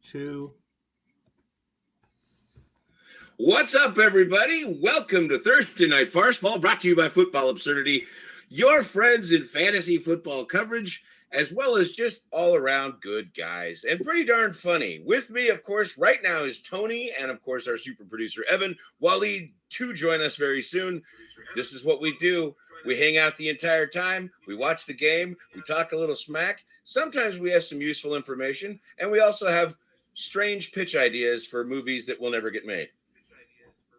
2. What's up, everybody? Welcome to Thursday Night Farceball, brought to you by Football Absurdity, your friends in fantasy football coverage, as well as just all-around good guys, and pretty darn funny. With me, of course, right now is Tony, and of course, our super producer, Evan. Waleed, to join us very soon. This is what we do. We hang out the entire time. We watch the game. We talk a little smack. Sometimes we have some useful information, and we also have strange pitch ideas for movies that will never get made.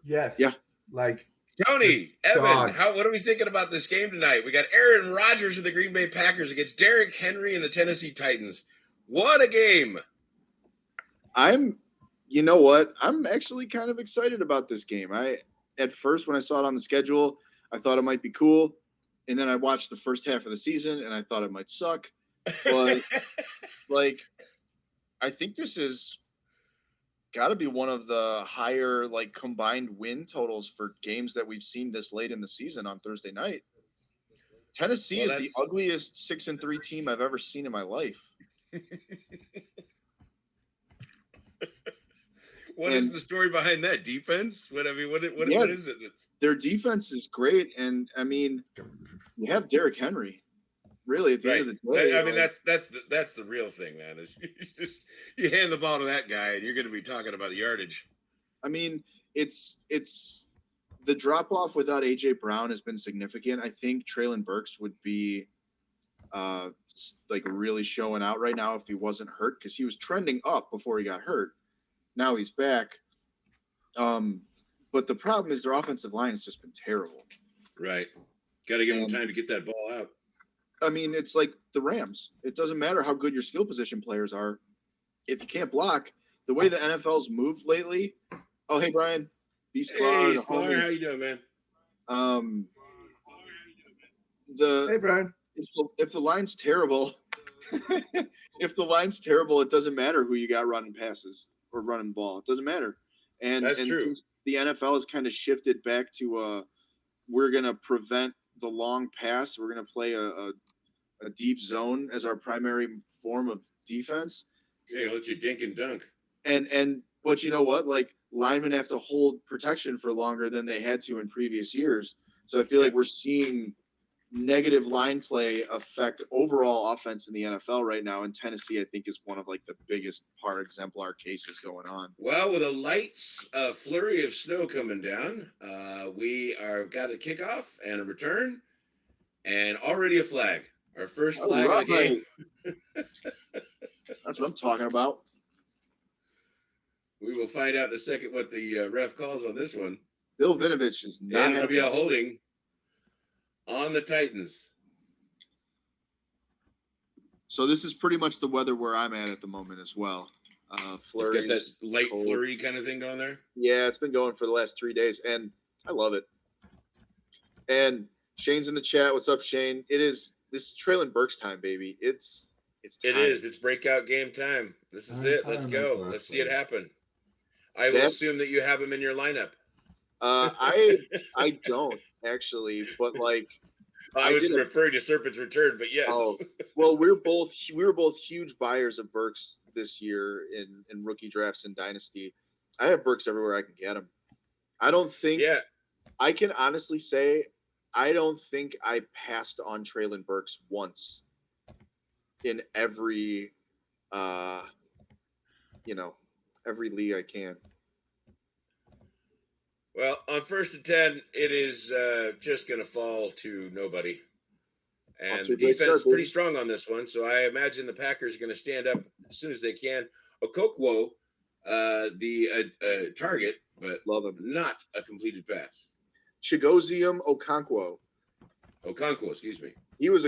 Yes. Yeah. Like Tony, Evan, dog. what are we thinking about this game tonight? We got Aaron Rodgers of the Green Bay Packers against Derrick Henry and the Tennessee Titans. What a game. You know what? I'm actually kind of excited about this game. At first, when I saw it on the schedule, I thought it might be cool. And then I watched the first half of the season and I thought it might suck. But I think this is got to be one of the higher combined win totals for games that we've seen this late in the season on Thursday night. Tennessee is the ugliest 6-3 team I've ever seen in my life. What is the story behind that? Defense? What is it? Their defense is great, and I mean, you have Derrick Henry. Really, at the end of the day, I mean, that's the real thing, man. Is you hand the ball to that guy, and you're going to be talking about yardage. I mean, it's the drop off without AJ Brown has been significant. I think Treylon Burks would be really showing out right now if he wasn't hurt, because he was trending up before he got hurt. Now he's back. But the problem is their offensive line has just been terrible. Right. Got to give them time to get that ball out. I mean, it's like the Rams. It doesn't matter how good your skill position players are. If you can't block, the way the NFL's moved lately. Oh, hey, Brian. Hey, Sklar, how you doing, man? Hey, Brian. If the line's terrible, it doesn't matter who you got running passes or running ball. It doesn't matter. And that's true. The NFL has kind of shifted back to we're going to prevent the long pass. We're going to play a deep zone as our primary form of defense. Yeah, let you dink and dunk. But you know what? Linemen have to hold protection for longer than they had to in previous years. So I feel like we're seeing negative line play affect overall offense in the NFL right now. And Tennessee, I think, is one of the biggest exemplar cases going on. Well, with a light flurry of snow coming down, we got a kickoff and a return and already a flag. Our first flag of the game. That's what I'm talking about. We will find out in a second what the ref calls on this one. Bill Vinovich is not. And it'll be a holding on the Titans. So this is pretty much the weather where I'm at the moment as well. Flurries, it's got that light flurry kind of thing going there. Yeah, it's been going for the last 3 days, and I love it. And Shane's in the chat. What's up, Shane? This is Treylon Burks time, baby. It's time. It's breakout game time. This is it. Let's go. Let's see it happen. I will assume that you have him in your lineup. I don't actually, but I was referring to Serpent's Return, but yes. Oh, well, we were both huge buyers of Burks this year in rookie drafts and Dynasty. I have Burks everywhere I can get him. I don't think. Yeah. I can honestly say I don't think I passed on Treylon Burks once in every league I can. Well, on 1st and 10, it is just going to fall to nobody. And the defense is pretty strong on this one, so I imagine the Packers are going to stand up as soon as they can. Okokwo, the target, but love him. Not a completed pass. Chigozium Okonkwo, excuse me. He's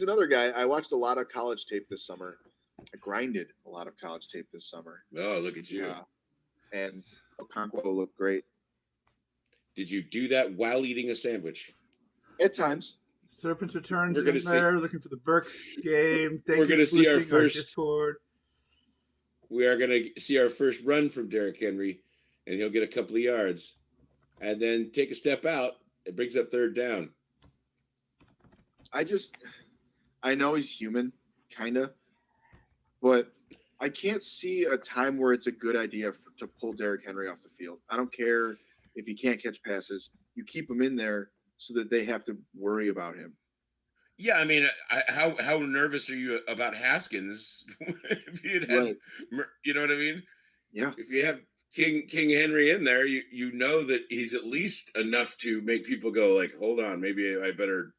another guy. I watched a lot of college tape this summer. I grinded a lot of college tape this summer. Oh, look at you. And Okonkwo looked great. Did you do that while eating a sandwich? At times. Serpent's Returns in there, looking for the Burks game. We're going to see our first Discord. We are going to see our first run from Derrick Henry, and he'll get a couple of yards. And then take a step out. It brings up 3rd down. I know he's human, kind of. But I can't see a time where it's a good idea to pull Derrick Henry off the field. I don't care if he can't catch passes. You keep him in there so that they have to worry about him. Yeah, I mean, how nervous are you about Haskins? If you had, you know what I mean? Yeah. If you have King Henry in there, you know that he's at least enough to make people go like, hold on, maybe I better,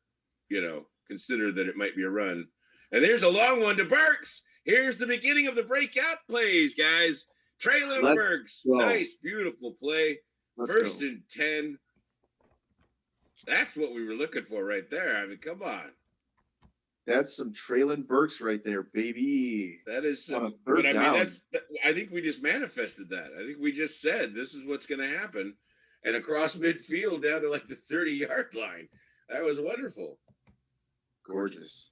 consider that it might be a run. And there's a long one to Burks. Here's the beginning of the breakout plays, guys. Traylon Burks, nice, beautiful play. First and 10. That's what we were looking for right there. I mean, come on. That's some Traylon Burks right there, baby. That is some, but I mean, I think we just manifested that. I think we just said this is what's going to happen. And across midfield down to like the 30-yard line. That was wonderful. Gorgeous.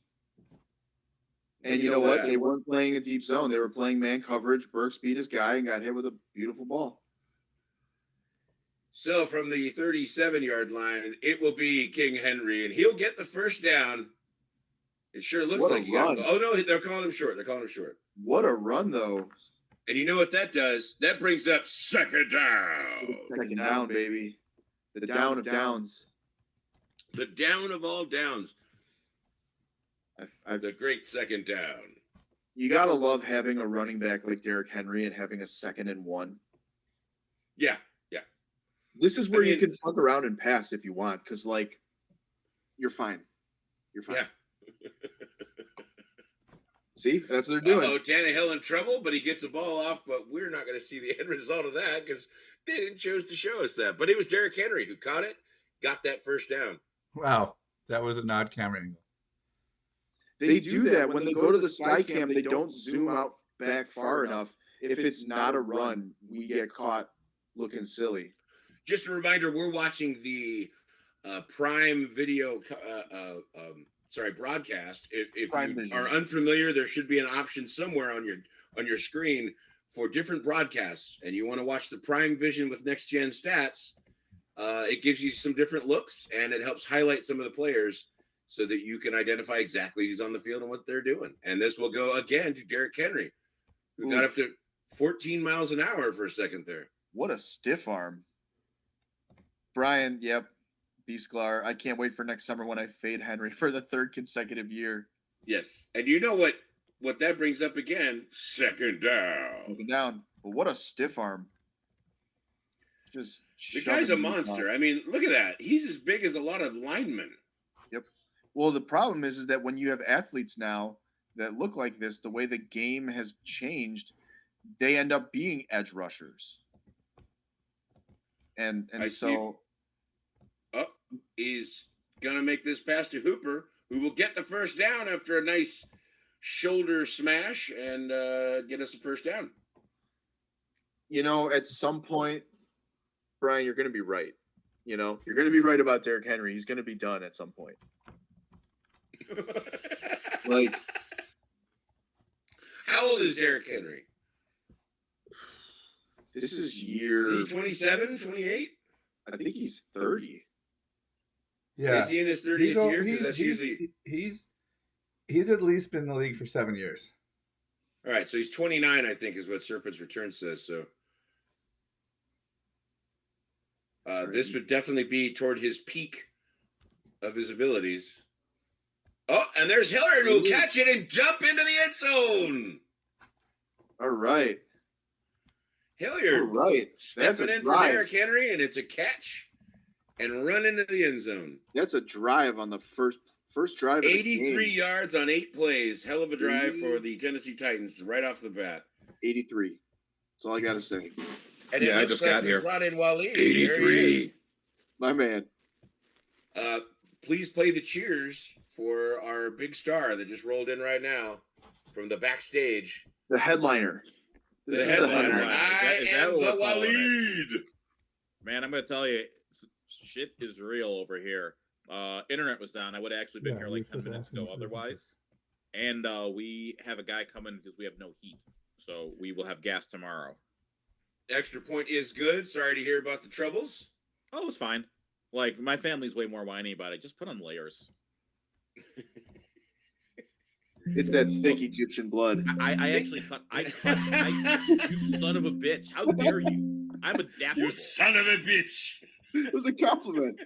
And you know what? They weren't playing a deep zone. They were playing man coverage. Burks beat his guy and got hit with a beautiful ball. So from the 37-yard line, it will be King Henry, and he'll get the first down. It sure looks like he got. Oh no, they're calling him short. What a run, though! And you know what that does? That brings up second down. Second down, baby. The down of downs. The down of all downs. The great second down. You gotta love having a running back like Derrick Henry and having a 2nd and 1. Yeah. This is where you can fuck around and pass if you want, because you're fine. Yeah. See, that's what they're doing. Tannehill in trouble, but he gets the ball off. But we're not going to see the end result of that because they didn't choose to show us that. But it was Derrick Henry who caught it, got that first down. Wow, that was an odd camera angle. They do that when they go to the sky cam. They don't zoom out back far enough. If it's not a run, we get caught looking silly. Just a reminder, we're watching the Prime Video broadcast. If you are unfamiliar, there should be an option somewhere on your screen for different broadcasts, and you want to watch the Prime Vision with Next Gen Stats. It gives you some different looks, and it helps highlight some of the players so that you can identify exactly who's on the field and what they're doing. And this will go again to Derrick Henry, who got up to 14 miles an hour for a second there. What a stiff arm. Brian, yep. B-Sklar. I can't wait for next summer when I fade Henry for the 3rd consecutive year. Yes. And you know what that brings up again? Second down. Second down. But what a stiff arm. Just the guy's a monster. I mean, look at that. He's as big as a lot of linemen. Yep. Well, the problem is that when you have athletes now that look like this, the way the game has changed, they end up being edge rushers. And he's going to make this pass to Hooper, who will get the first down after a nice shoulder smash and get us a first down. At some point, Brian, you're going to be right. You're going to be right about Derrick Henry. He's going to be done at some point. How old is Derrick Henry? This is year... Is he 27, 28? I think he's 30. Yeah. Is he in his 30th year? He's at least been in the league for 7 years. All right, so he's 29, I think, is what Serpent's Return says. So this would definitely be toward his peak of his abilities. Oh, and there's Hilliard who will catch it and jump into the end zone. All right. Hilliard stepping in for Derrick Henry, and it's a catch and run into the end zone. That's a drive on the first drive. 83 yards on 8 plays. Hell of a drive for the Tennessee Titans right off the bat. 83. That's all I got to say. And I just got here. Brought in Waleed. 83. My man. Please play the cheers for our big star that just rolled in right now from the backstage. The headliner. The headliner. I am the Waleed. Man, I'm going to tell you, shit is real over here. Internet was down. I would have actually been here like 10 minutes ago otherwise. And we have a guy coming because we have no heat. So we will have gas tomorrow. Extra point is good. Sorry to hear about the troubles. Oh, it's fine. Like, my family's way more whiny about it. Just put on layers. It's that thick Egyptian blood. I actually thought you son of a bitch. How dare you? I'm adaptable. You son of a bitch. It was a compliment.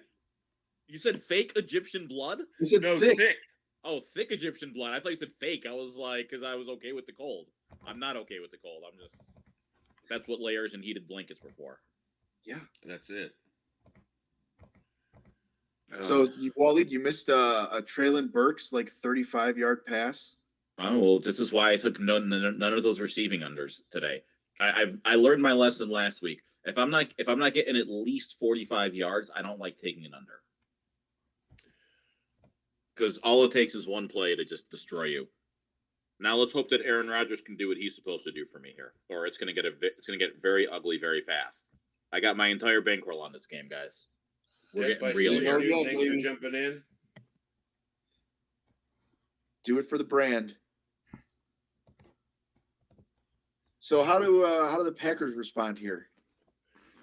You said fake Egyptian blood? You said thick. Oh, thick Egyptian blood. I thought you said fake. I was like, because I was okay with the cold. I'm not okay with the cold. I'm just, that's what layers and heated blankets were for. Yeah, that's it. So, Waleed, you missed a Traylon Burks 35-yard pass. Oh, well, this is why I took none of those receiving unders today. I learned my lesson last week. If I'm not getting at least 45 yards, I don't like taking an under. Because all it takes is one play to just destroy you. Now let's hope that Aaron Rodgers can do what he's supposed to do for me here, or it's going to get very ugly very fast. I got my entire bankroll on this game, guys. We're getting real here. Thanks for jumping in. Do it for the brand. So how do the Packers respond here?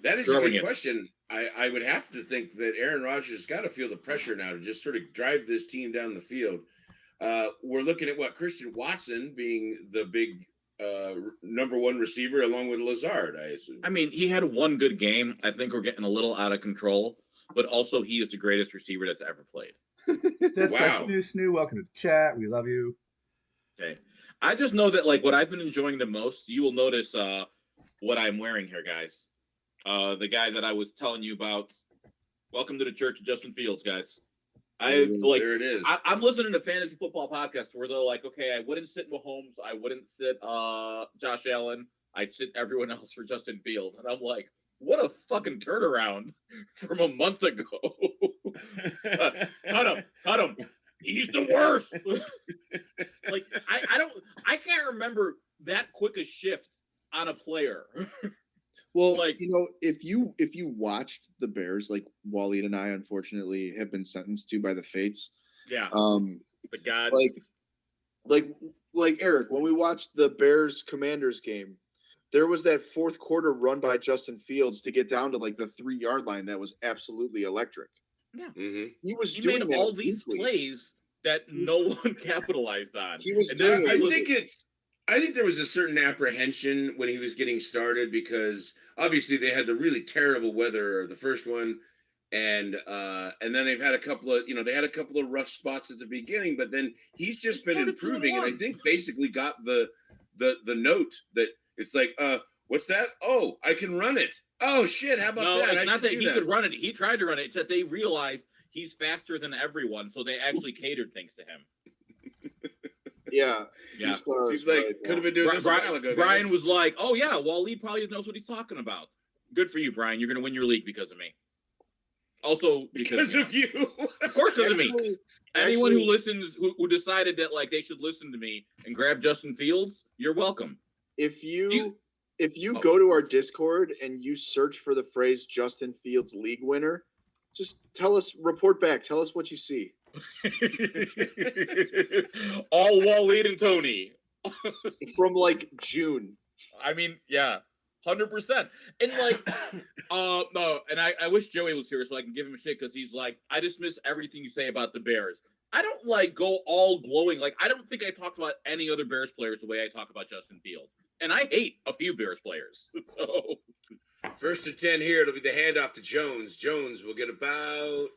That is a good question. I would have to think that Aaron Rodgers has got to feel the pressure now to just sort of drive this team down the field. We're looking at Christian Watson being the big number one receiver along with Lazard, I assume. I mean, he had one good game. I think we're getting a little out of control, but also he is the greatest receiver that's ever played. Wow. Snoo, welcome to the chat. We love you. Okay. I just know that what I've been enjoying the most, you will notice what I'm wearing here, guys. The guy that I was telling you about. Welcome to the Church of Justin Fields, guys. There it is. I'm listening to fantasy football podcasts where they're like, okay, I wouldn't sit Mahomes, I wouldn't sit Josh Allen, I'd sit everyone else for Justin Fields, and I'm like, what a fucking turnaround from a month ago. Cut him. He's the worst. I can't remember that quick a shift on a player. Well, if you watched the Bears, Waleed and I, unfortunately, have been sentenced to by the fates. Yeah. The gods. Like Eric, when we watched the Bears Commanders game, there was that fourth quarter run by Justin Fields to get down to the 3-yard line that was absolutely electric. Yeah. Mm-hmm. He made all these plays that no one capitalized on. He was I think there was a certain apprehension when he was getting started because obviously they had the really terrible weather the first one, and then they've had a couple of rough spots at the beginning, but then he's just been improving, and I think basically got the note that it's what's that? Oh, I can run it. Oh shit, how about that? It's not that he could run it. He tried to run it. It's that they realized he's faster than everyone, so they actually catered things to him. Yeah. Seems like could have been doing this a while ago. Brian was like, "Oh yeah, Waleed probably knows what he's talking about." Good for you, Brian. You're going to win your league because of me. Also because of you. Of course, because of me. Anyone who listens, who decided that they should listen to me and grab Justin Fields, you're welcome. If you go to our Discord and you search for the phrase Justin Fields league winner, just report back. Tell us what you see. All Waleed and Tony from June. I mean, yeah, 100%. And no, and I wish Joey was here so I can give him shit because he's like, I dismiss everything you say about the Bears. I don't go all glowing. I don't think I talked about any other Bears players the way I talk about Justin Fields, and I hate a few Bears players. So 1st and 10 here. It'll be the handoff to Jones. Jones will get about.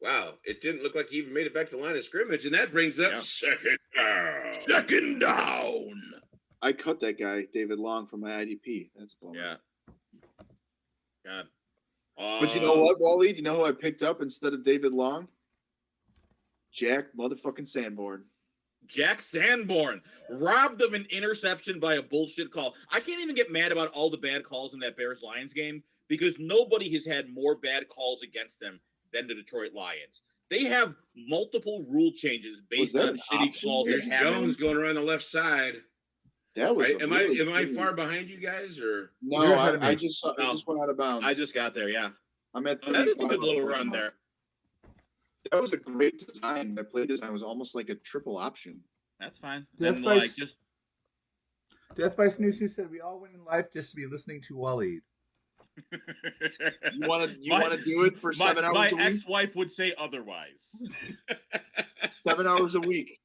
Wow, it didn't look like he even made it back to the line of scrimmage, and that brings up second down. Second down. I cut that guy, David Long, from my IDP. That's a bummer. Yeah. God. But you know what, Waleed? You know who I picked up instead of David Long? Jack motherfucking Sanborn. Jack Sanborn, robbed of an interception by a bullshit call. I can't even get mad about all the bad calls in that Bears-Lions game because nobody has had more bad calls against them than the Detroit Lions. They have multiple rule changes based on shitty calls. There's Jones going around the left side. That was am I far behind you guys or no? I just went out of bounds. I just got there. Yeah, I'm at. That is a good little run there. That was a great design. That play design was almost like a triple option. That's fine. Death by Snoo said we all win in life just to be listening to Waleed. You want to do it for 7 hours a week? My ex-wife would say otherwise. 7 hours a week.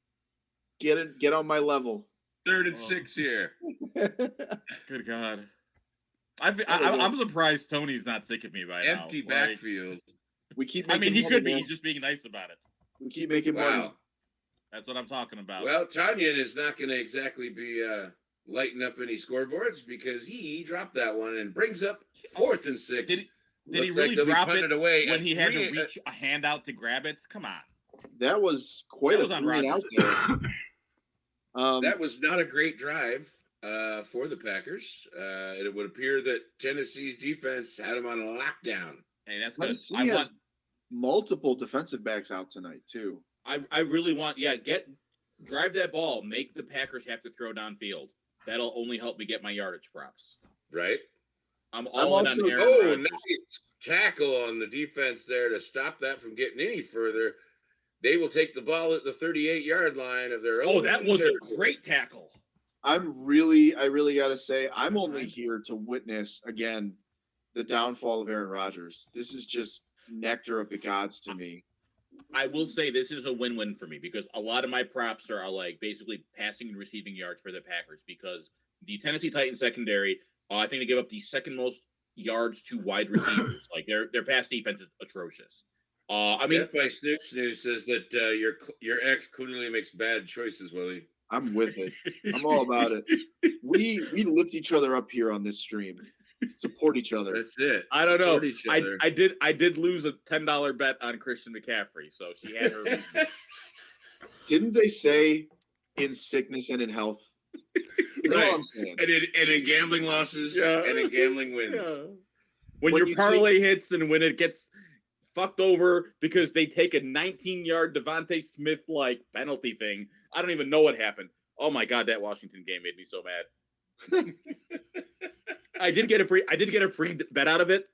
Get on my level. 3rd and 6 here. Good God. I'm surprised Tony's not sick of me by now. Empty backfield. We keep. I mean, he money, could be. man. He's just being nice about it. We keep making money. That's what I'm talking about. Well, Tanyan is not going to exactly be lighting up any scoreboards because he dropped that one and brings up 4th and 6. Did he really drop it away when he had to reach a hand out to grab it? Come on. That was quite a three out there. That was not a great drive for the Packers. It would appear that Tennessee's defense had them on a lockdown. Hey, that's good. I want multiple defensive backs out tonight too. I really want, drive that ball. Make the Packers have to throw downfield. That'll only help me get my yardage props. Right. I'm all in on Aaron Rodgers. Nice tackle on the defense there to stop that from getting any further. They will take the ball at the 38-yard line of their own. Oh, that was a great tackle. I really got to say, I'm only here to witness, again, the downfall of Aaron Rodgers. This is just nectar of the gods to me. I will say this is a win-win for me because a lot of my props are like basically passing and receiving yards for the Packers because the Tennessee Titans secondary, I think they give up the second most yards to wide receivers. Like their pass defense is atrocious. I mean, Death by Snooze says that your ex clearly makes bad choices, Willie. I'm with it. I'm all about it. We lift each other up here on this stream. Support each other. That's it. I don't know. I did lose a $10 bet on Christian McCaffrey, so she had her reasons. Didn't they say in sickness and in health? That's all I'm saying. And in gambling losses and in gambling wins. Yeah. When your parlay hits and when it gets fucked over because they take a 19-yard Devontae Smith like penalty thing. I don't even know what happened. Oh my God, that Washington game made me so mad. I did get a free bet out of it.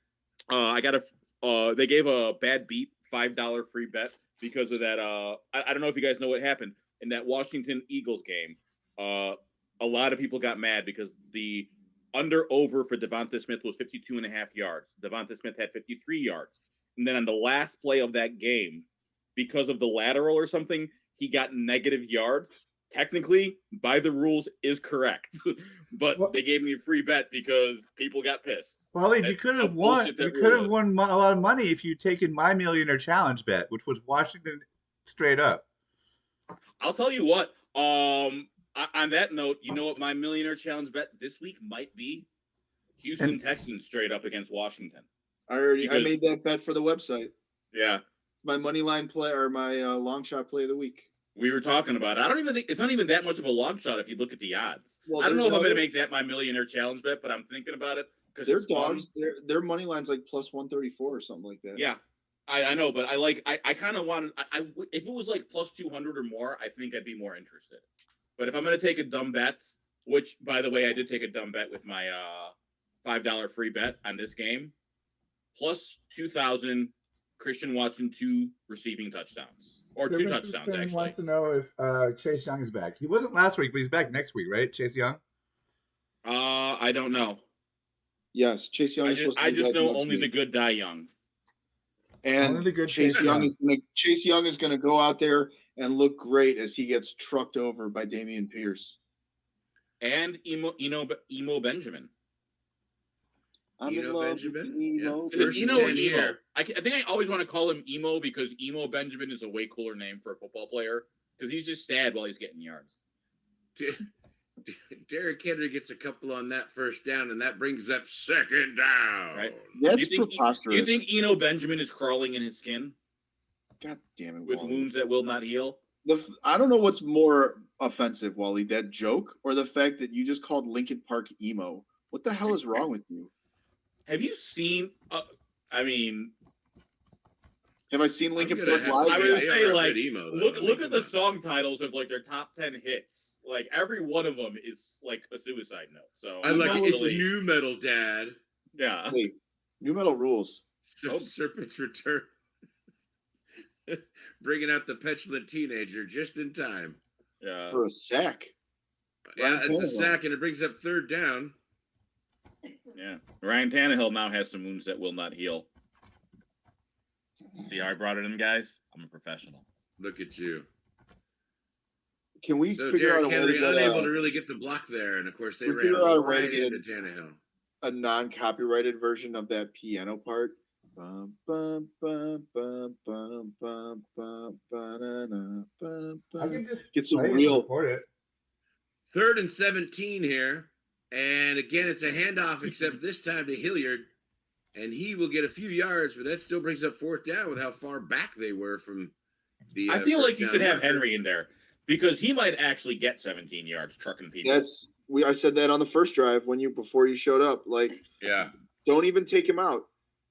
They gave a bad beat $5 free bet because of that. I don't know if you guys know what happened in that Washington Eagles game. A lot of people got mad because the under-over for Devonta Smith was 52.5 yards. Devonta Smith had 53 yards. And then on the last play of that game, because of the lateral or something, he got negative yards. Technically, by the rules, is correct. But they gave me a free bet because people got pissed. Well, you could have won. You could have won a lot of money if you'd taken my Millionaire Challenge bet, which was Washington straight up. I'll tell you what. On that note, you know what my Millionaire Challenge bet this week might be? Houston Texans straight up against Washington. I made that bet for the website. Yeah. My money line play or my long shot play of the week. We were talking about it. I don't even think it's not even that much of a long shot if you look at the odds. Well, I don't know if I'm going to make that my Millionaire Challenge bet, but I'm thinking about it because their dogs. Their money line's like plus 134 or something like that. Yeah, I know, but I kind of wanted. If it was like plus 200 or more, I think I'd be more interested. But if I'm going to take a dumb bet, which by the way I did take a dumb bet with my $5 free bet on this game, plus 2,000. Christian Watson 2 receiving touchdowns or 2 touchdowns actually. Wants to know if Chase Young is back. He wasn't last week, but he's back next week, right? Chase Young. I don't know. Yes, Chase Young. I just know only the good die young. And only the good Chase Young is going to go out there and look great as he gets trucked over by Dameon Pierce and Emo Benjamin. Benjamin? Is it Eno or Emo? I think I always want to call him Emo because Emo Benjamin is a way cooler name for a football player because he's just sad while he's getting yards. Derrick Henry gets a couple on that first down, and that brings up second down. Right? That's preposterous. You think Eno Benjamin is crawling in his skin? God damn it, with Wally. Wounds that will not heal? I don't know what's more offensive, Wally, that joke or the fact that you just called Lincoln Park emo. What the hell is wrong with you? Have you seen? Have I seen Lincoln Park live? I would say, like, look at the song titles of like their top 10 hits. Like every one of them is like a suicide note. So I like it's new metal, Dad. Yeah, wait, new metal rules. Serpent's Return, bringing out the petulant teenager just in time. Yeah, for a sack. Yeah, it's a sack, and it brings up third down. Yeah, Ryan Tannehill now has some wounds that will not heal. See how I brought it in, guys? I'm a professional. Look at you. Can we So figure out Derrick a way to Henry get unable to really get the block there, and of course they we ran figure out a way right to get into Tannehill. a non-copyrighted version of that piano part? Bum, bum, bum, bum, bum, bum, bum, ba-da-da, bum, I can bum. just Get some play it and real. record it. 3rd and 17 here. And again, it's a handoff, except this time to Hilliard. And he will get a few yards, but that still brings up 4th down with how far back they were from the I feel like you should have marker. Henry in there because he might actually get 17 yards trucking people. I said that on the first drive before you showed up. Like, yeah, don't even take him out.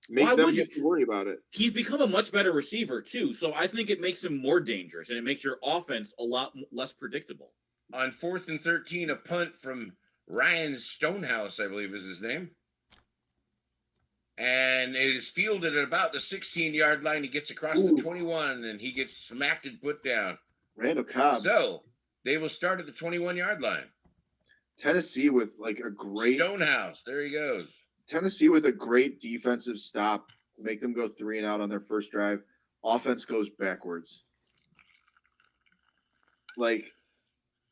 Make Why them would you? have to worry about it. He's become a much better receiver too, so I think it makes him more dangerous and it makes your offense a lot less predictable. On 4th and 13, a punt from Ryan Stonehouse, I believe is his name. And it is fielded at about the 16-yard line. He gets across the 21, and he gets smacked and put down. Randall Cobb. So they will start at the 21-yard line. Tennessee with like a great Stonehouse. There he goes. Tennessee with a great defensive stop to make them go 3 and out on their first drive. Offense goes backwards. Like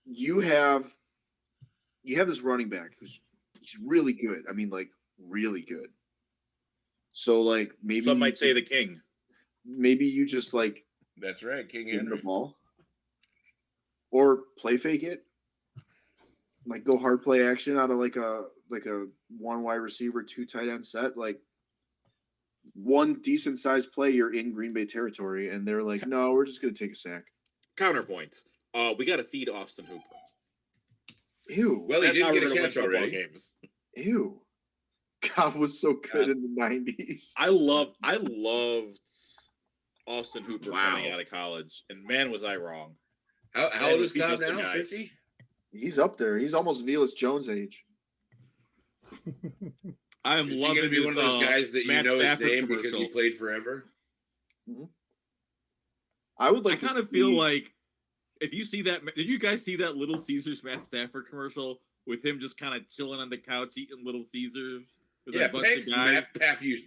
you have this running back he's really good. I mean, like really good. So like maybe some might say the king. Maybe you just like that's right, King give Henry. the ball or play fake it. Like go hard play action out of like a 1 wide receiver, 2 tight end set. Like one decent sized play, you're in Green Bay territory, and they're like, no, we're just gonna take a sack. Counterpoint. We got to feed Austin Hooper. Ew. Well, he didn't get a catch already. Games. Ew. God was so good in the 90s. I loved Austin Hooper coming out of college, and man, was I wrong. How old is Cobb now? 50? He's up there. He's almost Velus Jones age. I am Is loving he going to be one of those guys that you know his Stafford name commercial. because he played forever? Mm-hmm. I would like. I kind of feel like if you see that. Did you guys see that Little Caesars Matt Stafford commercial with him just kind of chilling on the couch eating Little Caesars? With a bunch of guys?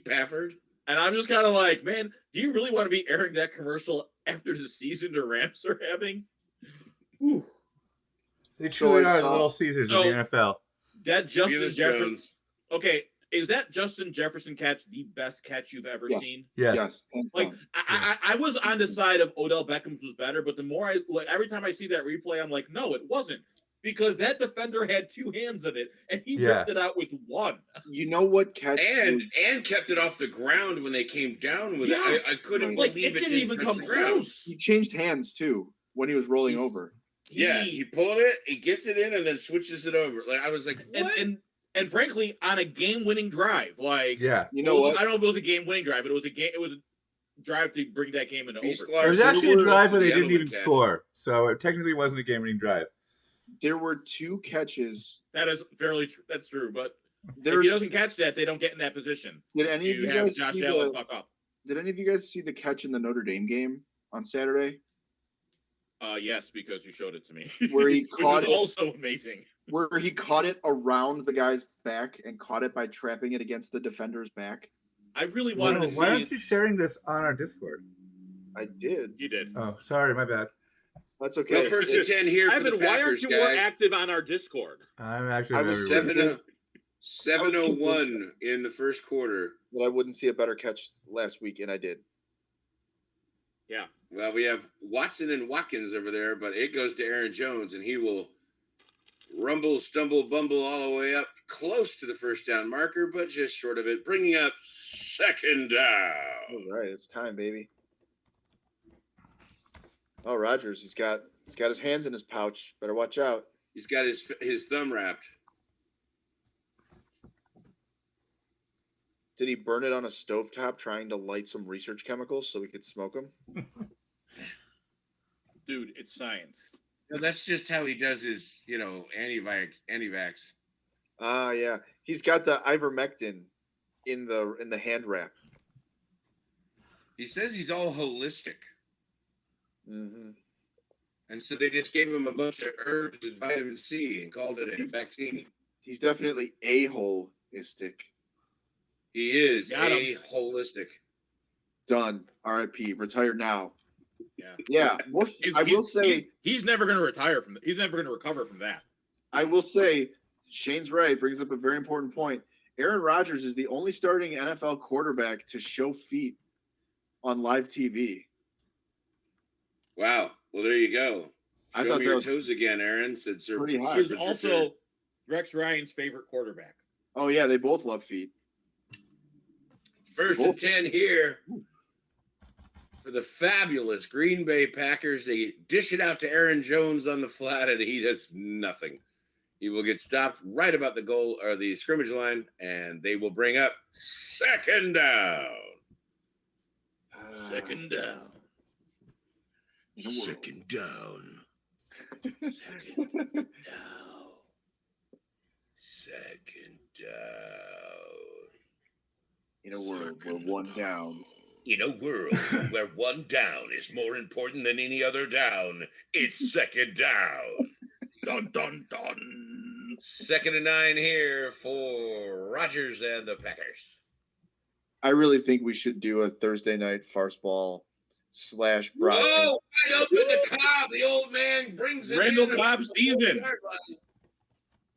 Pafford. And I'm just kind of like, man, do you really want to be airing that commercial after the season the Rams are having? Whew. They truly are the Little Caesars of the NFL. That Justin Jefferson. Okay, is that Justin Jefferson catch the best catch you've ever seen? Yes. Like I was on the side of Odell Beckham's was better, but the more every time I see that replay, I'm like, no, it wasn't. Because that defender had 2 hands in it, and he ripped it out with 1. You know what catch and kept it off the ground when they came down with it. I couldn't believe it didn't even come close. He changed hands too when he was rolling over. He pulled it, he gets it in, and then switches it over. Like I was like, what? And frankly, on a game-winning drive, like you know what? I don't know if it was a game-winning drive, but it was a drive to bring that game into overtime. It was actually a drive where they didn't even score, so it technically wasn't a game-winning drive. There were 2 catches. That is fairly true. That's true, but if he doesn't catch that, they don't get in that position. Did any of you guys Josh see Allen fuck up? Did any of you guys see the catch in the Notre Dame game on Saturday? Yes, because you showed it to me. Where he caught it, also amazing. Where he caught it around the guy's back and caught it by trapping it against the defender's back. I really wanted to see. Why aren't you sharing this on our Discord? I did. You did. Oh, sorry, my bad. That's okay. Well, 1st and 10 here for the Packers, why aren't you more active on our Discord? I'm active. I was 7-0-1 in the first quarter. But I wouldn't see a better catch last week, and I did. Yeah. Well, we have Watson and Watkins over there, but it goes to Aaron Jones, and he will rumble, stumble, bumble all the way up close to the first down marker, but just short of it, bringing up 2nd down. All right, it's time, baby. Oh, Rodgers, he's got his hands in his pouch. Better watch out. He's got his thumb wrapped. Did he burn it on a stovetop trying to light some research chemicals so we could smoke them? Dude, it's science. No, that's just how he does his, anti-vax. Yeah. He's got the ivermectin in the hand wrap. He says he's all holistic. Mm-hmm. And so they just gave him a bunch of herbs and vitamin C and called it a vaccine. He's definitely a-holistic. He is holistic. Done. R.I.P. Retired now. Yeah. I will say he's never going to retire from. He's never going to recover from that. I will say Shane's right. Brings up a very important point. Aaron Rodgers is the only starting NFL quarterback to show feet on live TV. Wow. Well, there you go. I Show thought me that your was toes again, Aaron. Said Sir. pretty high. He was also Rex Ryan's favorite quarterback. Oh yeah, they both love feet. First and 10 here for the fabulous Green Bay Packers. They dish it out to Aaron Jones on the flat, and he does nothing. He will get stopped right about the goal or the scrimmage line, and they will bring up second down. Second down. Second down. Second down. Second down. In a world where one down. In a world where one down is more important than any other down, it's second down. Dun, dun, dun. 2nd and 9 here for Rodgers and the Packers. I really think we should do a Thursday night Farceball / Broadcast. Whoa! Right open the Cobb. The old man brings it Randall in. Cobb season.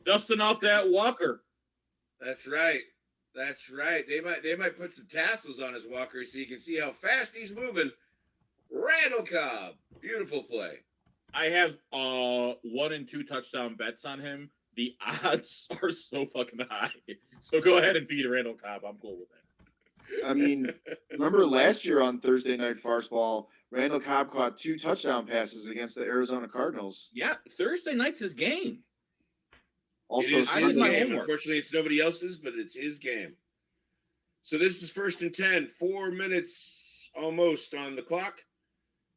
Dusting off that Walker. That's right. That's right. They might put some tassels on his walker so you can see how fast he's moving. Randall Cobb. Beautiful play. I have 1 and 2 touchdown bets on him. The odds are so fucking high. So go ahead and feed Randall Cobb. I'm cool with that. I mean, remember last year on Thursday night Farceball, Randall Cobb caught 2 touchdown passes against the Arizona Cardinals. Yeah, Thursday night's his game. Also, it is I his did my game. homework. Unfortunately, it's nobody else's, but it's his game. So this is 1st and 10. 4 minutes almost on the clock.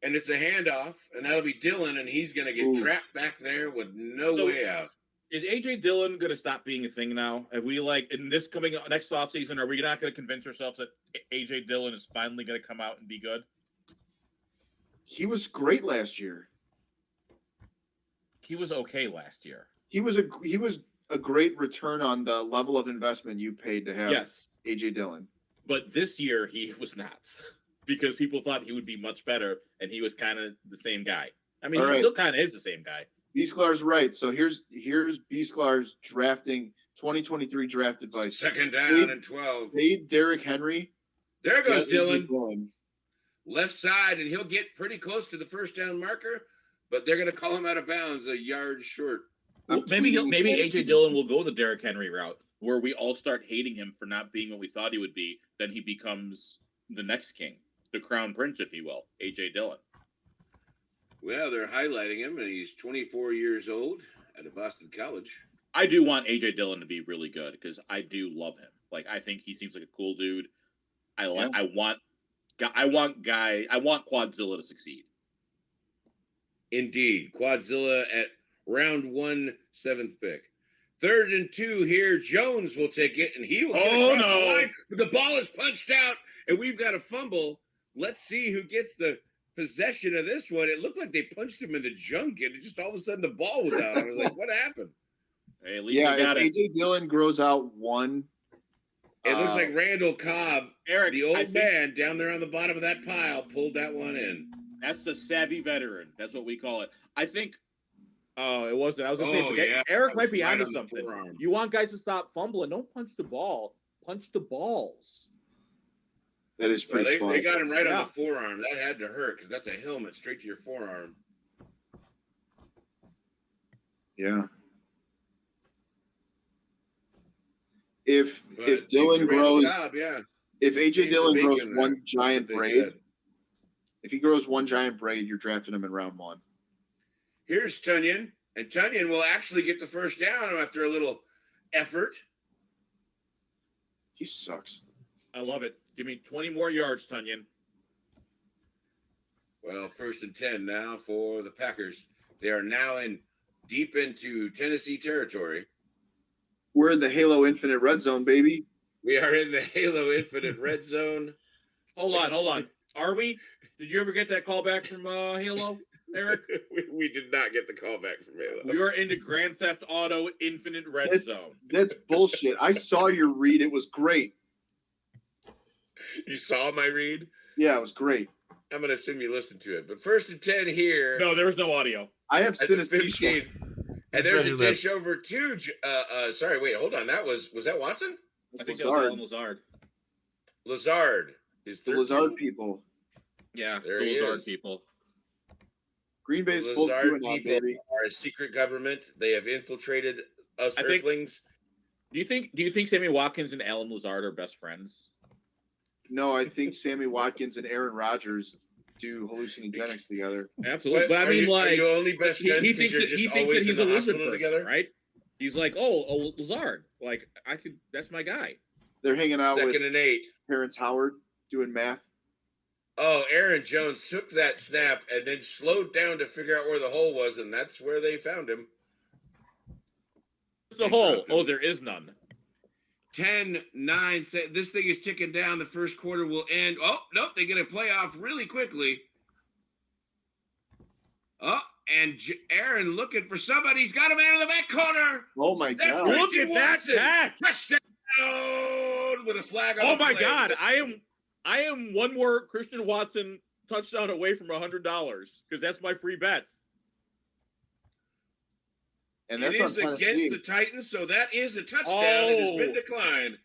And it's a handoff, and that'll be Dillon, and he's going to get trapped back there with no way out. Is A.J. Dillon going to stop being a thing now? Have we, in this coming next offseason, are we not going to convince ourselves that A.J. Dillon is finally going to come out and be good? he was great last year. He was okay last year. He was a great return on the level of investment you paid to have A.J. Dillon. But this year, he was not. Because people thought he would be much better, and he was kind of the same guy. I mean, he still kind of is the same guy. B-Sklar's right. So here's B-Sklar's drafting 2023 draft advice. 2nd down and 12. Fade Derrick Henry. There goes Dillon. Left side, and he'll get pretty close to the 1st down marker, but they're going to call him out of bounds a yard short. Well, maybe A.J. Dillon will go the Derrick Henry route, where we all start hating him for not being what we thought he would be. Then he becomes the next king. The crown prince, if you will, A.J. Dillon. Well, they're highlighting him, and he's 24 years old at a Boston college. I do want A.J. Dillon to be really good because I do love him. I think he seems like a cool dude. I want Quadzilla to succeed. Indeed. Quadzilla at round 1, 7th pick. 3rd and 2 here. Jones will take it, and he will get across the line. The ball is punched out, and we've got a fumble. Let's see who gets the possession of this one. It looked like they punched him in the junk, and it just all of a sudden the ball was out. I was like, what happened? Hey, at least he got if A.J. Dillon grows out one. It looks like Randall Cobb, Eric, the old man down there on the bottom of that pile, pulled that one in. That's the savvy veteran. That's what we call it. I think it wasn't. I was going to say, yeah. Eric might be right onto on the something. forearm. You want guys to stop fumbling. Don't punch the ball. Punch the balls. That is pretty smart. They got him right on the forearm. That had to hurt because that's a helmet straight to your forearm. Yeah. If Dillon grows, if A.J. Dillon grows one giant braid, if he grows one giant braid, you're drafting him in round 1. Here's Tunyon, and Tunyon will actually get the 1st down after a little effort. He sucks. I love it. Give me 20 more yards, Tunyon. Well, 1st and 10 now for the Packers. They are now deep into Tennessee territory. We're in the Halo Infinite red zone, baby. We are in the Halo Infinite red zone. Hold on. Are we? Did you ever get that call back from Halo, Eric? we did not get the call back from Halo. We are into Grand Theft Auto Infinite Red Zone. That's bullshit. I saw your read. It was great. You saw my read? Yeah, it was great. I'm going to assume you listened to it. But 1st and 10 here. No, there was no audio. I have At the synesthesia. 15. And there's a dish over to. Sorry, wait, hold on. Was that Watson? I think that was Alan Lazard. Lazard is the 13. Lazard people. Yeah, there the he Lazard is. people. Green Bay's The full Lazard now, people baby. are a secret government. They have infiltrated us Earthlings. Do you think Sammy Watkins and Alan Lazard are best friends? No, I think Sammy Watkins and Aaron Rodgers do hallucinogenics together. Absolutely, but I mean, are you only best friends he because thinks you're that just always in the hospital together, right? He's like, oh, Lazard, like that's my guy. They're hanging out 2nd with and 8. Terrence Howard doing math. Oh, Aaron Jones took that snap and then slowed down to figure out where the hole was, and that's where they found him. What's the hole? Oh, there is none. 10-9. This thing is ticking down. The first quarter will end. Oh, nope. They get a playoff really quickly. Oh, and Aaron looking for somebody. He's got a man in the back corner. Oh, my God. Look at that catch. Touchdown with a flag on Oh, the my play. God. I am one more Christian Watson touchdown away from $100 because that's my free bets. And it that's is against the Titans, so that is a touchdown. It has been declined.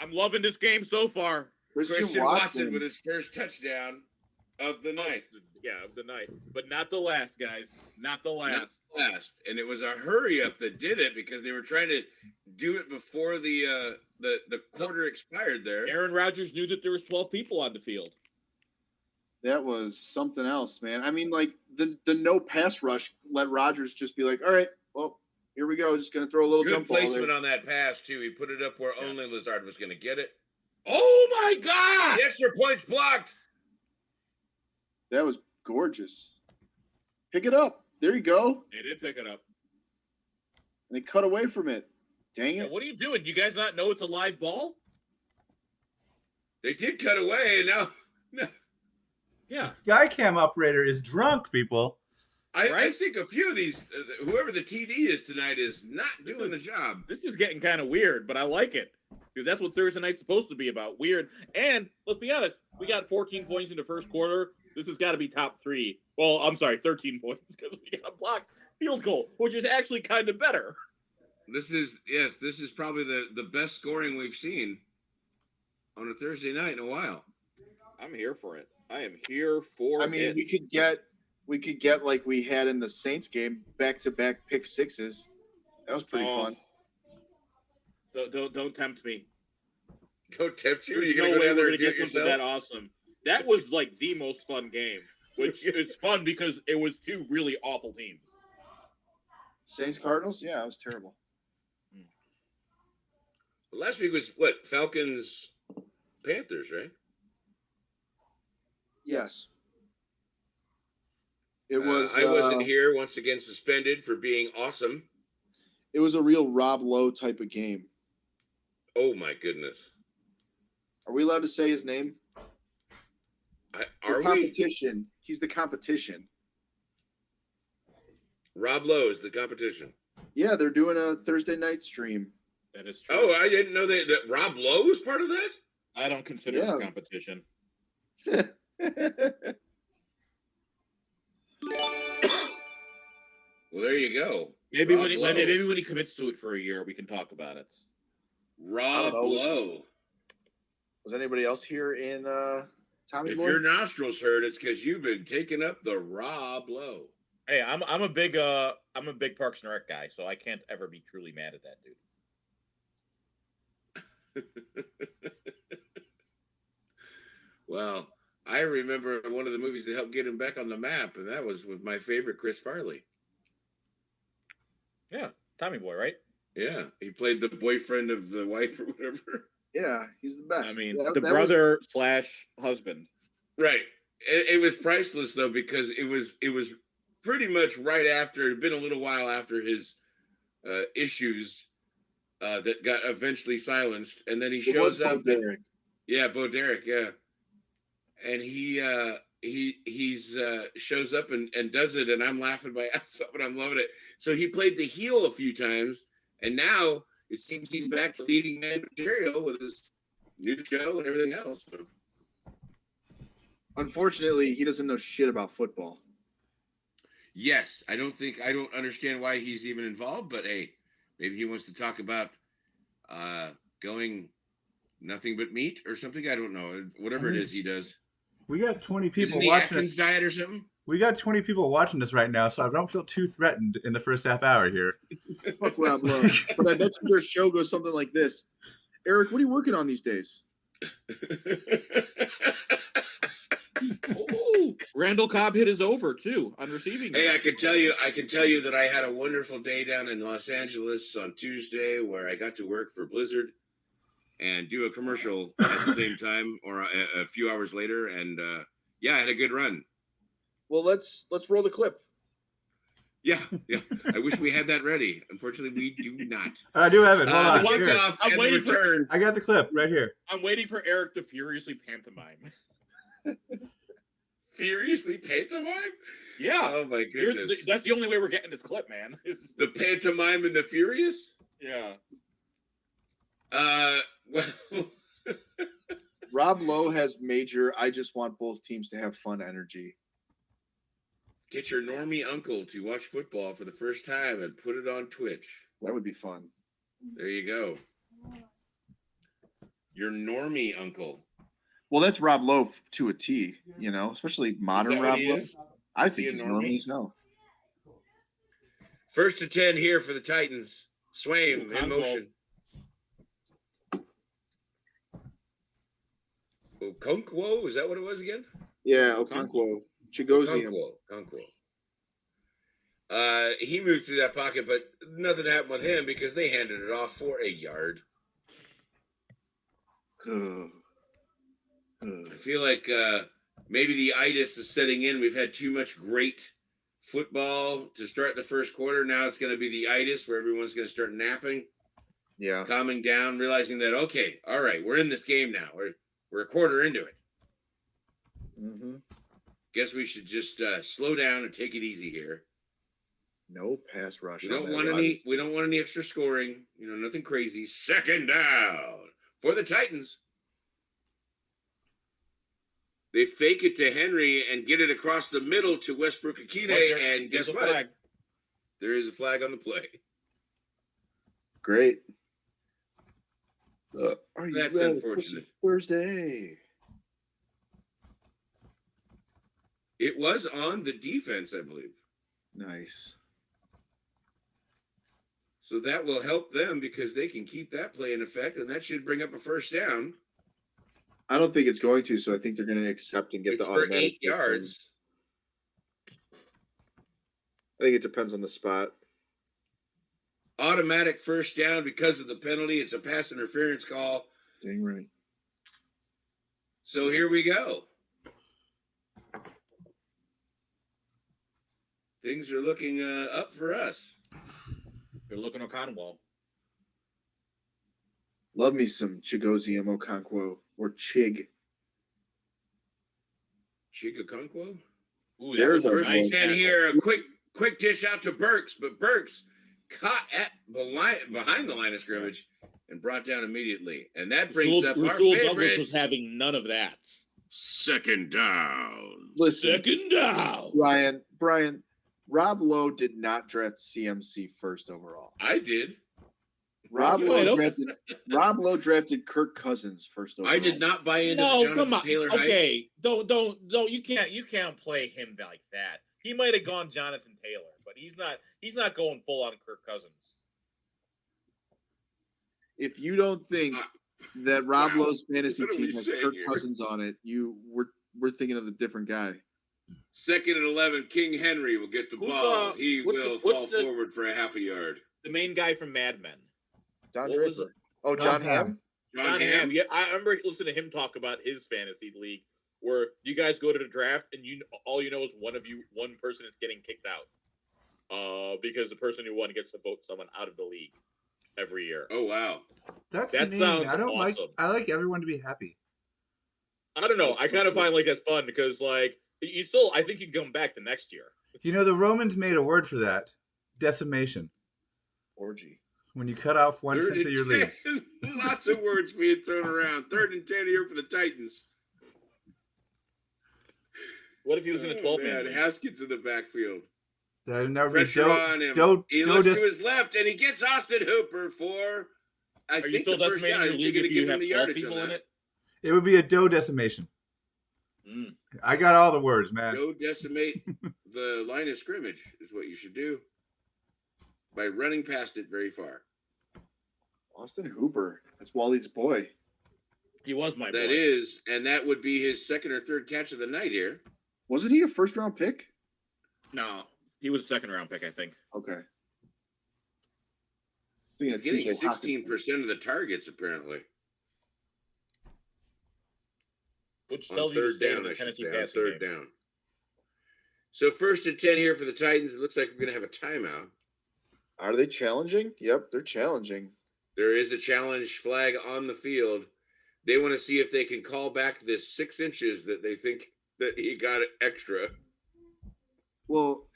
I'm loving this game so far. Christian Watson with his first touchdown of the night. Yeah, of the night. But not the last, guys. Not the last. Not the last. And it was a hurry up that did it because they were trying to do it before the quarter expired there. Aaron Rodgers knew that there was 12 people on the field. That was something else, man. I mean, like the no pass rush let Rodgers just be like, all right, well, here we go. Just going to throw a little Good jump ball placement there. on that pass, too. He put it up where only Lazard was going to get it. Oh, my God. The extra point's blocked. That was gorgeous. Pick it up. There you go. They did pick it up. And they cut away from it. Dang it. What are you doing? Do you guys not know it's a live ball? They did cut away, and now... No. Yeah. This Skycam operator is drunk, people. I think a few of these, whoever the TD is tonight, is not doing the job. This is getting kind of weird, but I like it. Because that's what Thursday night's supposed to be about. Weird. And let's be honest, we got 14 points in the first quarter. This has got to be top 3. Well, I'm sorry, 13 points because we got a blocked field goal, which is actually kind of better. This is probably the best scoring we've seen on a Thursday night in a while. I'm here for it. I am here for it. I mean, we could get like we had in the Saints game, back-to-back pick sixes. That was pretty fun. Don't tempt me. Don't tempt you. There's You're no gonna way go down there we're and gonna do get it something yourself. that awesome. That was like the most fun game, which is fun because it was 2 really awful teams. Saints Cardinals? Yeah, it was terrible. Last week was what? Falcons Panthers, right? Yes. It was. I wasn't here, once again suspended for being awesome. It was a real Rob Lowe type of game. Oh my goodness! Are we allowed to say his name? Are we? Competition. He's the competition. Rob Lowe is the competition. Yeah, they're doing a Thursday night stream. That is true. Oh, I didn't know that Rob Lowe was part of that. I don't consider it a competition. Well, there you go. Maybe when he commits to it for a year, we can talk about it. Rob Lowe. Was anybody else here in Tommy If Boy? your nostrils hurt, it's because you've been taking up the Rob Lowe. Hey, I'm a big Parks and Rec guy, so I can't ever be truly mad at that dude. Well, I remember one of the movies that helped get him back on the map, and that was with my favorite Chris Farley. Yeah, Tommy Boy, right? Yeah, he played the boyfriend of the wife or whatever. Yeah, he's the best. I mean, the brother / husband. Right. It was priceless though, because it was pretty much right after. It had been a little while after his issues that got eventually silenced, and then he shows up. Yeah, Bo Derek. Yeah, and he's shows up and does it, and I'm laughing my ass off, and I'm loving it. So he played the heel a few times, and now it seems he's back to leading man material with his new show and everything else. So. Unfortunately, he doesn't know shit about football. Yes, I don't understand why he's even involved, but hey, maybe he wants to talk about going nothing but meat or something. I don't know. Whatever it is he does. We got 20 people Isn't watching Atkins it. diet or something? We got 20 people watching this right now, so I don't feel too threatened in the first half hour here. Fuck Rob Lowe. But I bet you their show goes something like this. Eric, what are you working on these days? Oh, Randall Cobb hit his over too on receiving. Hey, I can tell you that I had a wonderful day down in Los Angeles on Tuesday where I got to work for Blizzard and do a commercial at the same time or a few hours later, and yeah, I had a good run. Well, let's roll the clip. Yeah. I wish we had that ready. Unfortunately, we do not. I do have it. Hold on. The Here. kickoff and the return. I got the clip right here. I'm waiting for Eric to furiously pantomime. Furiously pantomime? Yeah. Oh my goodness. That's the only way we're getting this clip, man. The pantomime and the furious? Yeah. Well. Rob Lowe has major, I just want both teams to have fun energy. Get your normie uncle to watch football for the first time and put it on Twitch. That would be fun. There you go. Your normie uncle. Well, that's Rob Lowe to a T, especially modern Rob Lowe. I think he's normie as hell. 1st to 10 here for the Titans. Swaim in motion. Okonkwo, is that what it was again? Yeah, Okonkwo. Chigozie. Okonkwo. He moved through that pocket, but nothing happened with him because they handed it off for a yard. I feel like maybe the itis is setting in. We've had too much great football to start the first quarter. Now it's going to be the itis where everyone's going to start napping. Yeah. Calming down, realizing that, okay, all right, we're in this game now. We're a quarter into it. Mm-hmm. Guess we should just slow down and take it easy here. No pass rush. We don't want any extra scoring. Nothing crazy. 2nd down for the Titans. They fake it to Henry and get it across the middle to Westbrook Akine, and guess what? Flag. There is a flag on the play. Great. That's unfortunate. Thursday. It was on the defense, I believe. Nice. So that will help them because they can keep that play in effect, and that should bring up a 1st down. I don't think it's going to, so I think they're going to accept and get It's the for automatic 8 yards. I think it depends on the spot. Automatic 1st down because of the penalty. It's a pass interference call. Dang right. So here we go. Things are looking up for us. They're looking Okonkwo. Love me some Chigozie Okonkwo or Chig. Chig Okonkwo? Ooh, There's First our and 10 here. A quick dish out to Burks, but Burks caught at the line behind the line of scrimmage and brought down immediately. And that brings up our Rasul favorite. Douglas was having none of that. 2nd down. Listen, 2nd down. Brian, Rob Lowe did not draft CMC 1st overall. I did. Rob Lowe drafted Kirk Cousins 1st overall. I did not buy into the Come Jonathan on. Taylor hype. Okay, don't. You can't play him like that. He might have gone Jonathan Taylor, but he's not going full on Kirk Cousins. If you don't think that Rob Lowe's fantasy What are team we has saying Kirk here? Cousins on it, we're thinking of a different guy. 2nd and 11. King Henry will get the ball. He will fall forward for a half a yard. The main guy from Mad Men. Don What was Draper. Oh, John Hamm? John Hamm. Yeah, I remember listening to him talk about his fantasy league where you guys go to the draft and all you know is one person is getting kicked out. Because the person who won gets to vote someone out of the league every year. Oh wow. That sounds awesome. I like everyone to be happy. I don't know. I kind of find like that's fun because like I think you can come back the next year. The Romans made a word for that. Decimation. Orgy. When you cut off 1/10 of your league. Lots of words being thrown around. 3rd and 10 here for the Titans. What if he was in a 12-man? Haskins in the backfield. That'd never Pressure be on him. He looks to his left, and he gets Austin Hooper for. I think still the first down. I think they're going to give him the yardage on that. It would be a doe decimation. I got all the words, man. Doe decimate the line of scrimmage is what you should do by running past it very far. Austin Hooper. That's Wally's boy. He was my boy. That is, and that would be his second or third catch of the night here. Wasn't he a first-round pick? No, he was a second-round pick, I think. Okay. He's getting 16% of the targets, apparently. Which on third down, I should say. On third down. So 1st and 10 here for the Titans. It looks like we're going to have a timeout. Are they challenging? Yep, they're challenging. There is a challenge flag on the field. They want to see if they can call back this 6 inches that they think that he got extra. Well,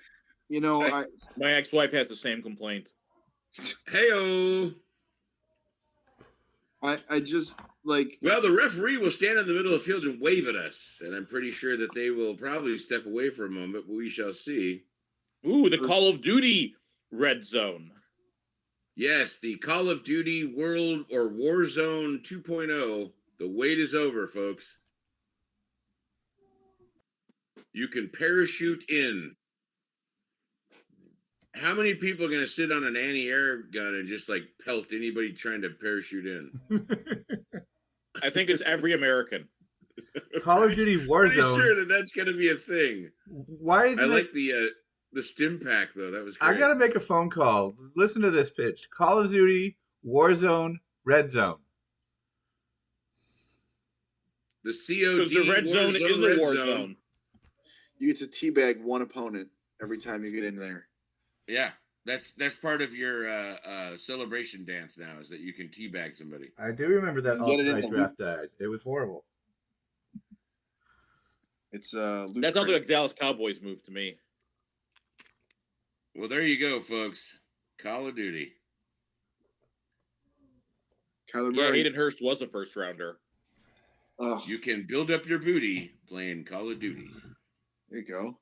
you know, my ex-wife has the same complaint. Hey-o. I just like. Well, the referee will stand in the middle of the field and wave at us, and I'm pretty sure that they will probably step away for a moment, but we shall see. Ooh, the Call of Duty red zone. Yes, the Call of Duty World or Warzone 2.0. The wait is over, folks. You can parachute in. How many people are going to sit on an anti-air gun and just like pelt anybody trying to parachute in? I think it's every American. Call of Duty Warzone. I'm sure that that's going to be a thing. Why is I like the stim pack though. That was great. I got to make a phone call. Listen to this pitch. Call of Duty Warzone Red Zone. The COD the red zone is a war zone. You get to teabag one opponent every time you get in there. Yeah, that's part of your celebration dance now, is that you can teabag somebody. I do remember that All-Night Draft died. It was horrible. It's that sounds like a Dallas Cowboys move to me. Well, there you go, folks. Call of Duty. Kyler Hayden Hurst was a first rounder. You can build up your booty playing Call of Duty. There you go.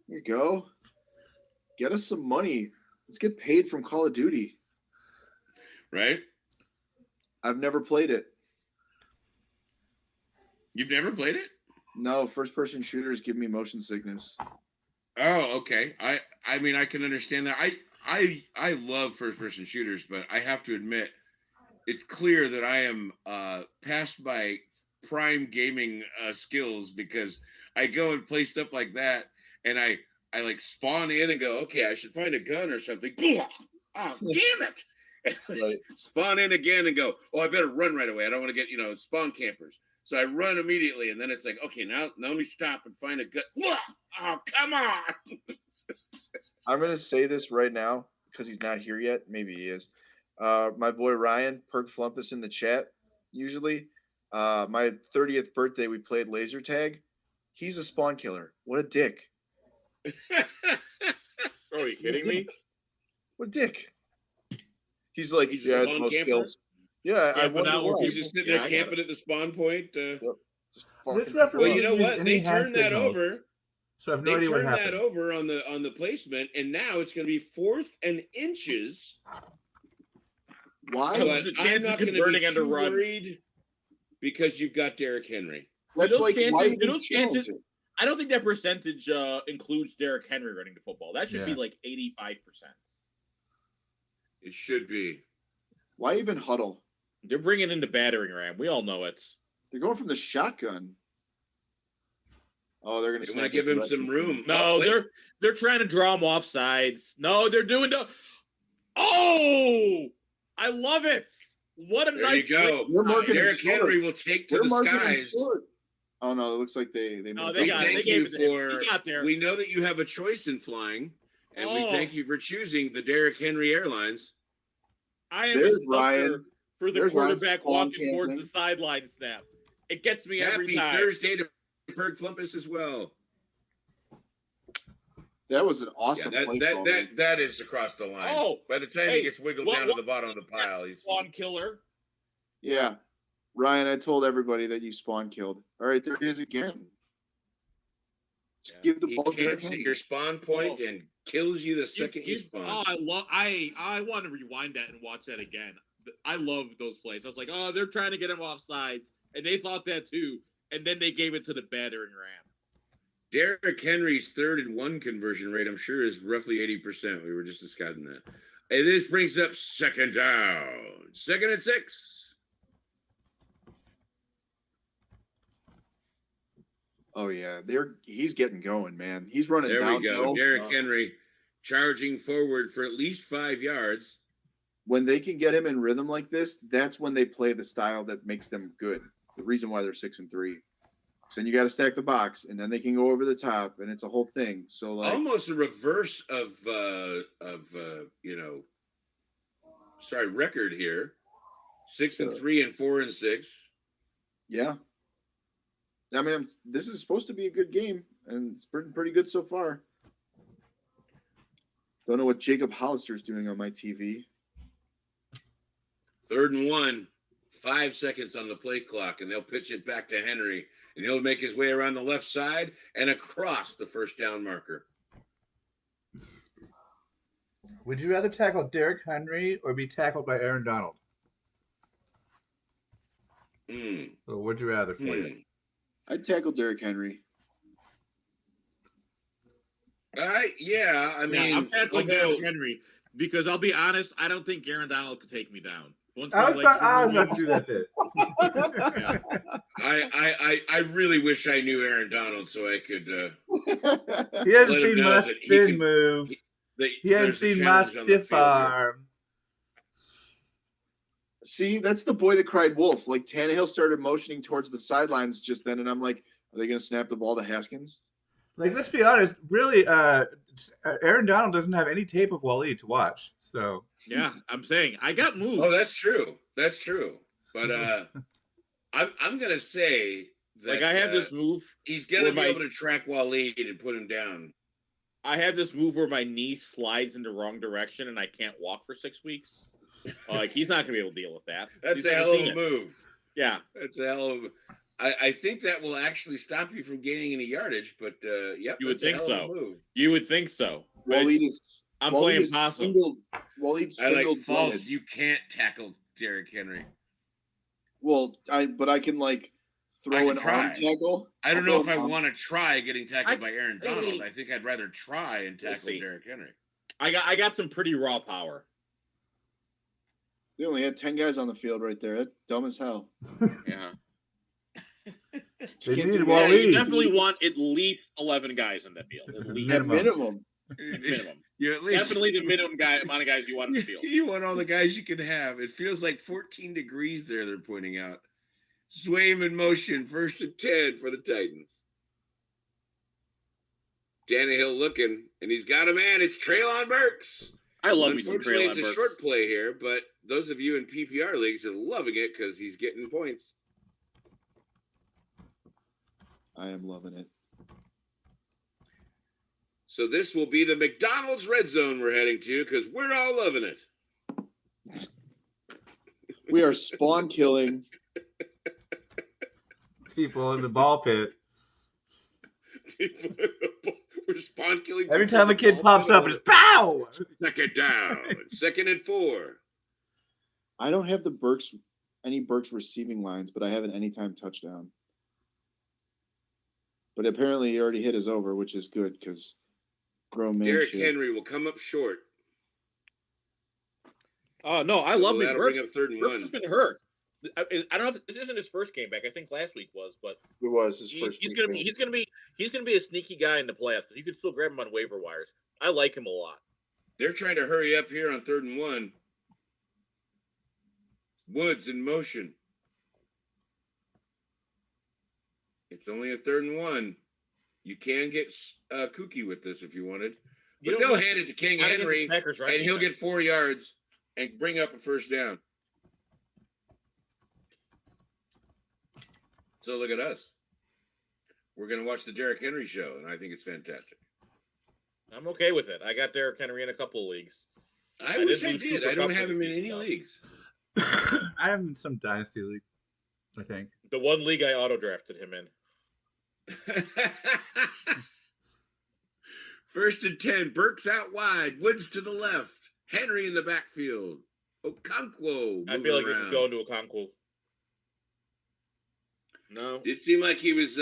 There you go. Get us some money. Let's get paid from Call of Duty. Right? I've never played it. You've never played it? No, first-person shooters give me motion sickness. Oh, okay. I mean, I can understand that. I love first-person shooters, but I have to admit, it's clear that I am past my prime gaming skills, because I go and play stuff like that, and I like spawn in and go, okay, I should find a gun or something. Oh, damn it. Right. Spawn in again and go, oh, I better run right away. I don't want to get, spawn campers. So I run immediately, and then it's like, okay, now let me stop and find a gun. Oh, come on. I'm going to say this right now because he's not here yet. Maybe he is. My boy Ryan, Perk Flumpus in the chat, usually. My 30th birthday, we played laser tag. He's a spawn killer. What a dick. Are you kidding me? What a dick. He's like, he's yeah, spawn camper? Yeah, I wonder why. He's just sitting there camping at the spawn point. Yep. Well, you know what? They turned that over. So I have no idea what happened. They turned that over on the placement, and now it's going to be 4th and inches. Why? But I'm not going to be too worried because you've got Derrick Henry. That's like those chances. I don't think that percentage includes Derrick Henry running the football. That should be like 85%. It should be. Why even huddle? They're bringing in the battering ram. We all know it. They're going from the shotgun. Oh, they're going to give him some room. No, they're trying to draw him off sides. No, they're doing the. Oh, I love it. What a nice. There you go. Derrick Henry will take to the skies. Oh no, it looks like they. No, we thank you for. We know that you have a choice in flying, and we thank you for choosing the Derrick Henry Airlines. I am a Ryan for the quarterback walking towards the sideline snap. It gets me every time. Happy Thursday to Perk Flumpus as well. That was an awesome play. That is across the line. Oh, by the time he gets wiggled down to the bottom of the pile, he's spawn killer. Yeah, Ryan, I told everybody that you spawn killed. All right, there it is again. Give the He ball to Derrick camps at Henry. your spawn point and kills you the second you spawn. Oh, I want to rewind that and watch that again. I love those plays. I was like, oh, they're trying to get him off sides, and they thought that too, and then they gave it to the battering ram. Derrick Henry's 3rd and 1 conversion rate, I'm sure, is roughly 80%. We were just discussing that. And this brings up 2nd down. 2nd and 6. Oh yeah, he's getting going, man. He's running There we downhill. go. Derrick Henry charging forward for at least 5 yards. When they can get him in rhythm like this, that's when they play the style that makes them good. The reason why they're 6 and 3. So then you got to stack the box, and then they can go over the top, and it's a whole thing. So like almost a reverse of record here. 6 and 3 and 4 and 6. Yeah. I mean, this is supposed to be a good game, and it's pretty good so far. Don't know what Jacob Hollister's doing on my TV. 3rd and 1, 5 seconds on the play clock, and they'll pitch it back to Henry, and he'll make his way around the left side and across the 1st down marker. Would you rather tackle Derrick Henry or be tackled by Aaron Donald? So would you rather for you? I'd tackle Derrick Henry. I'm tackling Derrick Henry because I'll be honest, I don't think Aaron Donald could take me down. I was about to do that bit. I really wish I knew Aaron Donald so I could. He hasn't seen my spin move. He hasn't seen my stiff arm. See, that's the boy that cried wolf. Like Tannehill started motioning towards the sidelines just then, and I'm like, are they going to snap the ball to Haskins? Like, let's be honest. Really, Aaron Donald doesn't have any tape of Waleed to watch. So yeah, I'm saying I got moved. Oh, that's true. That's true. But I'm gonna say that like I have this move. He's gonna be able to track Waleed and put him down. I have this move where my knee slides in the wrong direction and I can't walk for 6 weeks. Like he's not gonna be able to deal with that. That's a hell of a move. Yeah, that's a hell of. I think that will actually stop you from gaining any yardage. But yep, you would think so. You would think so. I'm playing possum. Waleed's single false. You can't tackle Derrick Henry. Well, I can like throw an arm tackle. I don't know if I want to try getting tackled by Aaron Donald. I think I'd rather try and tackle Derrick Henry. I got some pretty raw power. They only had 10 guys on the field right there. That's dumb as hell. Yeah. You definitely want at least 11 guys on that field. At least. Minimum. You at least definitely the minimum amount of guys you want on the field. You want all the guys you can have. It feels like 14 degrees there. They're pointing out. Swaim in motion, 1st and 10 for the Titans. Tannehill looking, and he's got a man. It's Treylon Burks. I love me some Treylon Burks. Unfortunately, it's a short play here, but those of you in PPR leagues are loving it because he's getting points. I am loving it. So this will be the McDonald's red zone we're heading to because we're all loving it. We are spawn killing people in the ball pit. We're spawn killing. Every time a kid pops up, it's pow! 2nd down. 2nd and 4. I don't have any Burks receiving lines, but I have an anytime touchdown. But apparently he already hit his over, which is good because grown man Derrick shit. Henry will come up short. Oh, no, I love me. Burks. Bring up 3rd and 1. Burks has been hurt. I don't know if this isn't his first game back. I think last week was, but it was his first. He's gonna be a sneaky guy in the playoffs. You can still grab him on waiver wires. I like him a lot. They're trying to hurry up here on 3rd and 1. Woods in motion. It's only a 3rd and 1. You can get kooky with this if you wanted, but they'll hand it to King Henry, and he'll get 4 yards and bring up a 1st down. So look at us. We're going to watch the Derrick Henry show, and I think it's fantastic. I'm okay with it. I got Derrick Henry in a couple of leagues. I wish I did. I don't have him in any leagues. I have him in some dynasty league, I think. The one league I auto-drafted him in. First and 10. Burks out wide. Woods to the left. Henry in the backfield. Okonkwo. I feel like around. this is going to Okonkwo. No. Did seem like he was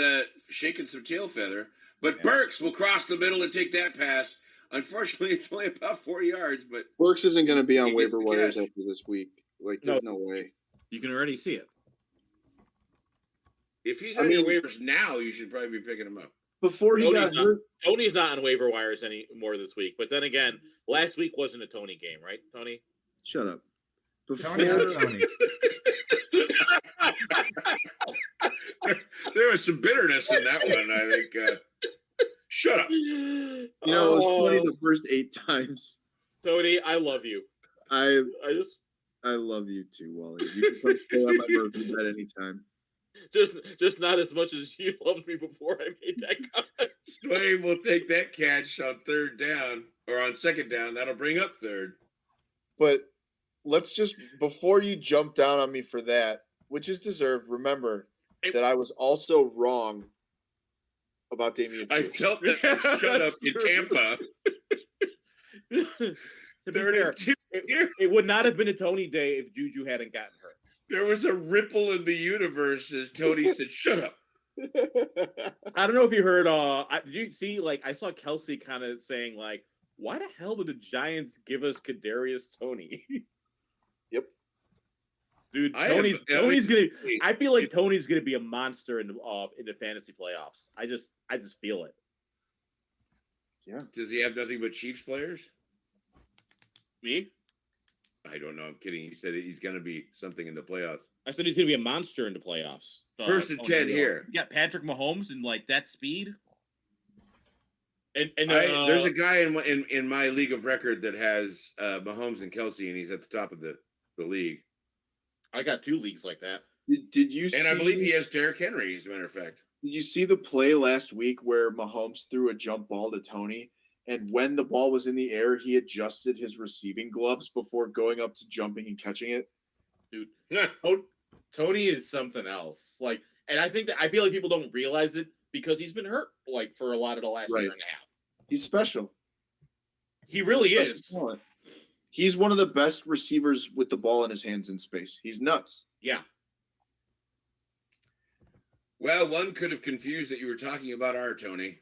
shaking some tail feather. But Burks will cross the middle and take that pass. Unfortunately, it's only about 4 yards. But Burks isn't going to be on waiver wires after this week. Like, there's no way. You can already see it. If he's on your waivers now, you should probably be picking him up. Before he got hurt. Tony's not on waiver wires anymore this week. But then again, last week wasn't a Tony game, right, Tony? Shut up. Tony. There was some bitterness in that one, I think. Shut up. You know, it was funny the first 8 times. Tony, I love you. I love you too, Wally. You can stay on my birthday at any time. Just not as much as you loved me before I made that comment. Swain will take that catch on 3rd down or on 2nd down. That'll bring up 3rd. But let's just, before you jump down on me for that, which is deserved, remember that I was also wrong about Damian I Pierce. felt that shut up in Tampa. It would not have been a Tony day if Juju hadn't gotten hurt. There was a ripple in the universe as Tony said, "Shut up." I don't know if you heard. Did you see? Like, I saw Kelsey kind of saying, like, "Why the hell did the Giants give us Kadarius Toney?" Yep, dude. Tony's gonna. I feel like Tony's gonna be a monster in the fantasy playoffs. I just feel it. Yeah. Does he have nothing but Chiefs players? Me? I don't know. I'm kidding. He said he's going to be something in the playoffs. I said he's going to be a monster in the playoffs. First and 10 here. You got Patrick Mahomes and like that speed. And there's a guy in my league of record that has Mahomes and Kelsey, and he's at the top of the league. I got 2 leagues like that. Did you? And I believe he has Derrick Henry, as a matter of fact. Did you see the play last week where Mahomes threw a jump ball to Tony? And when the ball was in the air, he adjusted his receiving gloves before going up to jumping and catching it. Dude, Tony is something else. Like, and I feel like people don't realize it because he's been hurt like for a lot of the last year and a half. He's special. He really is. He's one of the best receivers with the ball in his hands in space. He's nuts. Yeah. Well, one could have confused that you were talking about our Tony.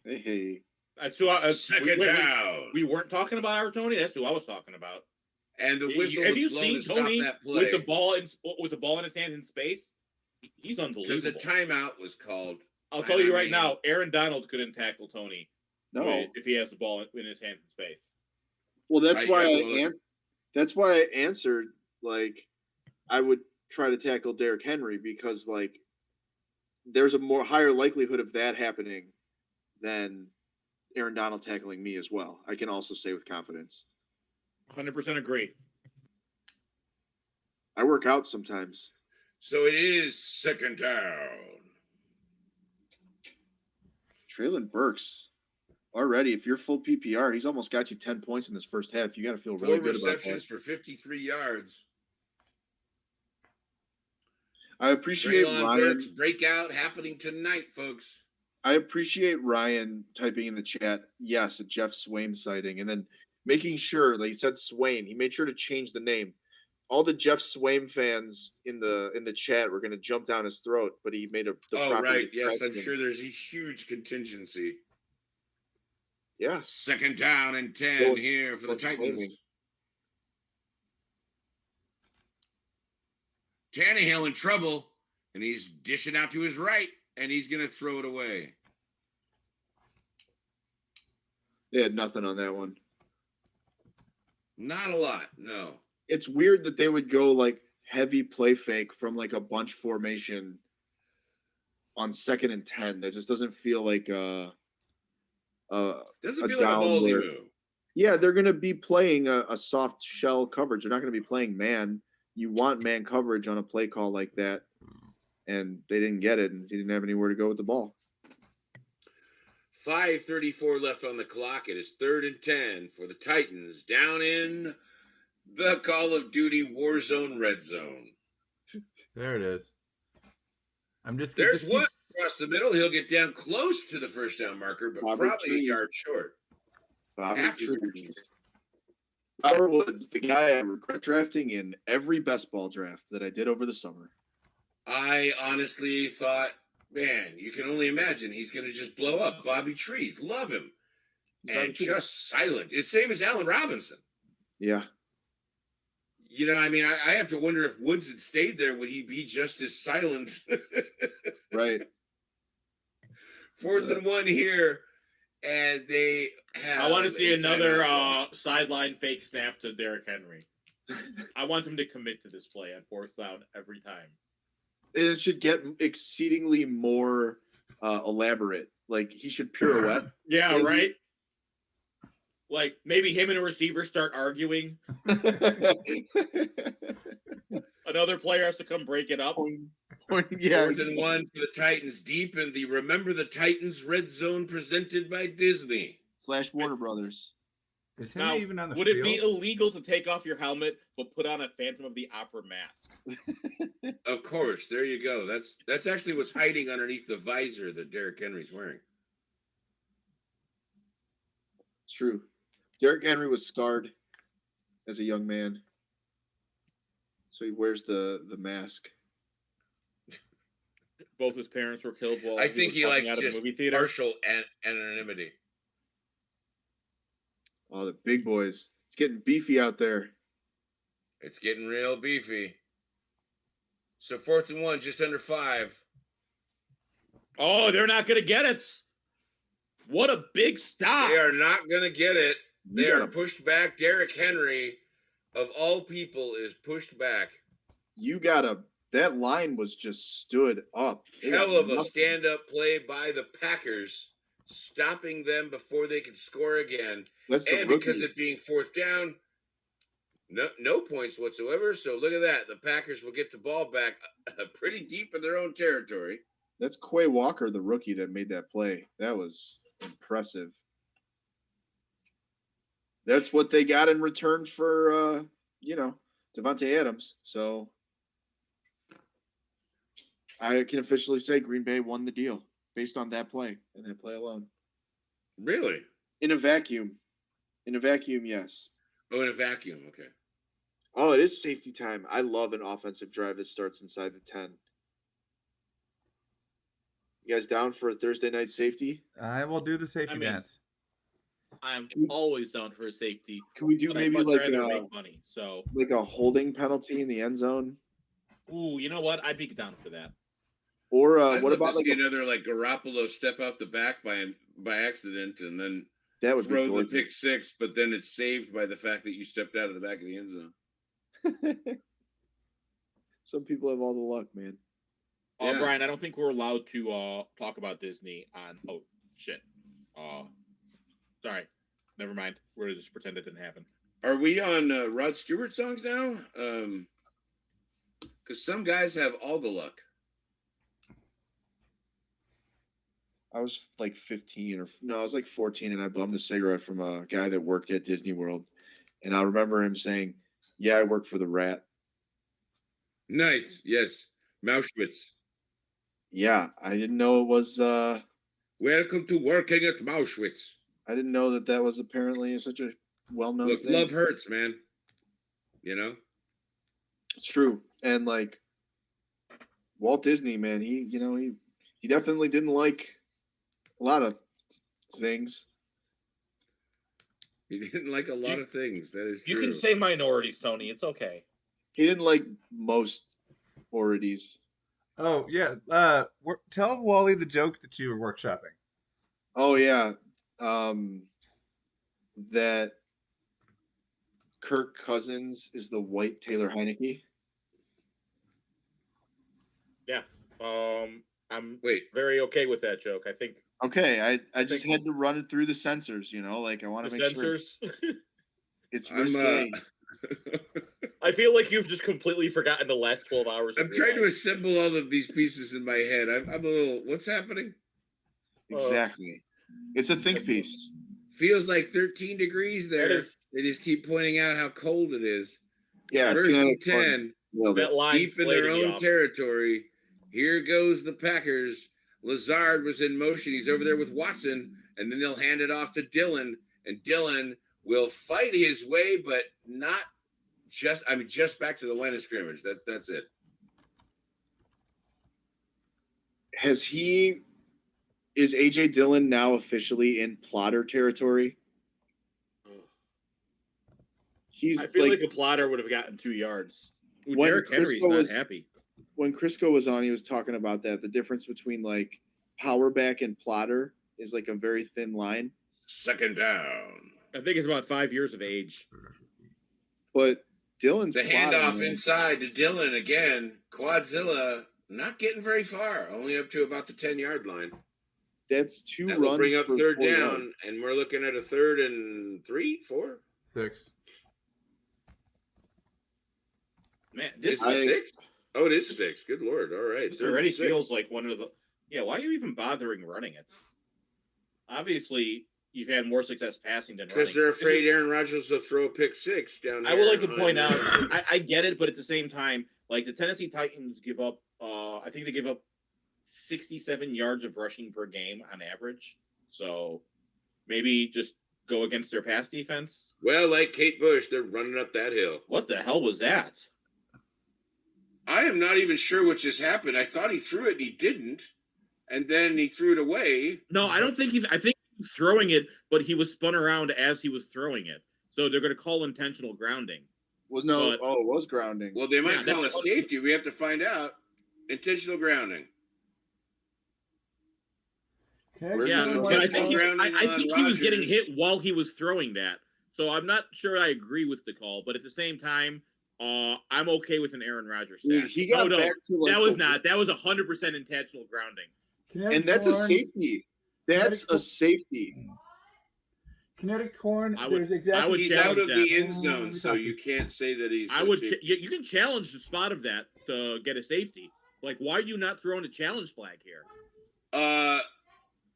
Hey. That's who second down. We weren't talking about our Tony. That's who I was talking about. And the whistle was blown to stop that play. With the ball in his hands in space? He's unbelievable. Because the timeout was called. I'll tell you right now, Aaron Donald couldn't tackle Tony. No, if he has the ball in his hands in space. Well, that's why I answered like I would try to tackle Derrick Henry because like there's a higher likelihood of that happening than Aaron Donald tackling me as well. I can also say with confidence. 100% agree. I work out sometimes. So it is second down. Traylon Burks. Already, if you're full PPR, he's almost got you 10 points in this first half. You got to feel really good about that. 4 receptions for 53 yards. I appreciate Ryan's breakout happening tonight, folks. I appreciate Ryan typing in the chat, yes, a Jeff Swain sighting, and then making sure, like he said Swain, he made sure to change the name. All the Jeff Swain fans in the chat were going to jump down his throat, but he made proper right. Yes, I'm sure there's a huge contingency. Yeah. Second down and 10 here for the Titans. Tannehill in trouble, and he's dishing out to his right, and he's going to throw it away. They had nothing on that one. Not a lot, no. It's weird that they would go like heavy play fake from like a bunch formation on 2nd and 10. That just doesn't feel like doesn't feel like a ballsy move. Yeah, they're going to be playing a soft shell coverage. They're not going to be playing man. You want man coverage on a play call like that, and they didn't get it, and he didn't have anywhere to go with the ball. 5:34 left on the clock. It is 3rd and 10 for the Titans down in the Call of Duty Warzone red zone. There it is. There's Woods across the middle. He'll get down close to the first down marker, but probably a yard short. Bobby Trees. Robert Woods, the guy I regret drafting in every best ball draft that I did over the summer. I honestly thought, man, you can only imagine he's going to just blow up. Bobby Trees, love him. And just silent. It's same as Allen Robinson. Yeah. You know, I mean, I have to wonder if Woods had stayed there, would he be just as silent? Right. 4th and 1 here, and they have. I want to see another sideline fake snap to Derrick Henry. I want him to commit to this play on 4th down every time. And it should get exceedingly more elaborate. Like, he should pirouette. Yeah, right? Like, maybe him and a receiver start arguing. Another player has to come break it up. Yeah. 4th and 1 for the Titans, deep in the Remember the Titans red zone presented by Disney. / Warner Brothers. Is Henry even on the would field? it be illegal to take off your helmet but put on a Phantom of the Opera mask? Of course. There you go. That's actually what's hiding underneath the visor that Derrick Henry's wearing. It's true. Derrick Henry was scarred as a young man, so he wears the mask. Both his parents were killed while I think he likes out of just the movie theater. partial anonymity. Oh, the big boys. It's getting beefy out there. It's getting real beefy. So 4th and 1, just under 5. Oh, they're not going to get it. What a big stop. They are not going to get it. They are pushed back. Derrick Henry, of all people, is pushed back. That line was just stood up. Hell of a stand-up play by the Packers, stopping them before they could score again. And because it being 4th down, no points whatsoever. So look at that. The Packers will get the ball back pretty deep in their own territory. That's Quay Walker, the rookie that made that play. That was impressive. That's what they got in return for, Devontae Adams. So I can officially say Green Bay won the deal based on that play and that play alone. Really? In a vacuum. Yes. Oh, in a vacuum. Okay. Oh, it is safety time. I love an offensive drive that starts inside the 10. You guys down for a Thursday night safety? I will do the safety dance. I'm always down for a safety. Can we do maybe like make money? So like a holding penalty in the end zone? Ooh, you know what? I'd be down for that. Or what about like another like Garoppolo step out the back by accident and then that would throw the pick 6, but then it's saved by the fact that you stepped out of the back of the end zone. Some people have all the luck, man. Yeah. Brian, I don't think we're allowed to talk about Disney on. Oh shit. Sorry. Never mind. We're just pretend it didn't happen. Are we on Rod Stewart songs now? Because some guys have all the luck. I was like 15 I was like 14 and I bummed a cigarette from a guy that worked at Disney World. And I remember him saying, "Yeah, I work for the rat." Nice. Yes. Mauschwitz. Yeah. I didn't know it was, welcome to working at Mauschwitz. I didn't know that was apparently such a well-known thing. Love hurts, man. You know? It's true. And like Walt Disney, man, he definitely didn't like a lot of things. He didn't like a lot of things. That is true. You can say minorities, Tony. It's okay. He didn't like most orities. Oh, yeah. Tell Wally the joke that you were workshopping. Oh, yeah. That Kirk Cousins is the white Taylor Heineke. Yeah. I'm very okay with that joke. I think. Okay, I just had to run it through the censors, like I want to make censors? Sure. It's risque. I feel like you've just completely forgotten the last 12 hours. I'm trying to assemble all of these pieces in my head. I'm a little. What's happening? Exactly. It's a think piece. Feels like 13 degrees there. They just keep pointing out how cold it is. Yeah, First and 10. That Deep in their own territory. Here goes the Packers. Lazard was in motion. He's over there with Watson, and then they'll hand it off to Dillon, and Dylan will fight his way, but not just back to the line of scrimmage. That's it. Is AJ Dillon now officially in plotter territory? I feel like a plotter would have gotten 2 yards. Derrick Henry's not happy. When Crisco was on, he was talking about that. The difference between like power back and plotter is like a very thin line. Second down. I think it's about 5 years of age. But Dillon's the handoff inside to Dillon again. Quadzilla not getting very far, only up to about the 10-yard line. That's two that runs. Will bring up third down, yards. And we're looking at a 3rd and 3, 4, 6. Man, this is 6. Oh, it is 6. Good Lord! All right, it already feels like one of the. Yeah, why are you even bothering running it? Obviously, you've had more success passing than running. Because they're afraid Aaron Rodgers will throw a pick 6 down there. I would like to point out, I get it, but at the same time, like the Tennessee Titans give up, I think they give up 67 yards of rushing per game on average. So maybe just go against their pass defense. Well, like Kate Bush, they're running up that hill. What the hell was that? I am not even sure what just happened. I thought he threw it and he didn't. And then he threw it away. No, I don't think I think he was throwing it, but he was spun around as he was throwing it. So they're going to call intentional grounding. Well, no. It was grounding. Well, they might call it safety. We have to find out. Intentional grounding. Yeah, but I think he was getting hit while he was throwing that. So I'm not sure I agree with the call, but at the same time, I'm okay with an Aaron Rodgers sack. He got back to like that was not. That was 100% intentional grounding. And that's a safety. That's a safety. Kinetic corn. He's out of the end zone, so you can't say that he's. You can challenge the spot of that to get a safety. Like, why are you not throwing a challenge flag here?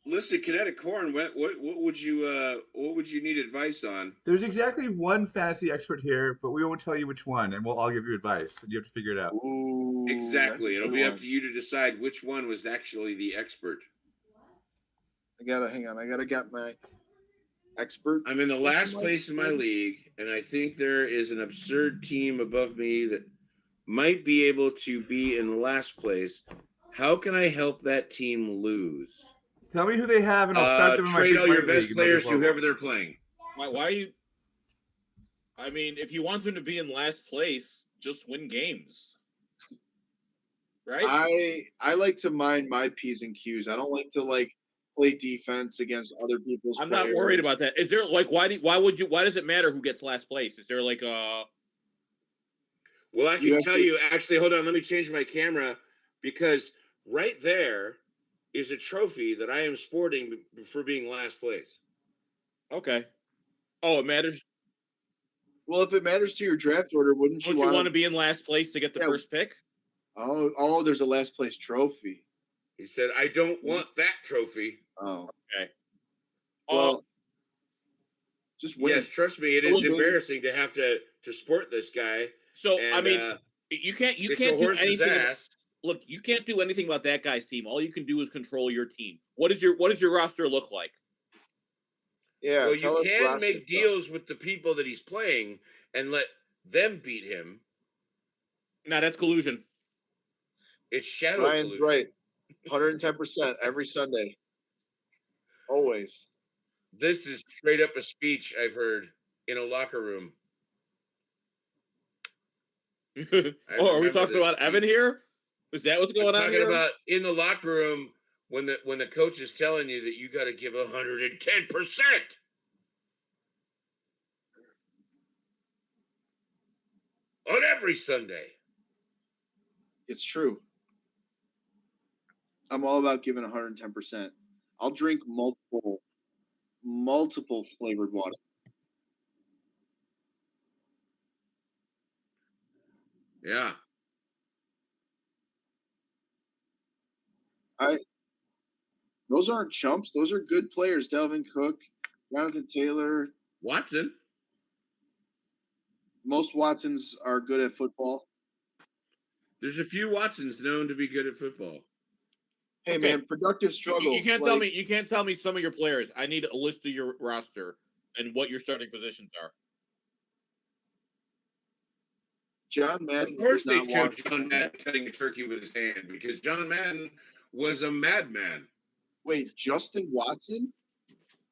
Listen, Kinetic Corn, what would you need advice on? There's exactly one fantasy expert here, but we won't tell you which one, and we'll all give you advice, and you have to figure it out. Ooh, exactly. It'll be up to you to decide which one was actually the expert. I gotta get my expert. I'm in the last place in my league, and I think there is an absurd team above me that might be able to be in last place. How can I help that team lose? Tell me who they have, and I'll start them in my trade all your best players to whoever they're playing. Why are you? I mean, if you want them to be in last place, just win games, right? I like to mind my P's and Q's. I don't like to play defense against other people's. I'm not worried about that. Is there why does it matter who gets last place? Is there like a? Well, I can tell you. Actually, hold on. Let me change my camera because right there is a trophy that I am sporting for being last place. Okay. Oh, it matters. Well, if it matters to your draft order, wouldn't you want to be in last place to get the first pick? Oh, there's a last place trophy. He said, "I don't want that trophy." Oh, okay. Well, just win. Yes, trust me, it is embarrassing to have to sport this guy. So I mean, you can't do anything. Ass. Look, you can't do anything about that guy's team. All you can do is control your team. What does your roster look like? Yeah. Well, you can make deals with the people that he's playing and let them beat him. No, that's collusion. It's shadow Ryan's collusion. Right. 110% every Sunday. Always. This is straight up a speech I've heard in a locker room. Are we talking about Evan here? Is that what's going on here? Talking about in the locker room when the coach is telling you that you got to give 110% on every Sunday. It's true. I'm all about giving 110%. I'll drink multiple flavored water. Yeah. Those aren't chumps. Those are good players. Delvin Cook, Jonathan Taylor. Watson. Most Watsons are good at football. There's a few Watsons known to be good at football. Hey, okay. Man, productive struggle. You can't tell me some of your players. I need a list of your roster and what your starting positions are. John Madden. Of course, they chose John Madden cutting a turkey with his hand because John Madden was a madman. Wait, Justin Watson?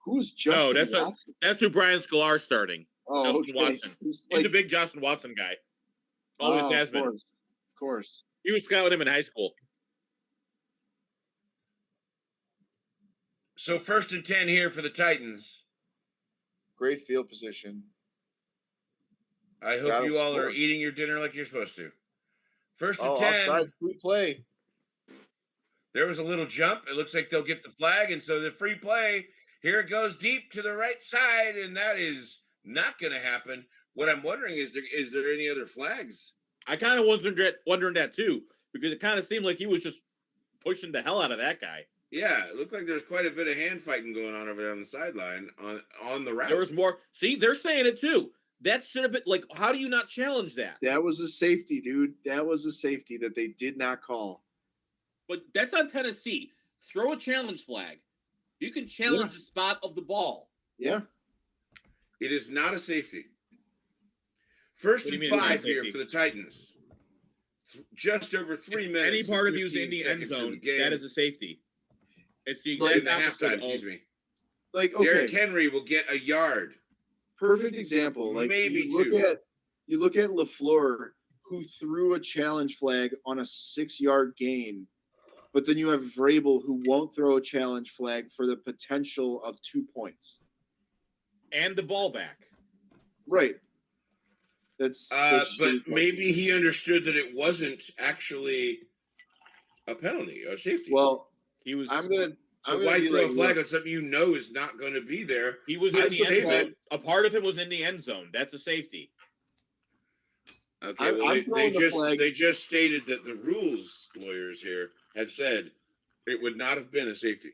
Who is Justin Watson? That's who Brian Sklar's starting. Oh, Justin Watson. He's a big Justin Watson guy. Always has been. Of course. He was scouting him in high school. So 1st and 10 here for the Titans. Great field position. I hope you all are eating your dinner like you're supposed to. 1st and 10. Offside, free play. There was a little jump. It looks like they'll get the flag, and so the free play, here it goes deep to the right side, and that is not going to happen. What I'm wondering is there any other flags? I kind of wondering that too, because it kind of seemed like he was just pushing the hell out of that guy. Yeah, it looked like there's quite a bit of hand fighting going on over there on the sideline on the route. There was more. See, they're saying it too. That should have been like, how do you not challenge that? That was a safety, dude. That was a safety that they did not call. But that's on Tennessee. Throw a challenge flag. You can challenge the spot of the ball. Yeah. It is not a safety. 1st and 5 here for the Titans. Just over 3 minutes. Any part of using the end zone, that is a safety. It's the exact halftime, excuse me. Like, okay. Derrick Henry will get a yard. Perfect example. Like maybe you look at LaFleur, who threw a challenge flag on a 6-yard gain, but then you have Vrabel, who won't throw a challenge flag for the potential of 2 points and the ball back. Right. That's but maybe he understood that it wasn't actually a penalty or safety. Well, he was. So why throw a flag on something you know is not going to be there? He was in the end zone. A part of it was in the end zone. That's a safety. Okay, well, they just stated that the rules lawyers here had said it would not have been a safety.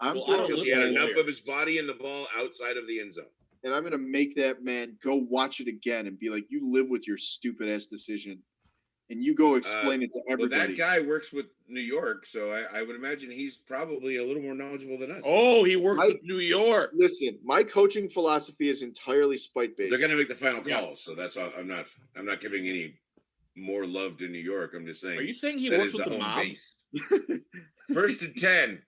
Because he had enough of his body and the ball outside of the end zone. And I'm going to make that man go watch it again and be like, you live with your stupid ass decision. And you go explain it to everybody. Well, that guy works with New York, so I would imagine he's probably a little more knowledgeable than us. Oh, he works with New York. Listen, my coaching philosophy is entirely spite-based. They're going to make the final call, so that's all. I'm not giving any more love to New York. I'm just saying. Are you saying he works with the mob? Base. 1st and 10.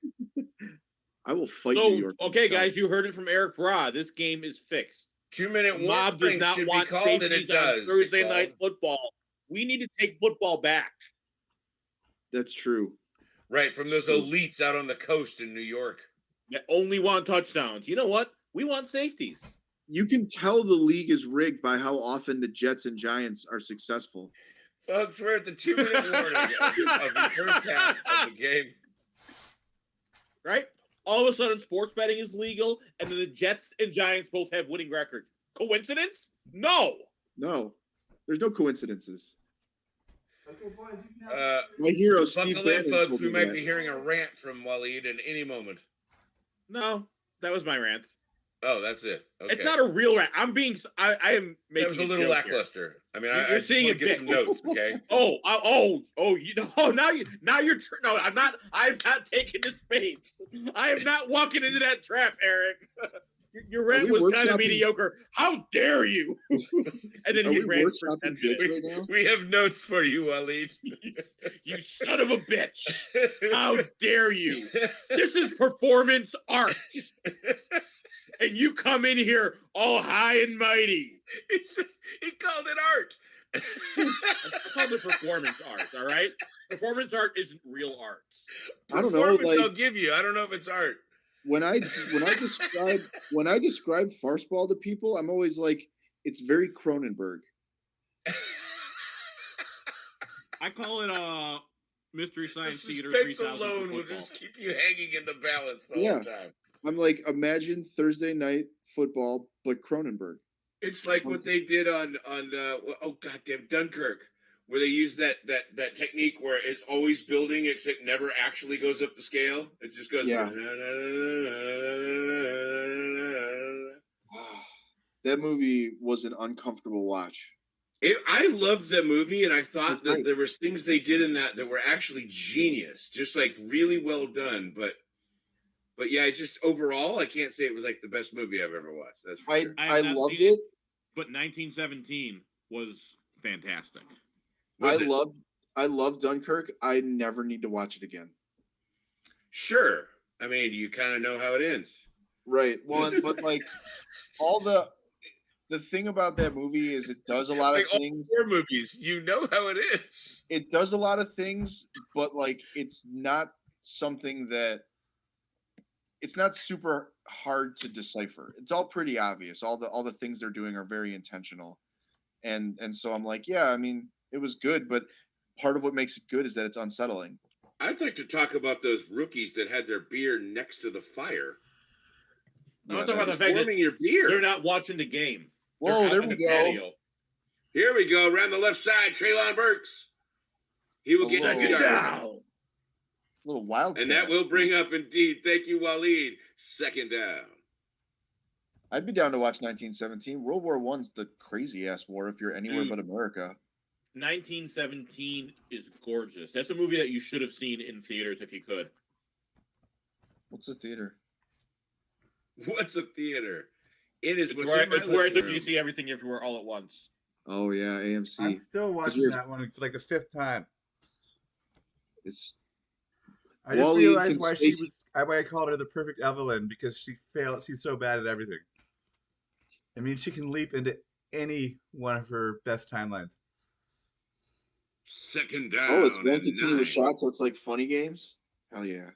I will fight New York. Okay, guys, you heard it from Eric Bra. This game is fixed. 2-minute mob does not want called, and it does. Thursday night football. We need to take football back. That's true. Right, from those elites out on the coast in New York. That only want touchdowns. You know what? We want safeties. You can tell the league is rigged by how often the Jets and Giants are successful. Folks, we're at the 2-minute warning of the first half of the game. Right? All of a sudden, sports betting is legal, and then the Jets and Giants both have winning records. Coincidence? No. No. There's no coincidences. My hero, Steve Bannon, folks, we might be hearing a rant from Waleed at any moment. No, that was my rant. Oh, that's it. Okay. It's not a real rant. I am making. That was a little lackluster. Here. I mean, I just want to get some notes. Okay. You know. Now you're. No, I'm not taking the space. I am not walking into that trap, Eric. Your rant was kind of mediocre. How dare you? And then he ran for 10 minutes. We have notes for you, Waleed. You son of a bitch. How dare you? This is performance art. And you come in here all high and mighty. He called it art. I call it performance art, all right? Performance art isn't real art. I don't know. I'll give you. I don't know if it's art. When I describe Farceball to people, I'm always like, it's very Cronenberg. I call it Mystery Science Theater. Suspense alone will just keep you hanging in the balance the whole time. I'm like, imagine Thursday night football, but Cronenberg. It's like what they did on goddamn Dunkirk, where they use that technique where it's always building except never actually goes up the scale. It just goes. Yeah. That movie was an uncomfortable watch. I loved that movie, and I thought that there was things they did in that were actually genius, just like really well done. But But yeah, just overall, I can't say it was like the best movie I've ever watched. That's for sure. I loved it, but 1917 was fantastic. I love Dunkirk. I never need to watch it again. Sure. I mean, you kind of know how it ends. Right. Well, but like all the thing about that movie is it does a lot of things. All war movies, you know how it is. It does a lot of things, but like it's not something that it's not super hard to decipher. It's all pretty obvious. All the things they're doing are very intentional. And so I'm like, yeah, I mean, it was good, but part of what makes it good is that it's unsettling. I'd like to talk about those rookies that had their beer next to the fire. I'm talking about the fact that your beer. They're not watching the game. Whoa, there we go. Patio. Here we go. Around the left side, Treylon Burks. He will get 2 yards. A little wild. And that will bring up, indeed. Thank you, Waleed. 2nd down. I'd be down to watch 1917. World War I's the crazy ass war if you're anywhere but America. 1917 is gorgeous. That's a movie that you should have seen in theaters if you could. What's a theater? What's a theater? It is it's where you see everything everywhere all at once. Oh yeah, AMC. I'm still watching that one for like the 5th time. I just realized why I called her the perfect Evelyn, because she failed. She's so bad at everything. I mean, she can leap into any one of her best timelines. 2nd down. Oh, it's one continuous shot, so it's like funny games. Hell yeah.